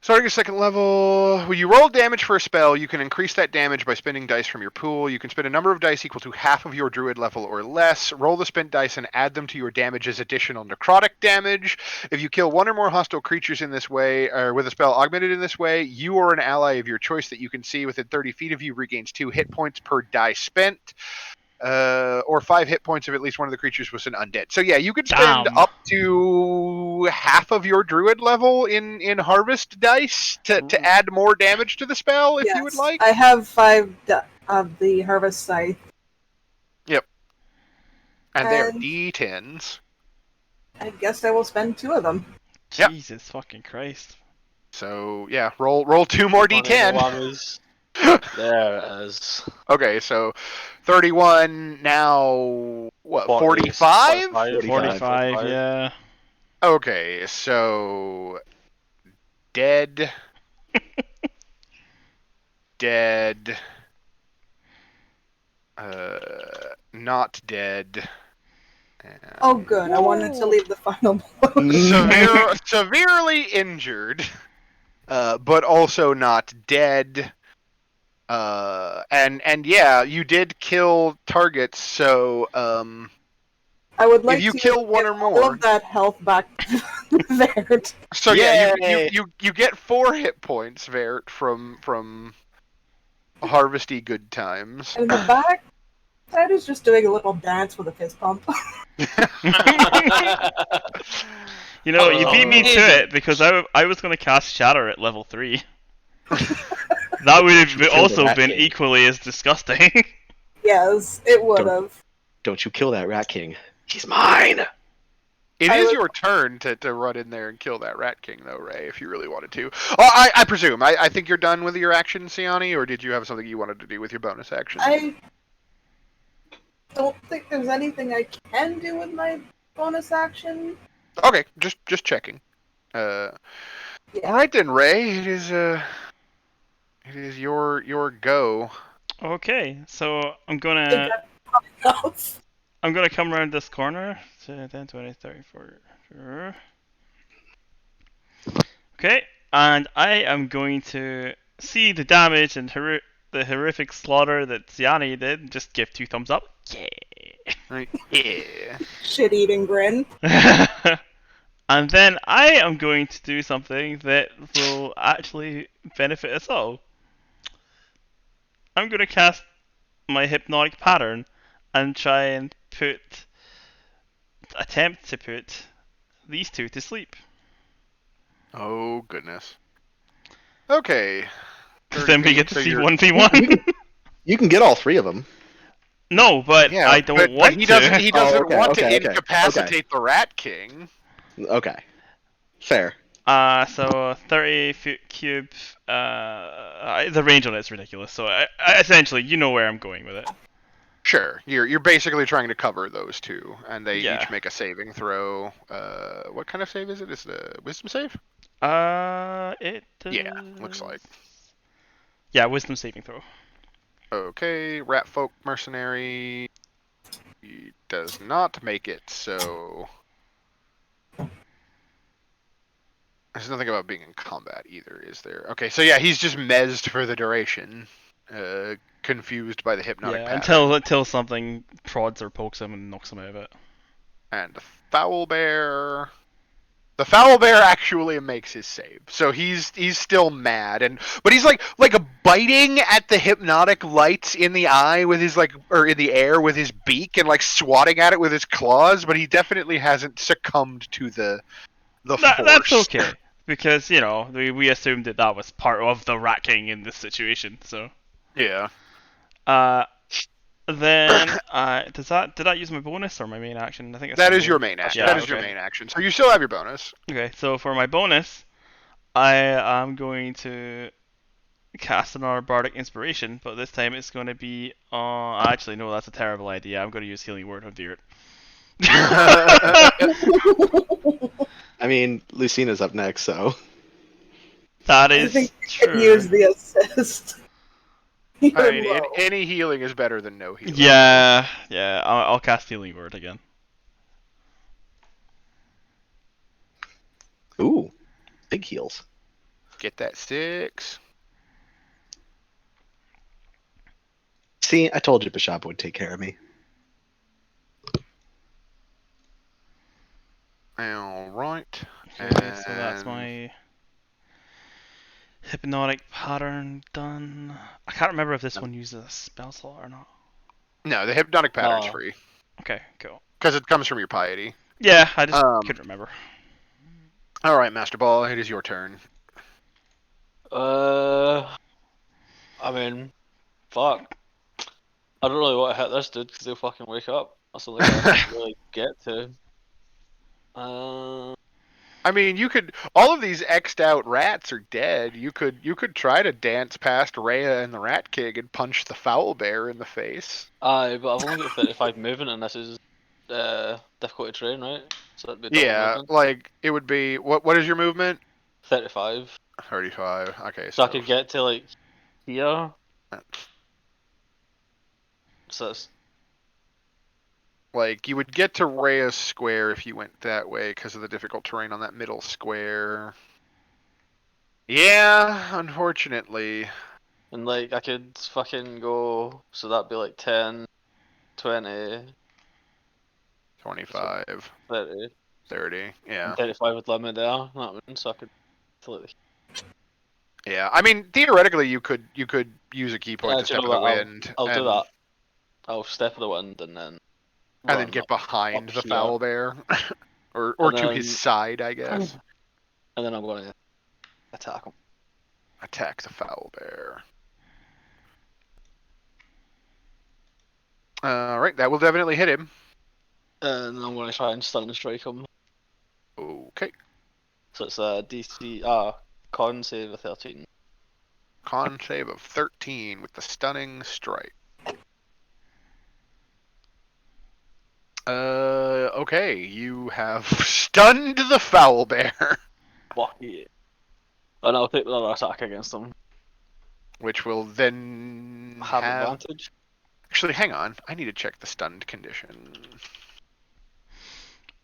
Starting at second level, when you roll damage for a spell, you can increase that damage by spending dice from your pool. You can spend a number of dice equal to half of your druid level or less. Roll the spent dice and add them to your damage as additional necrotic damage. If you kill one or more hostile creatures in this way, or with a spell augmented in this way, you or an ally of your choice that you can see within 30 feet of you regains 2 hit points per die spent. Or 5 hit points if at least one of the creatures was an undead. So yeah, you could spend Damn. up to half of your druid level in harvest dice to add more damage to the spell if you would Yes, like. I have 5 of the harvest scythe. And they're and- D10s. I guess I will spend 2 of them. Yep. Jesus fucking Christ. So yeah, roll 2 more One of the D10. whammies. There it is. Okay, so 31 now. What? 40, 45? 45, yeah. Okay, so dead, dead, not dead. Oh, good. I wanted to leave the final blow. Severely injured, but also not dead. And yeah, you did kill targets. So I would if like you to kill one give or all more, of that health back to Vert. so yeah, Yay! you get 4 hit points, Vert, from Harvesty good times. And in the back, Ted is just doing a little dance with a fist pump. You know, you beat me to Amazing. it because I was going to cast Shatter at level 3. That would have Kill the also Rat been King. equally as disgusting. Yes, it would Don't- have. Don't you kill that Rat King. He's mine! It I is would- your turn to run in there and kill that Rat King, though, Ray, if you really wanted to. Oh, I presume. I think you're done with your action, Siani, or did you have something you wanted to do with your bonus action? I don't think there's anything I can do with my bonus action. Okay, just checking. Yeah. All right then, Ray. It is your go. Okay, so I'm going I to... think enough. I'm gonna come around this corner. 10, 20, 30, 40. Sure. Okay, and I am going to see the damage and the horrific slaughter that Ziani did. And just give 2 thumbs up. Yeah. Shit-eating grin. And then I am going to do something that will actually benefit us all. I'm going to cast my hypnotic pattern and try and attempt to put these 2 to sleep. Oh goodness. Okay. Because then we get to So see you're- 1v1. You can get all 3 of them. No, but Yeah, I don't but want he to. doesn't. He doesn't okay, want okay, to okay, incapacitate the Rat King. Okay. Fair. So 30 foot cube. The range on it is ridiculous. So essentially, you know where I'm going with it. Sure. You're basically trying to cover those 2, and they Yeah. each make a saving throw. What kind of save is it? Is it a Wisdom save? It. Yeah, looks like. Yeah, wisdom saving throw. Okay, Rat Folk Mercenary. He does not make it, so. There's nothing about being in combat either, is there? Okay, so yeah, he's just mezzed for the duration. Confused by the hypnotic pattern. Until something prods or pokes him and knocks him out of it. And the Foul Bear. The Foul Bear actually makes his save, so he's still mad, but he's like biting at the hypnotic lights in the eye with his or in the air with his beak and swatting at it with his claws, but he definitely hasn't succumbed to the force. That's okay, because we assumed that was part of the Rat King in this situation. So Yeah. then did I use my bonus or my main action? I think That is your main action. Yeah, that is your okay. main action. So you still have your bonus. Okay, so for my bonus, I am going to cast another Bardic Inspiration, but this time it's going to be actually, no, that's a terrible idea. I'm going to use Healing Word on Deert. I mean, Lucina's up next, so. That I is think you true. can use the assist. I You're mean, low. any healing is better than no healing. Yeah, I'll cast Healing Word again. Ooh. Big heals. Get that 6. See, I told you Bishop would take care of me. All right. Okay, so that's my Hypnotic Pattern done. I can't remember if this one uses a spell slot or not. No, the hypnotic pattern's No. free Okay, cool. because it comes from your piety. Yeah, I just Um, couldn't remember. All right, Master Ball, it is your turn. I mean, fuck. I don't really want to hit this dude because he'll fucking wake up. That's the only thing I can really get to. I mean, you could. All of these X'd out rats are dead. You could try to dance past Rhea and the Rat King and punch the foul bear in the face. Aye, but I've only got 35 movement, and this is difficulty terrain, right? So that'd be double Yeah, movement. like it would be. What is your movement? 35. 35. Okay, So I could get to like here. uh, So that's like you would get to Rhea Square if you went that way because of the difficult terrain on that middle square. Yeah, unfortunately. and like I could fucking go. So that'd be like 10, 20, 25, 30, 30. Yeah. and 35 would limit there. That means so I could. To like, Yeah. I mean, theoretically, you could use a key point yeah, to do you step know of the what? wind I'll do and that. I'll step of the wind and then then run get up, behind up the here, foul bear, or and to his then side, I guess. and then I'm gonna attack him. Attack the foul bear. All right, that will definitely hit him. And I'm gonna try and stun and strike him. Okay. So it's a DC con save of 13. Con save of 13 with the stunning strike. Okay, you have stunned the foul bear, Fuck yeah. And I'll take another attack against him. which will then Have advantage. Actually, hang on. I need to check the stunned condition.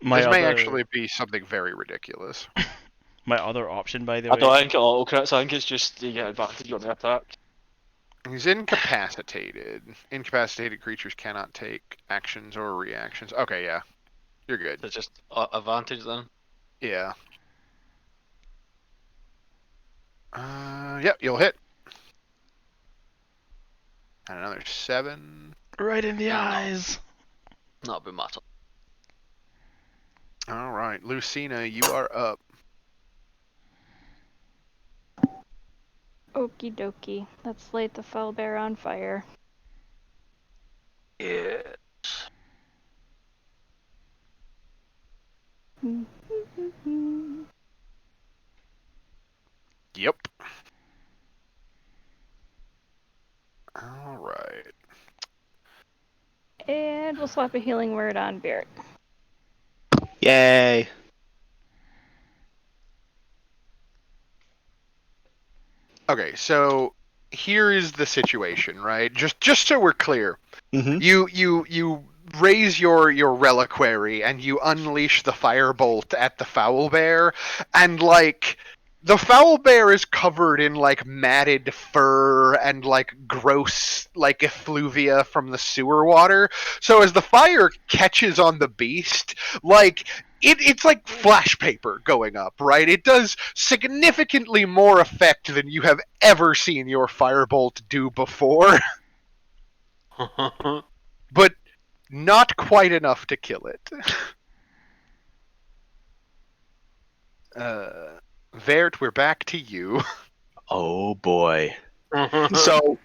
My This may other actually be something very ridiculous. my other option, by the I don't way. think it auto crits, I think it's just you get advantage on the attack. He's incapacitated. Incapacitated creatures cannot take actions or reactions. Okay, yeah. You're good. It's just advantage then. Yeah. Yep, you'll hit. And another 7. Right in the No. eyes. Not be matter. Alright, Lucina, you are up. Okie dokie. Let's light the foul bear on fire. Yeah. Yep. Alright. And we'll slap a healing word on Barrett. Yay. Okay, so here is the situation, right? Just so we're clear. Mm-hmm. You raise your reliquary and you unleash the firebolt at the foul bear, and like the foul bear is covered in like matted fur and like gross like effluvia from the sewer water. So as the fire catches on the beast, like it's like flash paper going up, right? It does significantly more effect than you have ever seen your firebolt do before. But not quite enough to kill it. Vert, we're back to you. Oh boy. So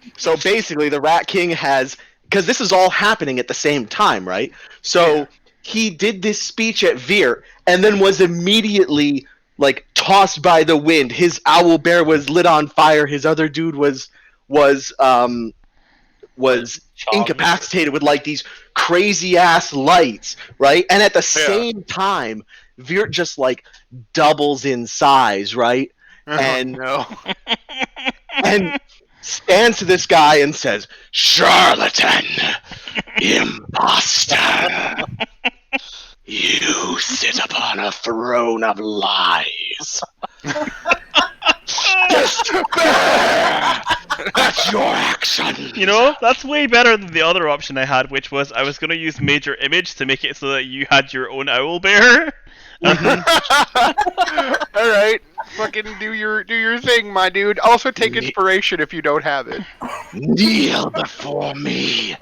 basically the Rat King has, because this is all happening at the same time, right? So Yeah. he did this speech at Veer and then was immediately like tossed by the wind. His owl bear was lit on fire. His other dude was incapacitated with like these crazy ass lights, right? And at the same time, Veer just like doubles in size, right? And no. and stands to this guy and says, "Charlatan, imposter, you sit upon a throne of lies. Despair! That's your action." You know, that's way better than the other option I had, which was I was going to use Major Image to make it so that you had your own owl bear. All right, fucking do your thing, my dude. Also take inspiration if you don't have it. Kneel before me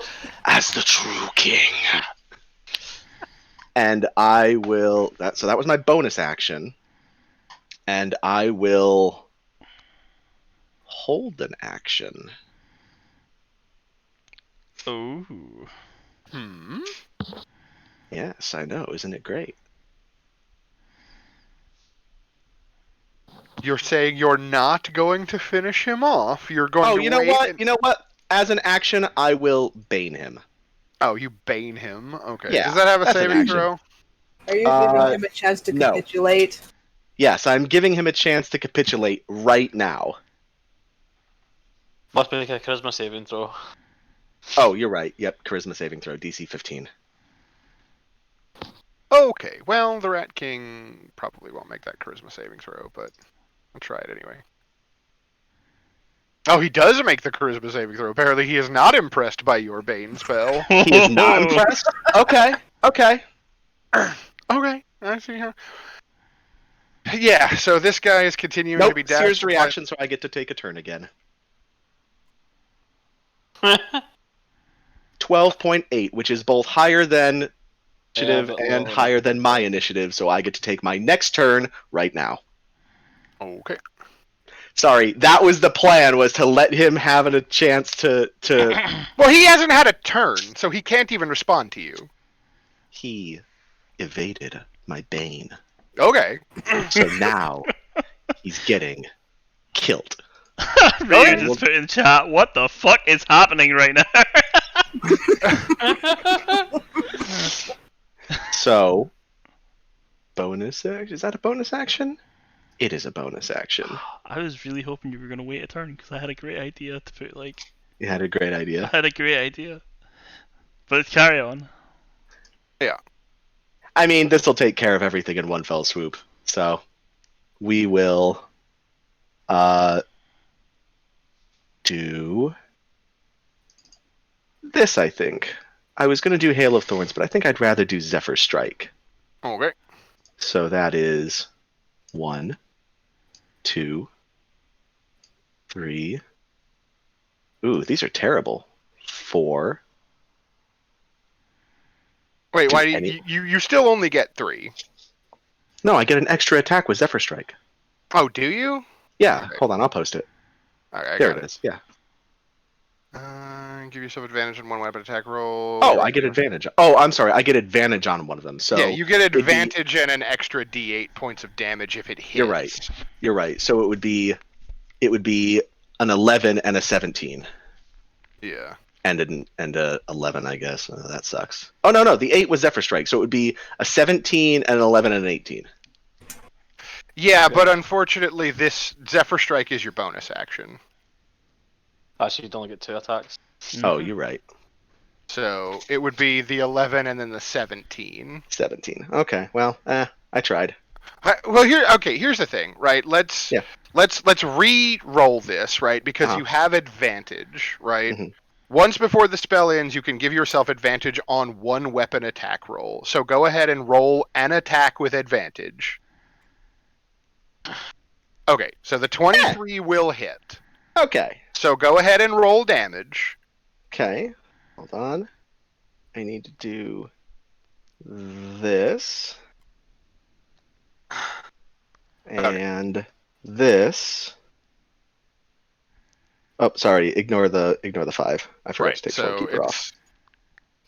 as the true king. And I will. So that was my bonus action. And I will hold an action. Ooh. Yes, I know. Isn't it great? You're saying you're not going to finish him off. You're going Oh, to you know wait what? and- You know what? As an action, I will bane him. Oh, you bane him. Okay. Yeah, Does that have a that's an saving action. throw? Are you giving him a chance to no. capitulate? Yes, I'm giving him a chance to capitulate right now. Must make a charisma saving throw. Oh, you're right. Yep, charisma saving throw, DC 15. Okay. Well, the Rat King probably won't make that charisma saving throw, but I'll try it anyway. Oh, he does make the charisma saving throw. Apparently, he is not impressed by your bane spell. He is not impressed? Okay. Okay. I see how. Yeah. So this guy is continuing to Nope, be dashed. Seer's reaction, so I get to take a turn again. 12.8, which is both higher than initiative but and lower. higher than my initiative, so I get to take my next turn right now. Okay. Sorry, that was the plan, was to let him have a chance to Well, he hasn't had a turn, so he can't even respond to you. He evaded my bane. Okay. So now he's getting killed. Ray just put in chat, what the fuck is happening right now? So, bonus action? Is that a bonus action? It is a bonus action. I was really hoping you were going to wait a turn, because I had a great idea to put, like... You had a great I idea. had a great idea. But carry on. Yeah. I mean, this will take care of everything in one fell swoop. So, we will do this, I think. I was going to do Hail of Thorns, but I think I'd rather do Zephyr Strike. Okay. So that is 1, 2, 3. Ooh, these are terrible. 4. Wait, Do why do any- you still only get 3? No, I get an extra attack with Zephyr Strike. Oh, do you? Yeah, Okay. hold on, I'll post it. Alright, I There got it is. Yeah. Give yourself advantage on one weapon attack roll. Oh, I get advantage. Oh, I'm sorry. I get advantage on one of them. So yeah, you get be- advantage and an extra D8 points of damage if it hits. You're right. You're right. So it would be an 11 and a 17 Yeah. and a 11, I guess. That sucks. Oh no, the 8 was Zephyr Strike, so it would be a 17 and an 11 and an 18. Yeah, but unfortunately, this Zephyr Strike is your bonus action. Actually, you only get 2 attacks. Oh, you're right. So it would be the 11 and then the 17. 17. Okay. Well, I tried. Well, here's the thing, right? Let's re-roll this, right? Because Uh-huh. you have advantage, right? Mhm. Once before the spell ends, you can give yourself advantage on one weapon attack roll. So go ahead and roll an attack with advantage. Okay, so the 23 will hit. Okay. So go ahead and roll damage. Okay. Hold on. I need to do this. And this. Oh, sorry. Ignore the 5. I forgot to take Soulkeeper off.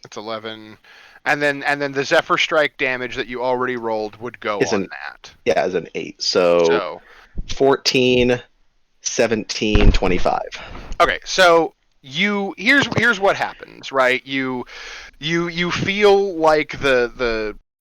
It's 11, and then the Zephyr Strike damage that you already rolled would go Is on an- that. Yeah, as an 8. So So 14, 17, 25. okay, so here's what happens, right? You feel like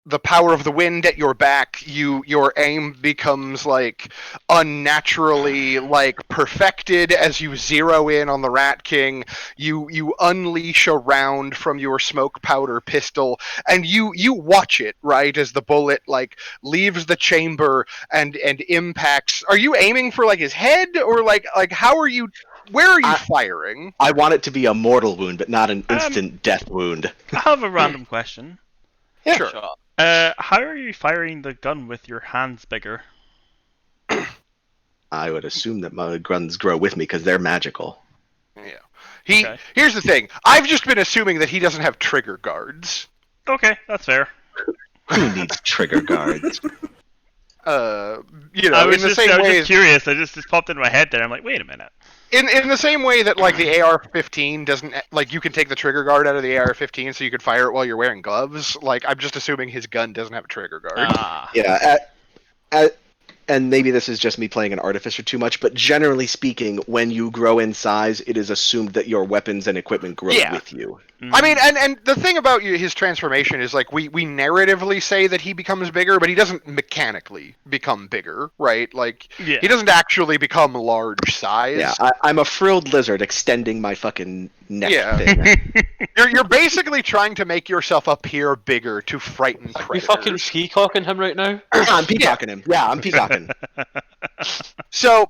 the power of the wind at your back. Your aim becomes like unnaturally like perfected as you zero in on the Rat King. You unleash a round from your smoke powder pistol, and you watch it, right, as the bullet like leaves the chamber and impacts. Are you aiming for like his head, or like how are you? Where are you firing? I want it to be a mortal wound, but not an instant death wound. I have a random question. Yeah. Sure. Shot. How are you firing the gun with your hands bigger? I would assume that my guns grow with me because they're magical. Yeah. Okay. Here's the thing. I've just been assuming that he doesn't have trigger guards. Okay, that's fair. Who needs trigger guards? You know, I was in the just, same I was way, just curious. I just popped into my head there. I'm like, wait a minute. in the same way that like the AR-15 doesn't, like, you can take the trigger guard out of the AR-15 so you could fire it while you're wearing gloves. Like, I'm just assuming his gun doesn't have a trigger guard. Ah. Yeah. and maybe this is just me playing an artificer too much, but generally speaking, when you grow in size, it is assumed that your weapons and equipment grow Yeah. with you. I mean, and the thing about his transformation is like we narratively say that he becomes bigger, but he doesn't mechanically become bigger, right? Like Yeah. he doesn't actually become large size. Yeah, I'm a frilled lizard extending my fucking neck thing. You're basically trying to make yourself appear bigger to frighten Are we fucking predators. peacocking him right now? I'm peacocking him. Yeah, I'm peacocking. So,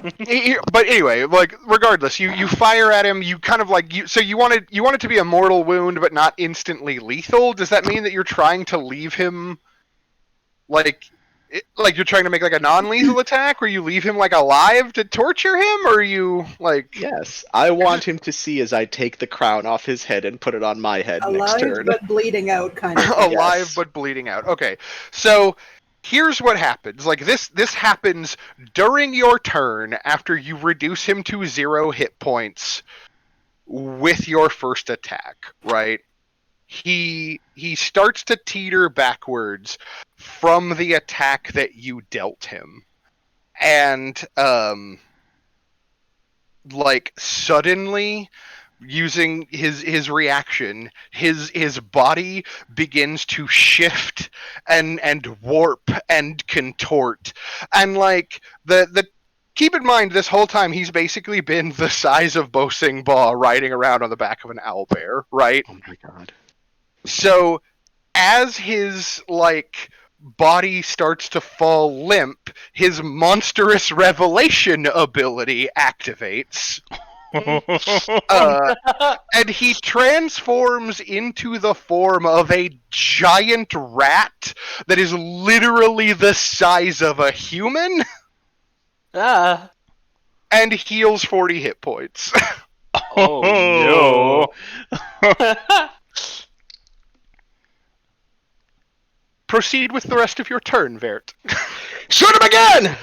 but anyway, like regardless, you fire at him. You kind of like you want it to be a mortal wound, but not instantly lethal. Does that mean that you're trying to leave him like you're trying to make like a non-lethal attack, where you leave him like alive to torture him, or are you like? Yes, I want him to see as I take the crown off his head and put it on my head next Alive turn. but bleeding out, kind of. Alive Yes. but bleeding out. Okay, so here's what happens. Like this happens during your turn after you reduce him to 0 hit points with your first attack, right? He starts to teeter backwards from the attack that you dealt him. And like suddenly, using his reaction, his body begins to shift and warp and contort, and like the keep in mind, this whole time he's basically been the size of Bo Sing Ba riding around on the back of an owlbear, right? Oh my god. So as his like body starts to fall limp, his monstrous revelation ability activates. And he transforms into the form of a giant rat that is literally the size of a human Ah. and heals 40 hit points. Oh no. Proceed with the rest of your turn, Vert. Shoot him again!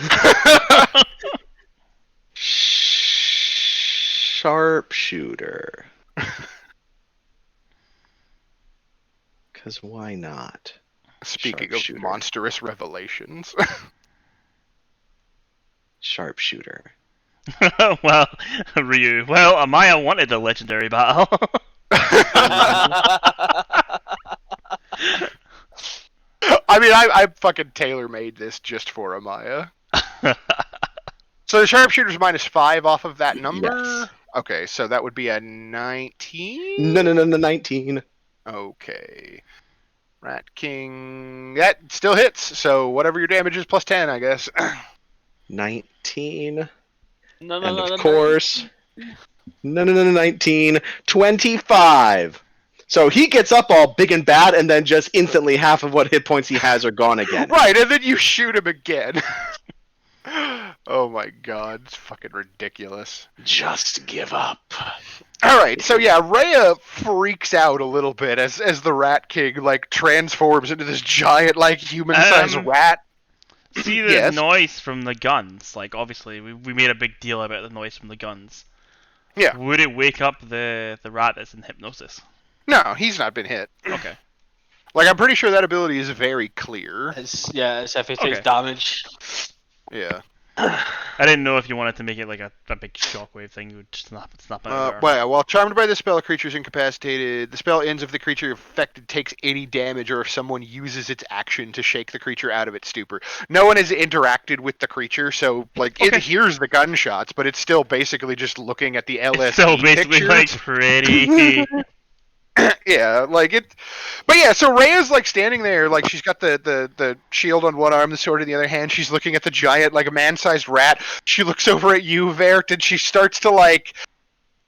Sharpshooter. Because why not? Speaking Sharpshooter. of monstrous revelations. Sharpshooter. Well, Ryu. Well, Amaya wanted a legendary battle. I mean, I fucking tailor-made this just for Amaya. So the sharpshooter's -5 off of that number? Yes. Okay, so that would be a 19? No, 19. Okay. Rat King... That still hits, so whatever your damage is plus 10, I guess. 19. No, And of course... No, 19. 25! So he gets up all big and bad, and then just instantly half of what hit points he has are gone again. Right, and then you shoot him again. Oh my god, it's fucking ridiculous. Just give up. Alright, so yeah, Rhea freaks out a little bit as the Rat King, like, transforms into this giant, like, human-sized rat. See the Yes. noise from the guns. Like, obviously, we made a big deal about the noise from the guns. Yeah. Would it wake up the rat that's in hypnosis? No, he's not been hit. Okay. Like, I'm pretty sure that ability is very clear. It's if he takes Okay. damage. Yeah. I didn't know if you wanted to make it like a big shockwave thing. You would snap out of it. While charmed by the spell, a creature is incapacitated. The spell ends if the creature affected takes 80 damage or if someone uses its action to shake the creature out of its stupor. No one has interacted with the creature, so like Okay. it hears the gunshots, but it's still basically just looking at the LSD So basically, pictures. like, pretty. Yeah, like it. But yeah, so Rhea's like standing there, like she's got the shield on one arm, the sword in the other hand. She's looking at the giant, like a man-sized rat. She looks over at you, Vert, and she starts to like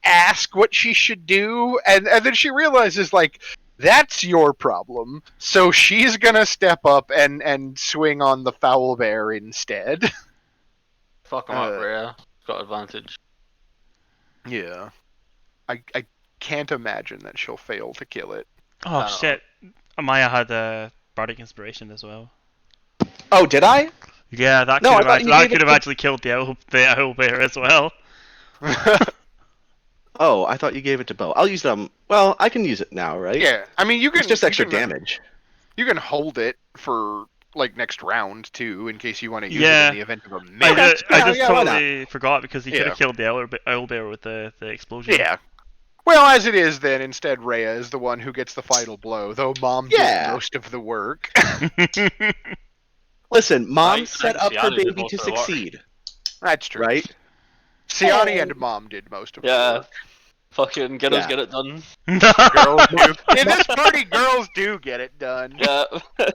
ask what she should do, and then she realizes like that's your problem. So she's gonna step up and swing on the foul bear instead. Fuck him up, Rhea. Got advantage. Yeah, I can't imagine that she'll fail to kill it. Oh shit! Amaya had a bardic inspiration as well. Oh, did I? Yeah, that No, I could thought you have gave it to- actually killed the owl bear as well. Oh, I thought you gave it to Bo. I'll use them. Well, I can use it now, right? Yeah, I mean you can. It's just you extra can- damage. You can hold it for next round too, in case you want to use Yeah. it in the event of a minute. I just yeah, why not? totally forgot because he could Yeah. have killed the owlbear with the explosion. Yeah. Well, as it is, then instead Rhea is the one who gets the final blow, though Mom Yeah. did most of the work. Listen, Mom Right, set thanks, up her Siani did baby most to of the work. succeed, That's true. right? Siani Hey. and Mom did most of the Yeah. work. Fucking get Yeah. it done. Girls do. In this party, girls do get it done. Yeah. I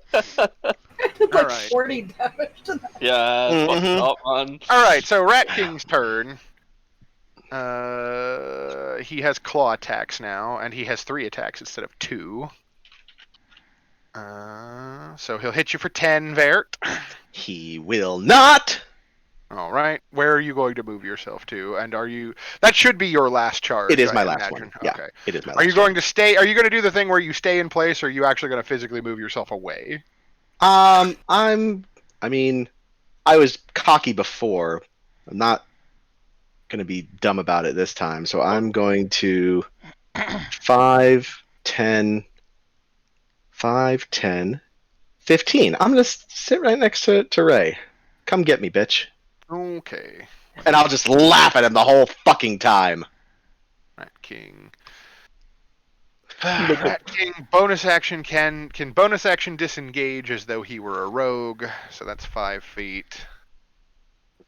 did like Alright. 40 damage to that. Yeah, it's fucked Mhm. up, man. Alright, so Rat King's turn. He has claw attacks now, and he has 3 attacks instead of 2. So he'll hit you for 10, Vert. He will not. Alright, where are you going to move yourself to? And are you... That should be your last charge, It is I my last imagine. one. Yeah, Okay. it is my last Are you one. going to stay... Are you going to do the thing where you stay in place, or are you actually going to physically move yourself away? I mean, I was cocky before. I'm not gonna be dumb about it this time. So I'm going to 5, 10, 5, 10, 15. I'm gonna sit right next to Ray. Come get me, bitch. Okay. And I'll just laugh at him the whole fucking time. Rat King. Rat King bonus action can bonus action disengage as though he were a rogue, so that's 5 feet.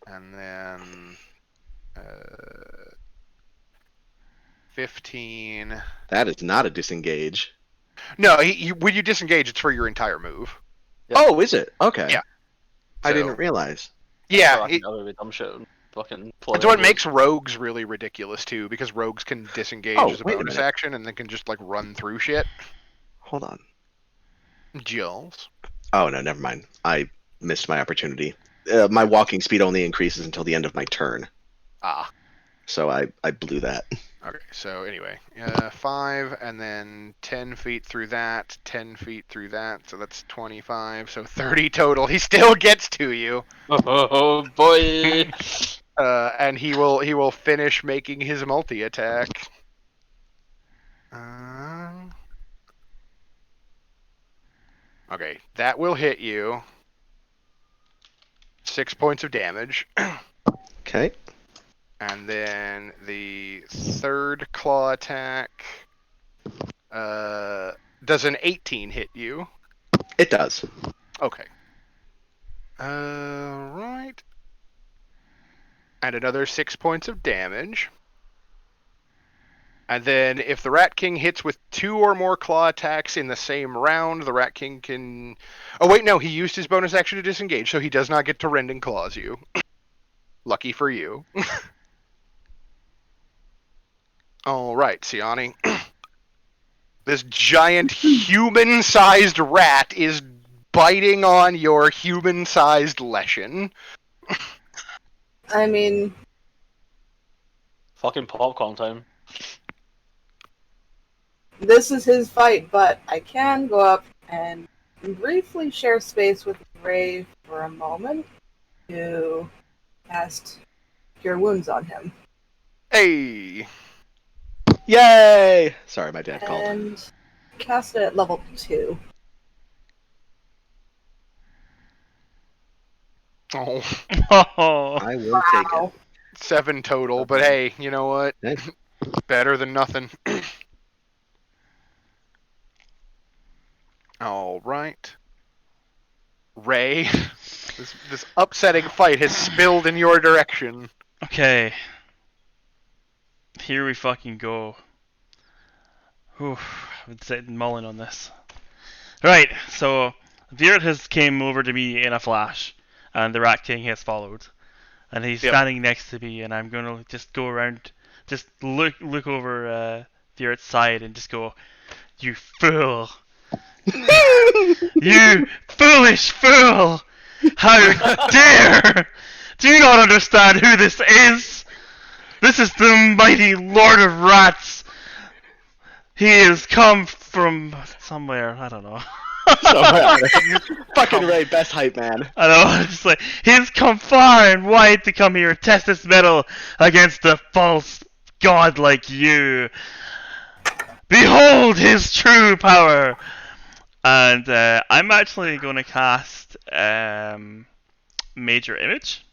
And then 15. That is not a disengage. No, when you disengage, it's for your entire move. Yeah. Oh, is it? Okay. Yeah. I So- didn't realize. Yeah, Fucking other dumb shit and fucking it's what makes rogues really ridiculous too, because rogues can disengage Oh, as a wait a bonus minute. action and then can just like run through shit. Hold on. Jules. Oh no, never mind. I missed my opportunity. My walking speed only increases until the end of my turn, Ah. so I blew that. Okay, so anyway, 5 and then 10 feet through that, 10 feet through that, so that's 25, so 30 total. He still gets to you, Oh boy. and he will finish making his multi attack. Okay, that will hit you. 6 points of damage. Okay. And then the third claw attack does an 18 hit you? It does. Okay. Right. And another 6 points of damage. And then if the Rat King hits with 2 or more claw attacks in the same round, the Rat King can... Oh wait, no, he used his bonus action to disengage, so he does not get to rend and claws you. Lucky for you. Alright, Siani. This giant human-sized rat is biting on your human-sized Leshen. I mean, Fucking popcorn time. this is his fight, but I can go up and briefly share space with Ray for a moment to cast Cure Wounds on him. Hey! Yay! Sorry, my dad called. And cast it at level 2. Oh, Oh. I will take it. Wow. 7 total, but hey, you know what? Hey. Better than nothing. Alright. Ray, this upsetting fight has spilled in your direction. Okay. Here we fucking go. Oof, I've been sitting mulling on this. Right, so Virat has came over to me in a flash, and the Rat King has followed. And he's Yep. standing next to me, and I'm gonna just go around, just look over Virat's side and just go, "You fool! You foolish fool! How dare! Do you not understand who this is? This is the mighty Lord of Rats! He has come from somewhere, I don't know." Fucking Ray, best hype man. I know, just like, he's come far and wide to come here, test his mettle against a false god like you. Behold his true power! And I'm actually going to cast Major Image.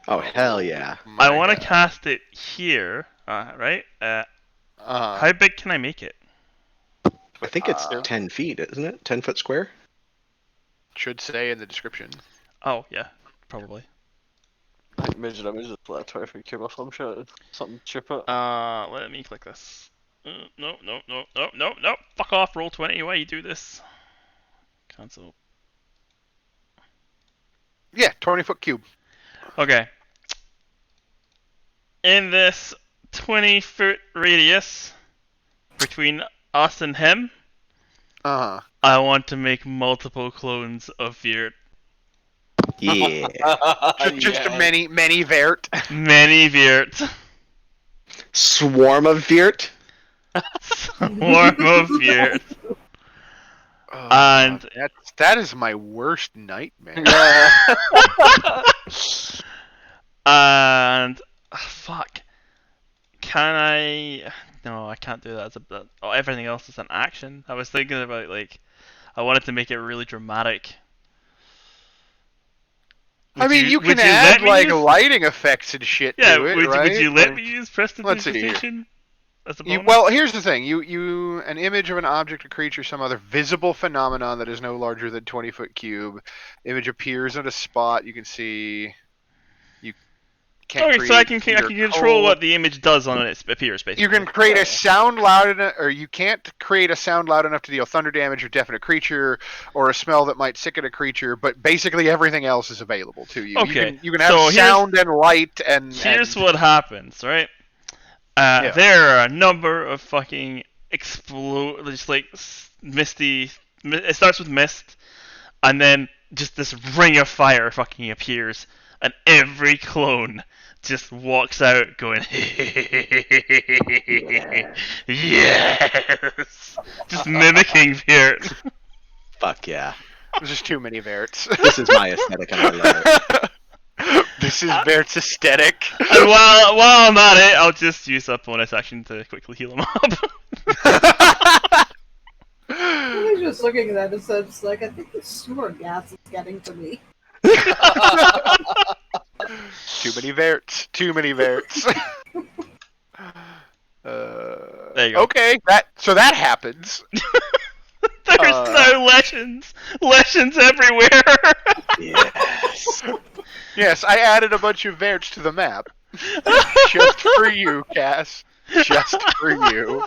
Oh hell yeah! I want to cast it here, right? How big can I make it? I think it's 10 feet, isn't it? 10-foot square. Should say in the description. Oh yeah, probably. Major image is like 23 cube or some shit. Something stupid. Let me click this. No. Fuck off, roll 20. Why you do this? Cancel. Yeah, 20-foot cube. Okay. In this 20-foot radius between us and him, Uh-huh. I want to make multiple clones of Veert. Yeah. Just a many Vert. Many Veert. Swarm of Viert. Swarm of Veert. Oh, And that is my worst nightmare. And fuck. Can I? No, I can't do that. Everything else is an action. I was thinking about like, I wanted to make it really dramatic. I mean, you can let add me like use- lighting effects and shit Yeah, to it, would right? you let Like- me use Let's see here. prestidigitation as a bonus? Well, here's the thing. You an image of an object, a creature, some other visible phenomenon that is no larger than 20-foot cube. Image appears at a spot. You can see. You can't Okay, create so I can heat or control cold. what the image does on it appears, basically. You can create a sound loud enough, or you can't create a sound loud enough to deal thunder damage or deafen a creature, or a smell that might sicken a creature. But basically, everything else is available to you. Okay, You can have so sound and light and. Here's and... what happens, right? There are a number of fucking just like misty. It starts with mist, and then just this ring of fire fucking appears, and every clone just walks out going, yes, just mimicking Veert. Fuck yeah. There's just too many Verts. This is my aesthetic and I love it. This is Vert's aesthetic. And while I'm at it, I'll just use that bonus action to quickly heal him up. I was just looking at that and so it's like, I think the sewer gas is getting to me. Too many Verts. Too many Verts. There you go. Okay, so that happens. There's no legends everywhere. Yes. Yes, I added a bunch of Verts to the map. Just for you, Cass. Just for you.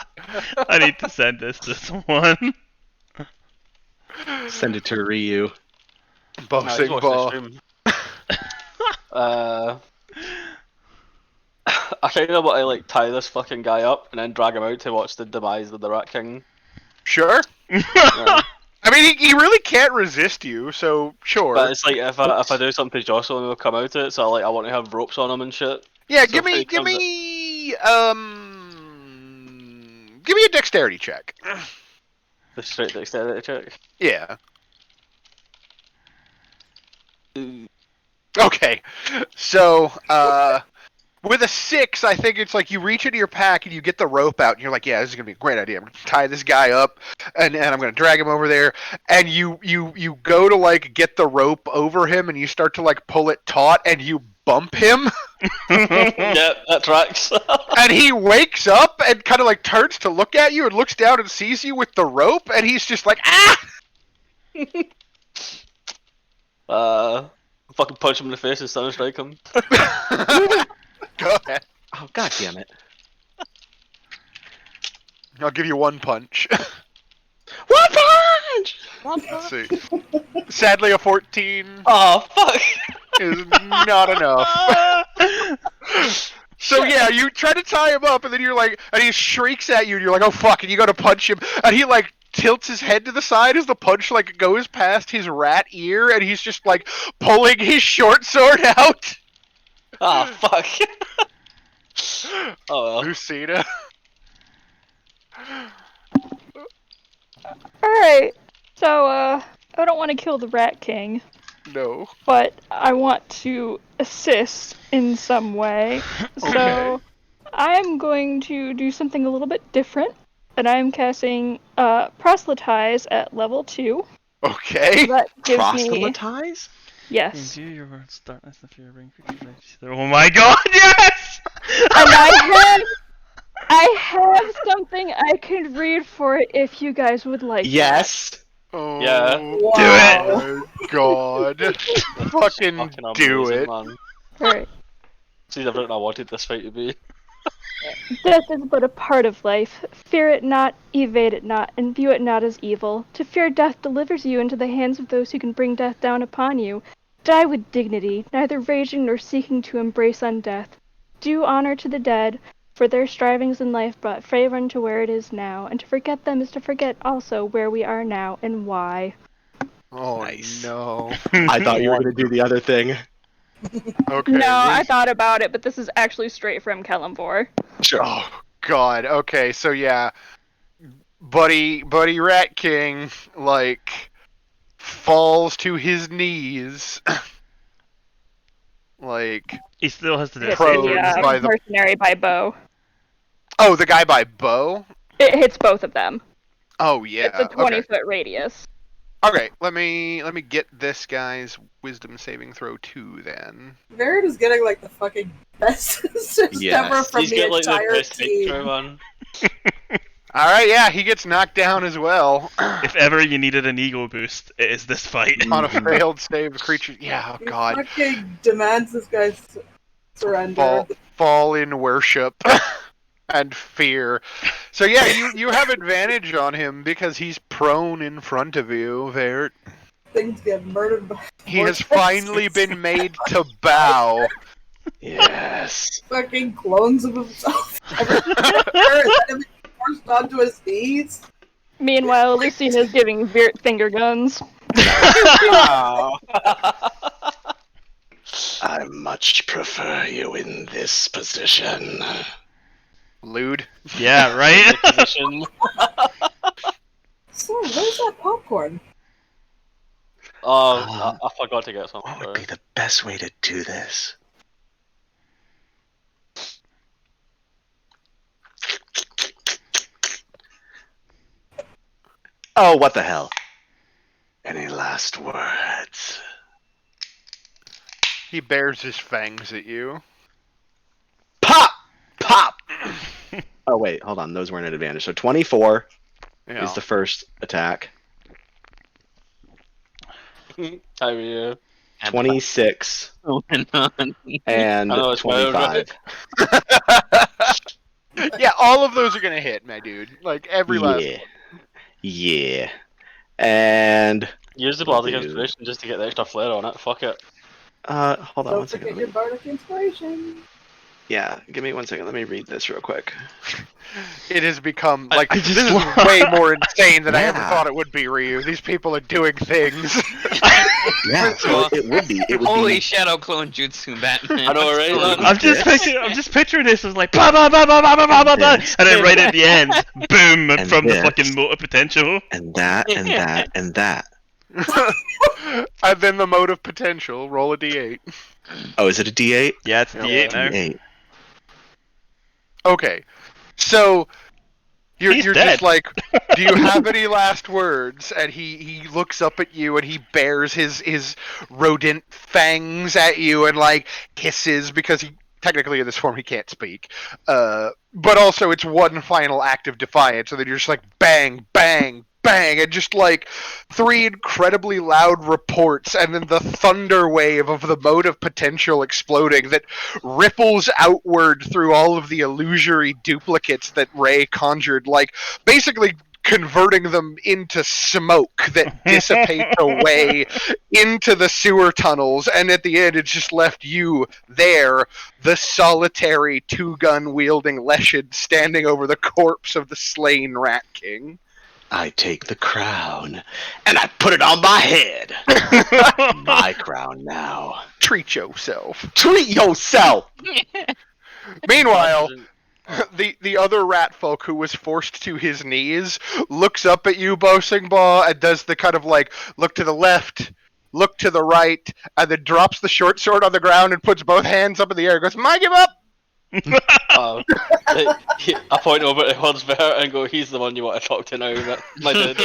I need to send this to someone. Send it to Ryu. Bossing ball. I kind of want to like tie this fucking guy up and then drag him out to watch the demise of the Rat King. Sure. Yeah. I mean, he really can't resist you, so sure. But it's like if I do something to jostle him, he'll come out of it. So I want to have ropes on him and shit. Yeah, So give if he me comes a dexterity check. The straight dexterity check. Yeah. Okay. So, with a 6, I think it's like you reach into your pack and you get the rope out and you're like, yeah, this is gonna be a great idea. I'm gonna tie this guy up and I'm gonna drag him over there. And you go to like get the rope over him and you start to like pull it taut and you bump him. Yeah, that tracks. And he wakes up and kind of like turns to look at you and looks down and sees you with the rope and he's just like, ah! Fucking punch him in the face and stun strike him. Go ahead. Oh god damn it. I'll give you one punch. One punch! Let's see. Sadly, a 14 Oh fuck! is not enough. So yeah, you try to tie him up, and then you're like, and he shrieks at you, and you're like, oh fuck, and you go to punch him, and he like tilts his head to the side as the punch like goes past his rat ear, and he's just like pulling his short sword out. Ah fuck! Oh well. Lucina. Alright, so, I don't want to kill the Rat King, No. but I want to assist in some way. So, I'm going to do something a little bit different. and I'm casting Proselytize at level 2. Okay. That gives me... Proselytize? Yes. Endure your words, darkness, the fear bring creatures. Oh my god, yes! And I have something I could read for it if you guys would like. Yes. Oh, Yeah. Wow. my God. Fucking Fucking do amazing, it. man. Alright. See everything I wanted this fight to be. Death is but a part of life. Fear it not, evade it not, and view it not as evil. To fear death delivers you into the hands of those who can bring death down upon you. Die with dignity, neither raging nor seeking to embrace undeath. Do honor to the dead, for their strivings in life brought favor unto where it is now, and to forget them is to forget also where we are now and why. Oh, Nice. no. I thought you were going to do the other thing. Okay. No, I thought about it, but this is actually straight from Kellamvor. Sure. Oh, God. Okay, so yeah. Buddy Rat King, like, falls to his knees. Like, He still has to do Hits Pros the by the- mercenary by bow. oh, the guy by Bo? It hits both of them. Oh, yeah. It's a 20-foot radius. Okay, let me get this guy's wisdom saving throw too then. Verd is getting like the fucking best assist Yes, ever from He's the got like the entire best team. intro, man. Alright, yeah, he gets knocked down as well. If ever you needed an ego boost, it is this fight. On a failed save, the creature. Yeah, oh He God. fucking demands this guy's surrender. Fall in worship and fear. So yeah, you have advantage on him because he's prone in front of you, Vert. Things get murdered by He has vortexes. finally been made to bow. Yes. Fucking clones of himself. Everything forced onto his knees. Meanwhile, Lucina's giving Virt finger guns. I much prefer you in this position. Lewd. Yeah, right? Position. So, where's that popcorn? Oh, I forgot to get some. What would Sorry. be the best way to do this? Oh, what the hell? Any last words? He bares his fangs at you. Pop! Pop! Oh, wait, hold on. Those weren't an advantage. So 24 Yeah. is the first attack. How are you? 26 and I know, it's my own 25. Yeah, all of those are gonna hit, my dude. Like every last Yeah. Yeah. And Use the Will bardic do. inspiration just to get the extra flair on it. Fuck it. hold on Don't one second. forget your bardic inspiration. Yeah, give me 1 second. Let me read this real quick. It has become like I just this is love- way more insane than I ever Yeah. thought it would be, Ryu. These people are doing things. Yeah, First of all, it would be. It would Holy be. shadow clone jutsu, Batman. I know, right? I'm just picturing this as like blah blah blah blah blah blah blah blah, and then right at the end, boom, And from the this. fucking motor potential. And that, and that, and that. And then the mode of potential. Roll a d8. Oh, is it a D8? Yeah, it's D8 now. D8. Okay, so you're He's just dead. like, do you have any last words? And he looks up at you and he bares his rodent fangs at you and like hisses because he technically in this form he can't speak. But also it's one final act of defiance, and then you're just like bang, bang, bang, and just like 3 incredibly loud reports, and then the thunder wave of the mode of potential exploding that ripples outward through all of the illusory duplicates that Ray conjured, like basically converting them into smoke that dissipates away into the sewer tunnels, and at the end it's just left you there, the solitary 2-gun wielding Leshid standing over the corpse of the slain Rat King. I take the crown and I put it on my head. My crown now. Treat yourself. Treat yourself. Meanwhile, the other rat folk who was forced to his knees looks up at you, Bosingbaugh, and does the kind of like look to the left, look to the right, and then drops the short sword on the ground and puts both hands up in the air and goes, "I give up! I point over to Hodsbear and go, he's the one you want to talk to now, my dude.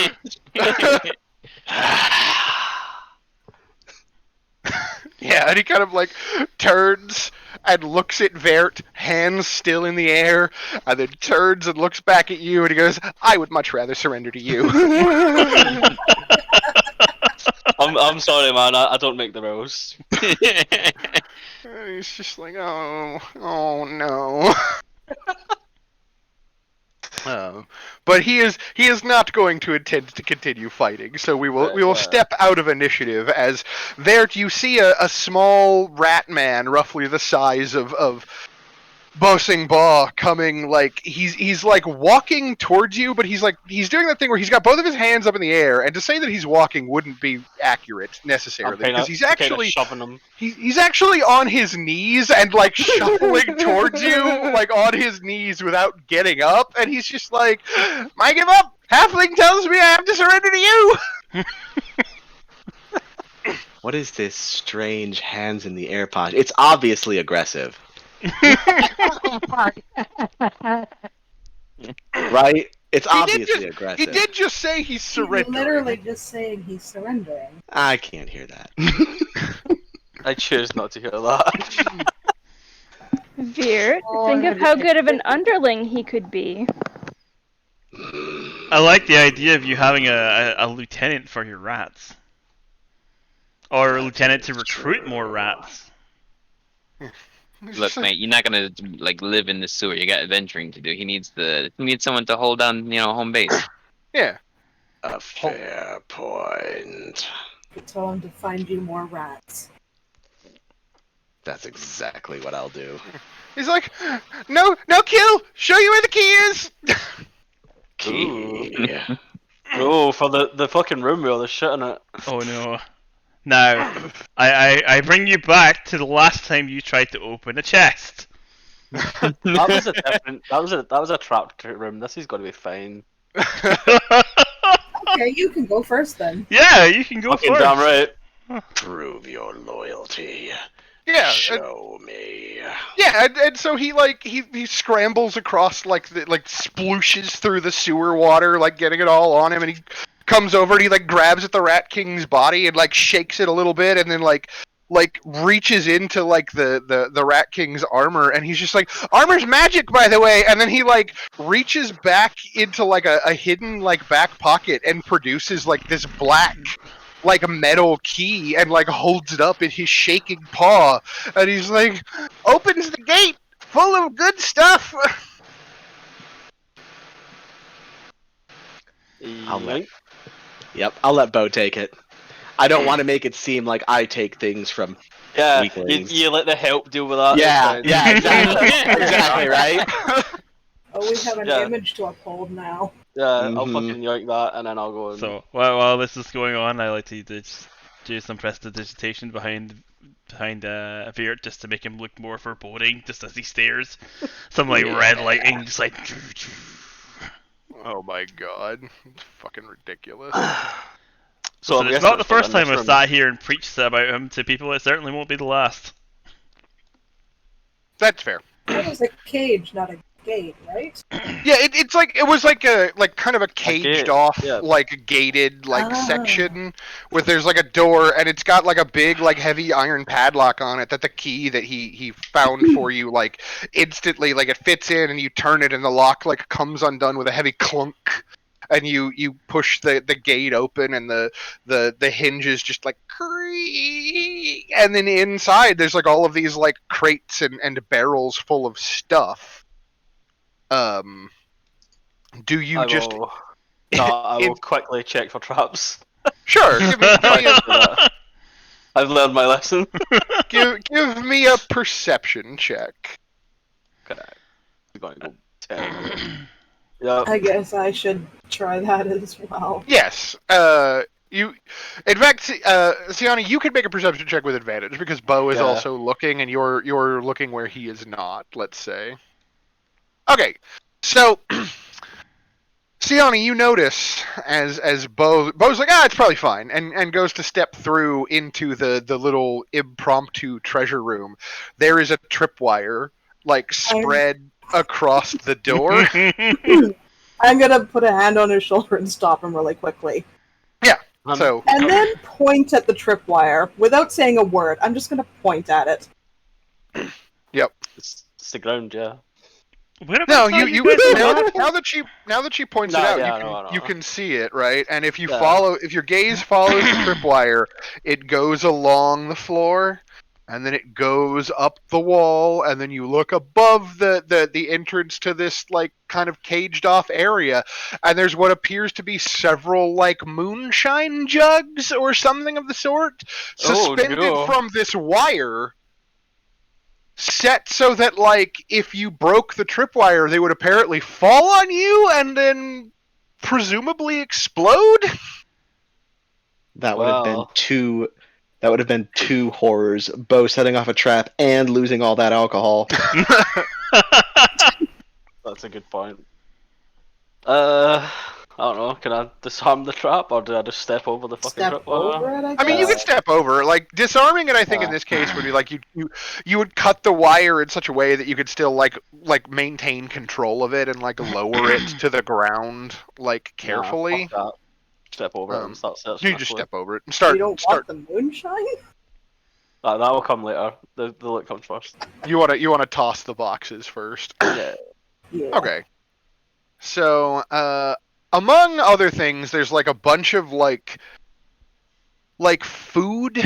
Yeah, and he kind of like turns and looks at Vert, hands still in the air, and then turns and looks back at you, and he goes, "I would much rather surrender to you." I'm sorry, man. I don't make the rules. And he's just like, oh no. But he is not going to intend to continue fighting. So we will step out of initiative as there you see a small rat man, roughly the size of Bosing Ba, coming like he's like walking towards you, but he's doing that thing where he's got both of his hands up in the air, and to say that he's walking wouldn't be accurate necessarily because he's actually shoving him. He's actually on his knees and like shuffling towards you, like on his knees without getting up, and he's just like, "I give up. Halfling tells me I have to surrender to you." What is this strange hands in the air posture? It's obviously aggressive. Right? It's obviously aggressive. He did just say he's surrendering. He's literally just saying he's surrendering. I can't hear that. I choose not to hear that. Veer, think of how good of an underling he could be. I like the idea of you having a lieutenant for your rats. Or a lieutenant to recruit more rats. Look, mate, you're not gonna like live in the sewer. You got adventuring to do. He needs someone to hold down, home base. Yeah. A fair point. You tell him to find you more rats. That's exactly what I'll do. He's like, no, kill! Show you where the key is! Key. Oh, for the fucking room wheel, there's shit in it. Oh no. Now, I bring you back to the last time you tried to open a chest. That was a different. That was a trapped room. This is gonna be fine. Okay, you can go first then. Yeah, you can go Fucking first. damn right. Prove your loyalty. Yeah. Show me. Yeah, and so he scrambles across splooshes through the sewer water, like getting it all on him, and he comes over and he grabs at the Rat King's body and shakes it a little bit, and then reaches into the Rat King's armor, and he's just like, "Armor's magic, by the way," and then he reaches back into a hidden back pocket and produces this black metal key and holds it up in his shaking paw, and he's like, opens the gate full of good stuff. I'll let Bo take it. I don't want to make it seem like I take things from weaklings. You let the help deal with that. Yeah, exactly. Exactly, right? Oh, we have an image to uphold now. Yeah, I'll fucking yoink that, and then I'll go. So while this is going on, I like to just do some prestidigitation behind Veer, just to make him look more foreboding, just as he stares. Some red lighting, just like. Oh my god, it's fucking ridiculous. So it's not the first time I've sat here and preached about him to people. It certainly won't be the last. That's fair. That was a cage, not a gate, right? Yeah, it was a kind of a caged off, gated section where there's a door, and it's got a big heavy iron padlock on it that the key that he found for you instantly it fits in, and you turn it and the lock comes undone with a heavy clunk, and you push the gate open, and the hinges just creak, and then inside there's all of these crates and barrels full of stuff. Do you I will quickly check for traps. Sure. I've learned my lesson. give me a perception check. Okay. We're going to go 10. Yep. I guess I should try that as well. Yes. In fact, Siani, you can make a perception check with advantage because Bo is also looking, and you're looking where he is not. Let's say. Okay, so Siani, you notice as Bo's like, it's probably fine, and goes to step through into the little impromptu treasure room. There is a tripwire like spread across the door. I'm gonna put a hand on his shoulder and stop him really quickly. Yeah. So And then point at the tripwire without saying a word. I'm just gonna point at it. Yep. It's the ground, yeah. No, Whereabouts are you guys now that she points No, it out, yeah, you I can know. you can see it, right? And if you Yeah. if your gaze follows the tripwire, it goes along the floor, and then it goes up the wall, and then you look above the entrance to this like kind of caged off area, and there's what appears to be several like moonshine jugs or something of the sort suspended no. from this wire, set so that like if you broke the tripwire they would apparently fall on you and then presumably explode. That would have been Wow. two. That would have been two horrors: Bo setting off a trap and losing all that alcohol. That's a good point. I don't know. Can I disarm the trap, or do I just step over the fucking Step trap? over it, I guess. I mean, you could step over. Like disarming it, I think in this case would be like you would cut the wire in such a way that you could still like maintain control of it and like lower it to the ground like carefully. Nah, fuck that. Step over it and start searching. You just step over it and start. You don't want the moonshine? That will come later. The look comes first. You wanna toss the boxes first. Yeah. Yeah. Okay. So, among other things, there's like a bunch of like food,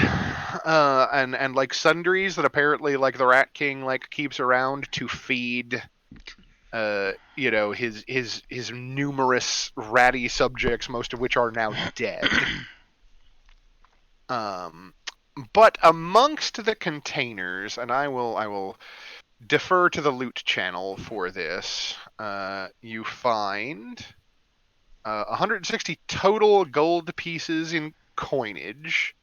and like sundries that apparently like the Rat King like keeps around to feed, his numerous ratty subjects, most of which are now dead. But amongst the containers, and I will defer to the loot channel for this. You find 160 total gold pieces in coinage,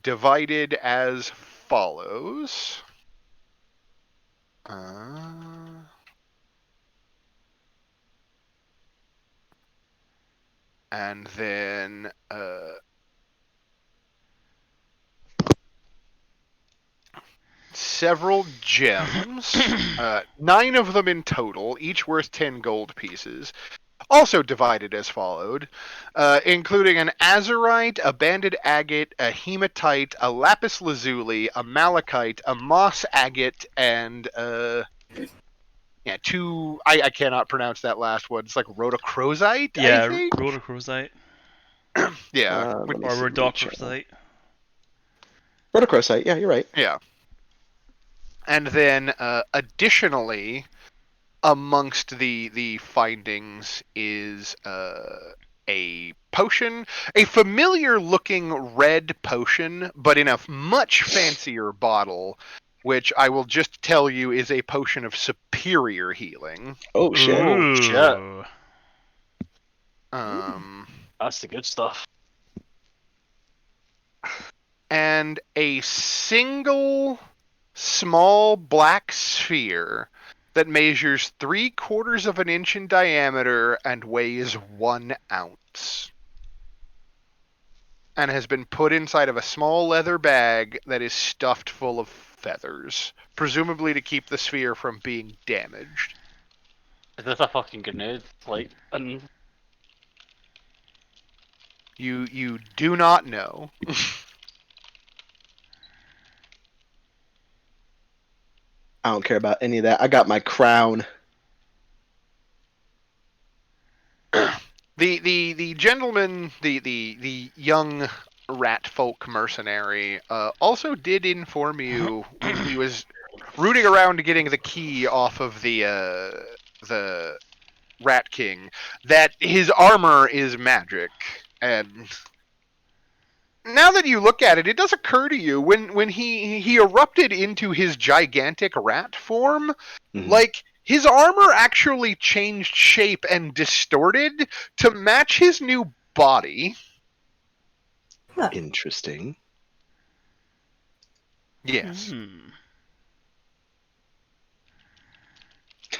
divided as follows. And then several gems, 9 of them in total, each worth 10 gold pieces, also divided as followed, including an azurite, a banded agate, a hematite, a lapis lazuli, a malachite, a moss agate, and two. I cannot pronounce that last one. It's like rhodochrosite. Yeah, I think. rhodochrosite. Yeah, Let me Or see the rhodochrosite. Rhodochrosite, yeah, you're right. yeah. And then, additionally, amongst the findings is a potion, a familiar-looking red potion, but in a much fancier bottle, which I will just tell you is a potion of superior healing. Oh shit! Ooh. shit. Um, That's the good stuff. and a single small black sphere that measures 3/4 of an inch in diameter and weighs 1 ounce. And has been put inside of a small leather bag that is stuffed full of feathers, presumably to keep the sphere from being damaged. Is this a fucking grenade? Like, and You do not know. I don't care about any of that. I got my crown. The gentleman, the young rat folk mercenary, also did inform you when he was rooting around getting the key off of the Rat King that his armor is magic. And now that you look at it, it does occur to you when he erupted into his gigantic rat form, like his armor actually changed shape and distorted to match his new body. Interesting. Yes.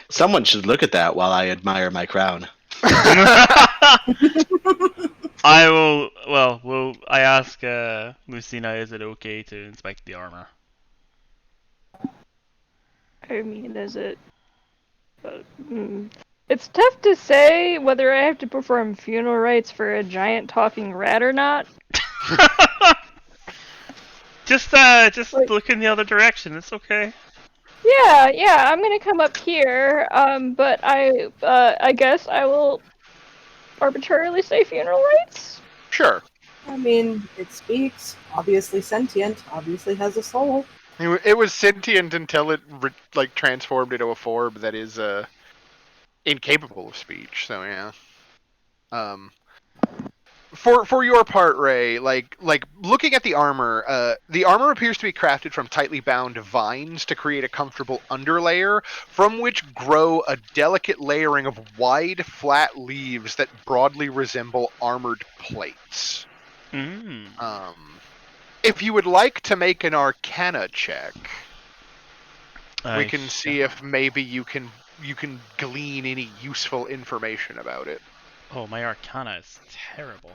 Someone should look at that while I admire my crown. I will. Well, I ask Lucina, is it okay to inspect the armor? I mean, is it? It's tough to say whether I have to perform funeral rites for a giant talking rat or not. Just look in the other direction. It's okay. Yeah, I'm gonna come up here, but I guess I will arbitrarily say funeral rites? Sure. I mean, it speaks. Obviously sentient. Obviously has a soul. It was sentient until it transformed into a form that is incapable of speech. So yeah. For your part, Ray, like looking at the armor appears to be crafted from tightly bound vines to create a comfortable underlayer, from which grow a delicate layering of wide, flat leaves that broadly resemble armored plates. If you would like to make an Arcana check, we can see if maybe you can glean any useful information about it. Oh, my Arcana is terrible.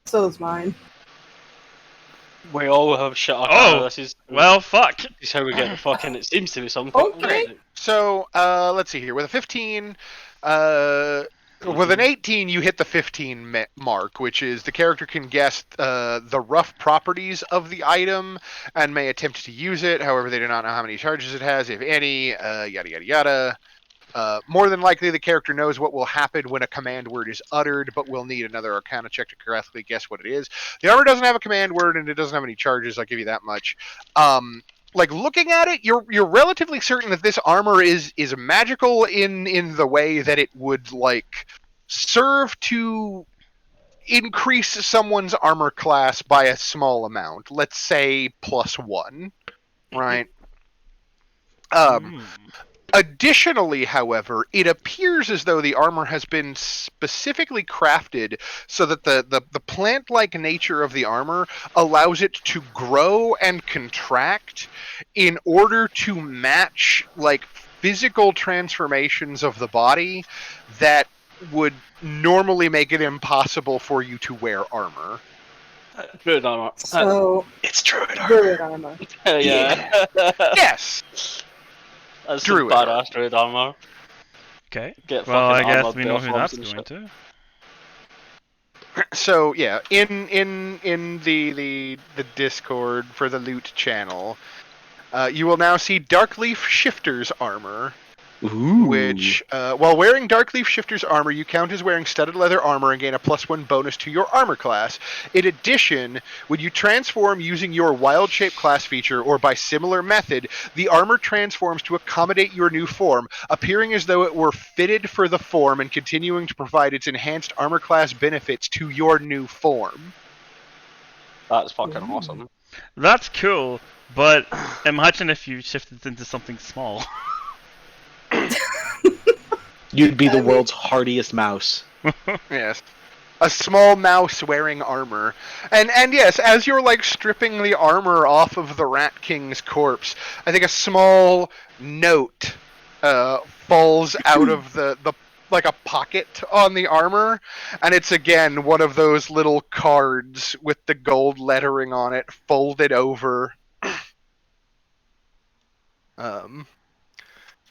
So is mine. We all have shit Arcana. Well, fuck. This is how we get the fucking. It seems to be some. Okay. So, let's see here. With a 15, with an 18, you hit the 15 mark, which is the character can guess the rough properties of the item and may attempt to use it. However, they do not know how many charges it has, if any, yada yada yada. More than likely, the character knows what will happen when a command word is uttered, but will need another Arcana check to correctly guess what it is. The armor doesn't have a command word, and it doesn't have any charges. I'll give you that much. Looking at it, you're relatively certain that this armor is magical in the way that it would serve to increase someone's armor class by a small amount. Let's say +1, right? Additionally, however, it appears as though the armor has been specifically crafted so that the plant-like nature of the armor allows it to grow and contract in order to match physical transformations of the body that would normally make it impossible for you to wear armor. Druid armor. So It's druid armor. druid armor. Yeah. Yes. That's Druid some badass druid armor. Okay. Get Well, I fucking guess armored we know who bear that's forms and going shit. to. So yeah, in the Discord for the loot channel, you will now see Darkleaf Shifter's armor. Ooh. Which, while wearing Darkleaf Shifter's armor, you count as wearing studded leather armor and gain a +1 bonus to your armor class. In addition, when you transform using your Wild Shape class feature or by similar method, the armor transforms to accommodate your new form, appearing as though it were fitted for the form and continuing to provide its enhanced armor class benefits to your new form. That's fucking awesome. That's cool, but imagine if you shifted into something small. You'd be the world's hardiest mouse. Yes. A small mouse wearing armor. And yes, as you're stripping the armor off of the Rat King's corpse, I think a small note falls out of the a pocket on the armor, and it's again one of those little cards with the gold lettering on it folded over.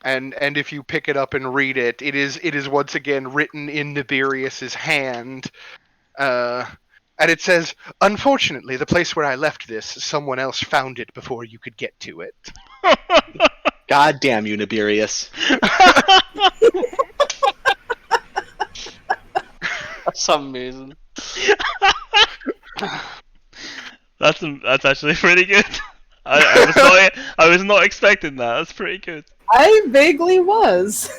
And if you pick it up and read it, it is once again written in Nibirius's hand, and it says, "Unfortunately, the place where I left this, someone else found it before you could get to it." God damn you, Nibirius. That's amazing. That's actually pretty good. I was not expecting that. That's pretty good. I vaguely was.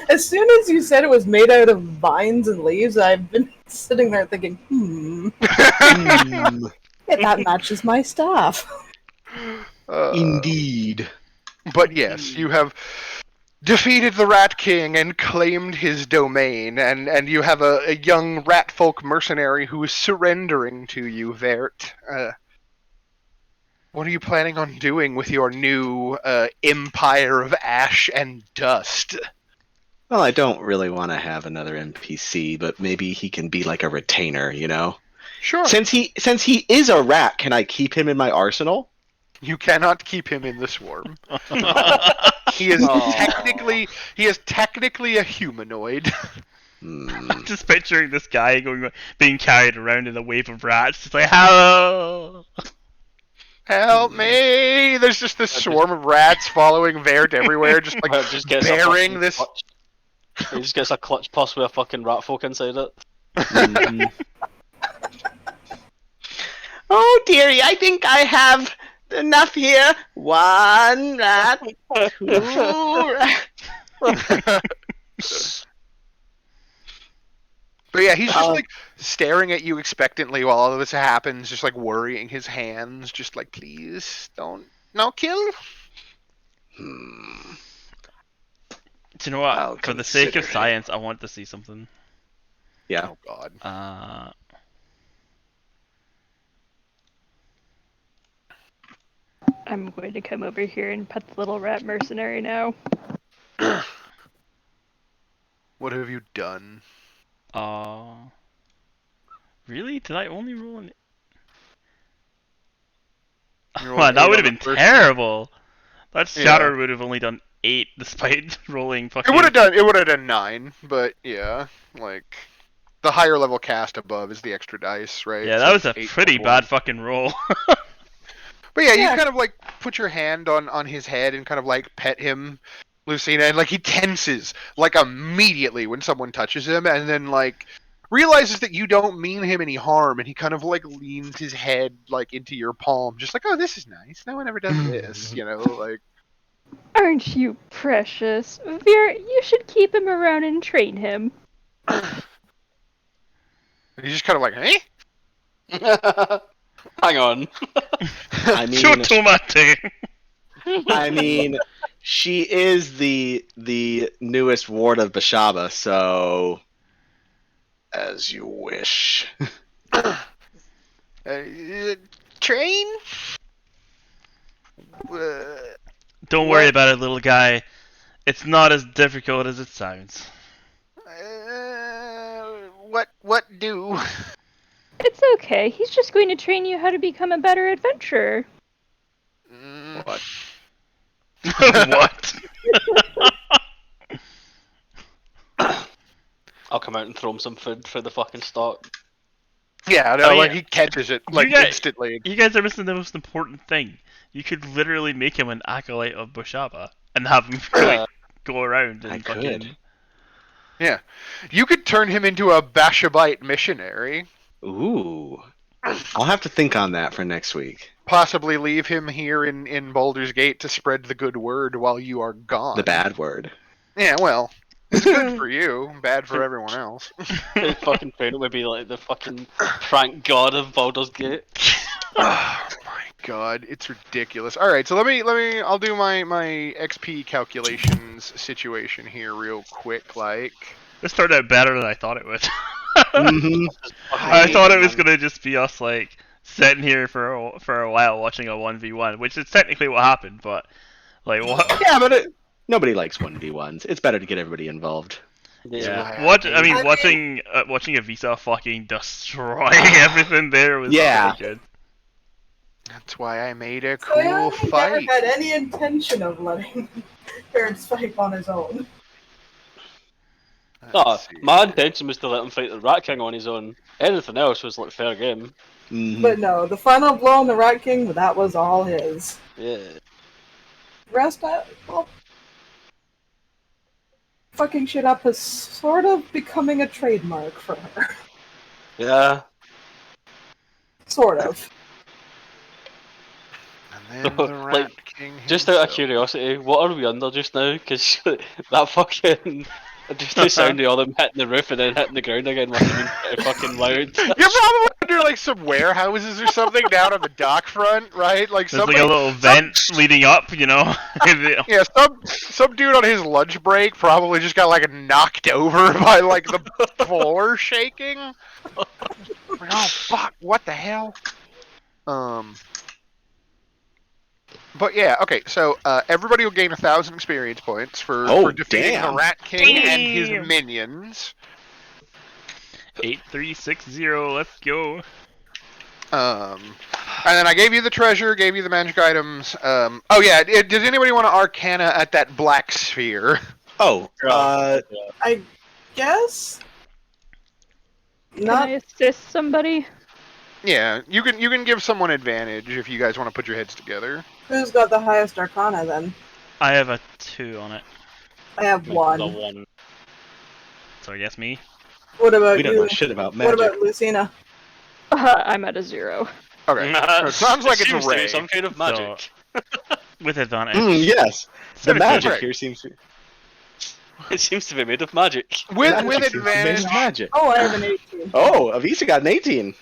As soon as you said it was made out of vines and leaves, I've been sitting there thinking, yeah, that matches my staff. Indeed. But yes, you have defeated the Rat King and claimed his domain, and you have a young rat folk mercenary who is surrendering to you, Vert. What are you planning on doing with your new empire of ash and dust? Well, I don't really want to have another NPC, but maybe he can be like a retainer, you know? Sure. Since he is a rat, can I keep him in my arsenal? You cannot keep him in the swarm. He is technically a humanoid. I'm just picturing this guy being carried around in a wave of rats. Just like, help! Help me! There's just this swarm of rats following Vert everywhere, just like just gets bearing this. He just gets a clutch pus with a fucking rat folk inside it. Oh dearie, I think I have enough here. 1 rat, 2 rat. But yeah, he's just like staring at you expectantly while all of this happens, just like worrying his hands, just like, please don't, no kill. Hmm. Do you know what? I'll For the sake of consider it. science, I want to see something. Yeah. Oh god. I'm going to come over here and pet the little rat mercenary now. What have you done? Really? Did I only roll an... You Man, rolled that eight would on have the been first terrible. That shatter Yeah. would have only done 8 despite rolling It fucking... would have done 9, but yeah, like the higher level cast above is the extra dice, right? Yeah, So that was a it's 8 pretty plus 1. bad fucking roll. But yeah, Yeah. you kind of like put your hand on his head and kind of like pet him, Lucina, and like he tenses like immediately when someone touches him, and then like realizes that you don't mean him any harm, and he kind of like leans his head like into your palm, just like, oh, this is nice. No one ever does this, you know, like. Aren't you precious? Vera, you should keep him around and train him. He's just kind of like, eh? Hang on. I mean, Chotomate! I mean, she is the newest ward of Bashaba, so as you wish. Train? Don't worry about it, little guy. It's not as difficult as it sounds. What do? It's okay. He's just going to train you how to become a better adventurer. What? What? I'll come out and throw him some food for the fucking stock. Yeah, no, Oh, like yeah. he catches it like instantly. You guys are missing the most important thing. You could literally make him an acolyte of Bushaba and have him like, go around and I fucking... could. Yeah, you could turn him into a Bashabite missionary. Ooh. I'll have to think on that for next week. Possibly leave him here in Baldur's Gate to spread the good word while you are gone. The bad word. Yeah, well, it's good for you, bad for everyone else. The fucking trainer would be like the fucking prank god of Baldur's Gate. Oh my god, it's ridiculous. All right, so I'll do my XP calculations situation here real quick. Like, This turned out better than I thought it would. Mm-hmm. I thought it was gonna just be us like sitting here for a while watching a 1v1, which is technically what happened, but like what? Yeah, but nobody likes 1v1s. It's better to get everybody involved. Yeah. Watching a Visa fucking destroy everything there was Yeah. really good. that's why I made a So yeah, cool he fight. never had any intention of letting Barrett's fight on his own. No, Let's see. my intention was to let him fight the Rat King on his own. Anything else was like fair game. Mhm. But no, the final blow on the Rat King, that was all his. Yeah. Rest, well, fucking shit up is sort of becoming a trademark for her. Yeah. Sort of. And then the Like, Rat King Just out of himself. curiosity, what are we under just now? Because that fucking... Just the sound of all them hitting the roof and then hitting the ground again must have been pretty fucking loud. You're probably under like some warehouses or something down on the dock front, right? Like There's somebody, like a little vent leading up, you know. yeah, some dude on his lunch break probably just got like knocked over by like the floor shaking. Like, oh fuck! What the hell? But yeah, okay. So everybody will gain 1,000 experience points for defeating the Rat King and his minions. 8360, let's go. And then I gave you the treasure, gave you the magic items. Oh yeah, does anybody want to arcana at that black sphere? Oh, I guess Can not. I assist somebody? Yeah, you can give someone advantage if you guys want to put your heads together. Who's got the highest arcana then? I have a 2 on it. I have The one. one. So I guess me. What about we don't you? know shit about What magic. about Lucina? I'm at a 0. Okay, so it sounds like it's seems to be Ray. some kind of magic. With advantage. Yes, the magic Right. here seems to It seems to be made of magic. With magic seems to be made advantage. of magic. Oh, I have an 18. Oh, Avisa got an 18.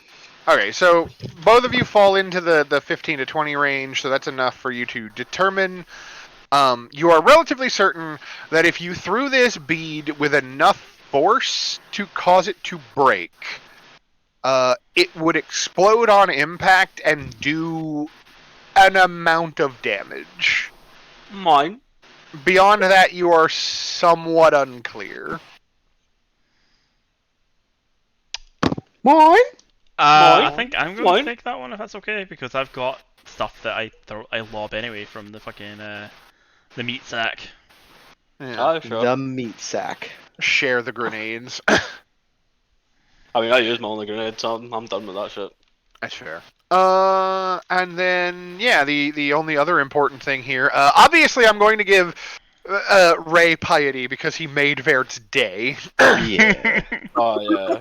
Okay, so both of you fall into the 15 to 20 range, so that's enough for you to determine. You are relatively certain that if you threw this bead with enough force to cause it to break, it would explode on impact and do an amount of damage. Mine. Beyond that, you are somewhat unclear. Mine? I think I'm going Mine? to take that one if that's okay, because I've got stuff that I lob anyway from the fucking the meat sack. Yeah. Oh, sure. The meat sack. Share the grenades. I mean, I use my only grenade, so I'm done with that shit. That's fair. And then, yeah, the only other important thing here, obviously I'm going to give Ray piety because he made Vert's day. Yeah. Oh,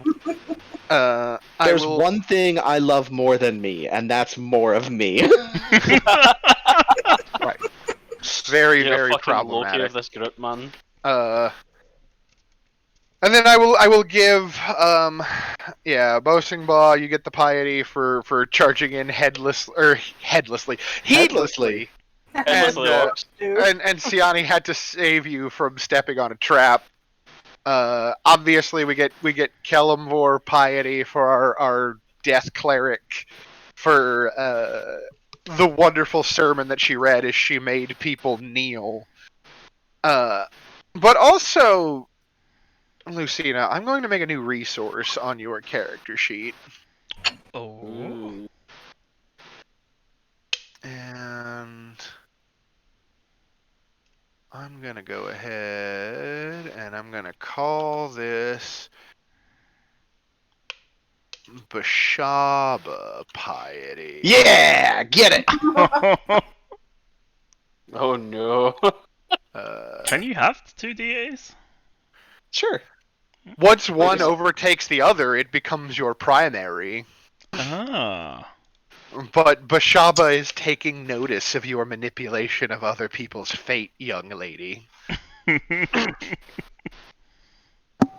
yeah. There's one thing I love more than me, and that's more of me. Right. Very, You're very fucking Loki problematic. of this group, man. And then I will give Bosingbaugh, you get the piety for charging in heedlessly. Endlessly orcs. And Siani had to save you from stepping on a trap. Obviously we get Kellamvor piety for our death cleric for the wonderful sermon that she read as she made people kneel. But also, Lucina, I'm going to make a new resource on your character sheet. Oh. And I'm going to go ahead and I'm going to call this Bashaba Piety. Yeah, get it. Oh no. Can you have 2 DAs? Sure. Once one overtakes the other, it becomes your primary. Ah. But Bashaba is taking notice of your manipulation of other people's fate, young lady.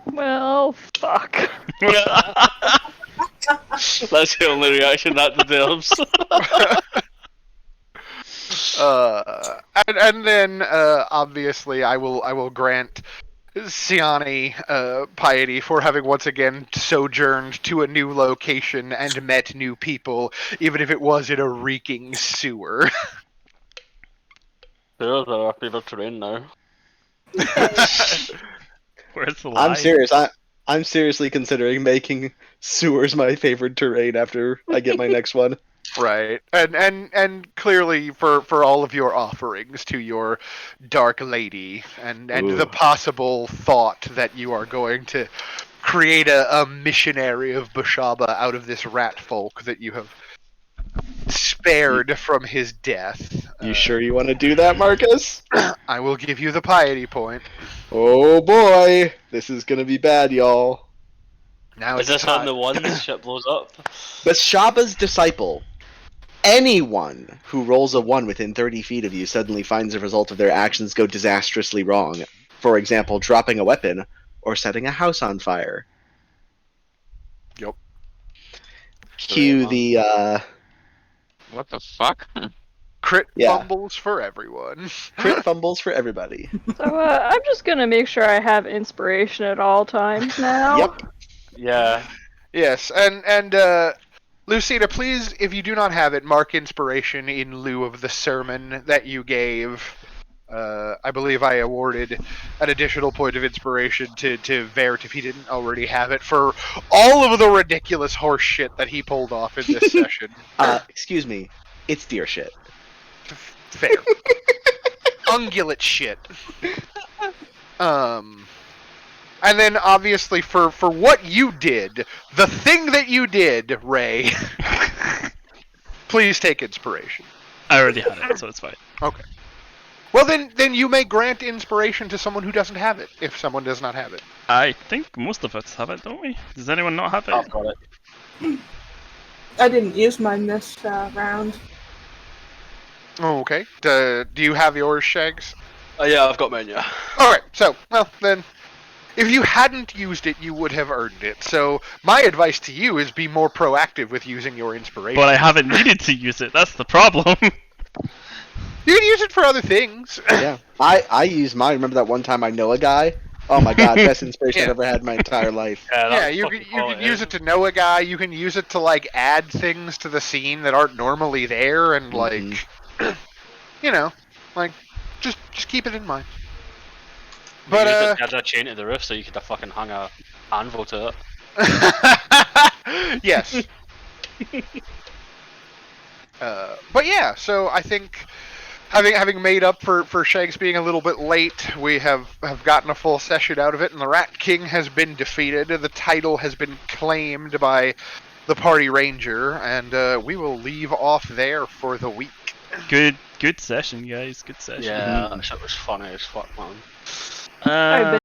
Well, fuck. That's the only reaction that develops. And then obviously I will grant Siani piety for having once again sojourned to a new location and met new people, even if it was in a reeking sewer. There's our favorite terrain now. Where's the lie? I'm serious. I'm seriously considering making sewers my favorite terrain after I get my next one. Right, and clearly for all of your offerings to your dark lady, and Ooh. the possible thought that you are going to create a missionary of Bashaba out of this rat folk that you have spared from his death. You sure you want to do that, Marcus? I will give you the piety point. Oh boy, this is gonna be bad, y'all. Now Is it's this on time. the one the ship blows up? Bashaba's disciple. Anyone who rolls a 1 within 30 feet of you suddenly finds the result of their actions go disastrously wrong. For example, dropping a weapon or setting a house on fire. Yep. Cue the What the fuck? Crit Yeah. fumbles for everyone. crit fumbles for everybody. So, I'm just gonna make sure I have inspiration at all times now. Yep. Yeah. Yes, and Lucina, please, if you do not have it, mark inspiration in lieu of the sermon that you gave I believe I awarded an additional point of inspiration to Vert if he didn't already have it for all of the ridiculous horse shit that he pulled off in this session. Excuse me. It's deer shit. Fair. Ungulate shit. And then obviously for what you did, the thing that you did, Ray, please take inspiration. I already had it, so it's fine. Okay. Well then you may grant inspiration to someone who doesn't have it, if someone does not have it. I think most of us have it, don't we? Does anyone not have it? I've got it. I didn't use mine this round. Oh, okay. Do you have yours, Shags? Yeah, I've got mine, yeah. Alright, so, well, then, if you hadn't used it, you would have earned it. So, my advice to you is be more proactive with using your inspiration. But I haven't needed to use it, that's the problem. You can use it for other things. Yeah. I use mine. Remember that one time I know a guy? Oh my god, best inspiration I've ever had in my entire life. Yeah, you can use it to know a guy, you can use it to, like, add things to the scene that aren't normally there, and, like, you know, like, just keep it in mind. But, you add a chain to the roof so you could have fucking hung a anvil to it. Yes. But yeah, so I think having made up for Shags being a little bit late, we have gotten a full session out of it, and the Rat King has been defeated. The title has been claimed by the Party Ranger, and we will leave off there for the week. Good session, guys. Good session. Yeah, that shit was funny as fuck, man. Alright,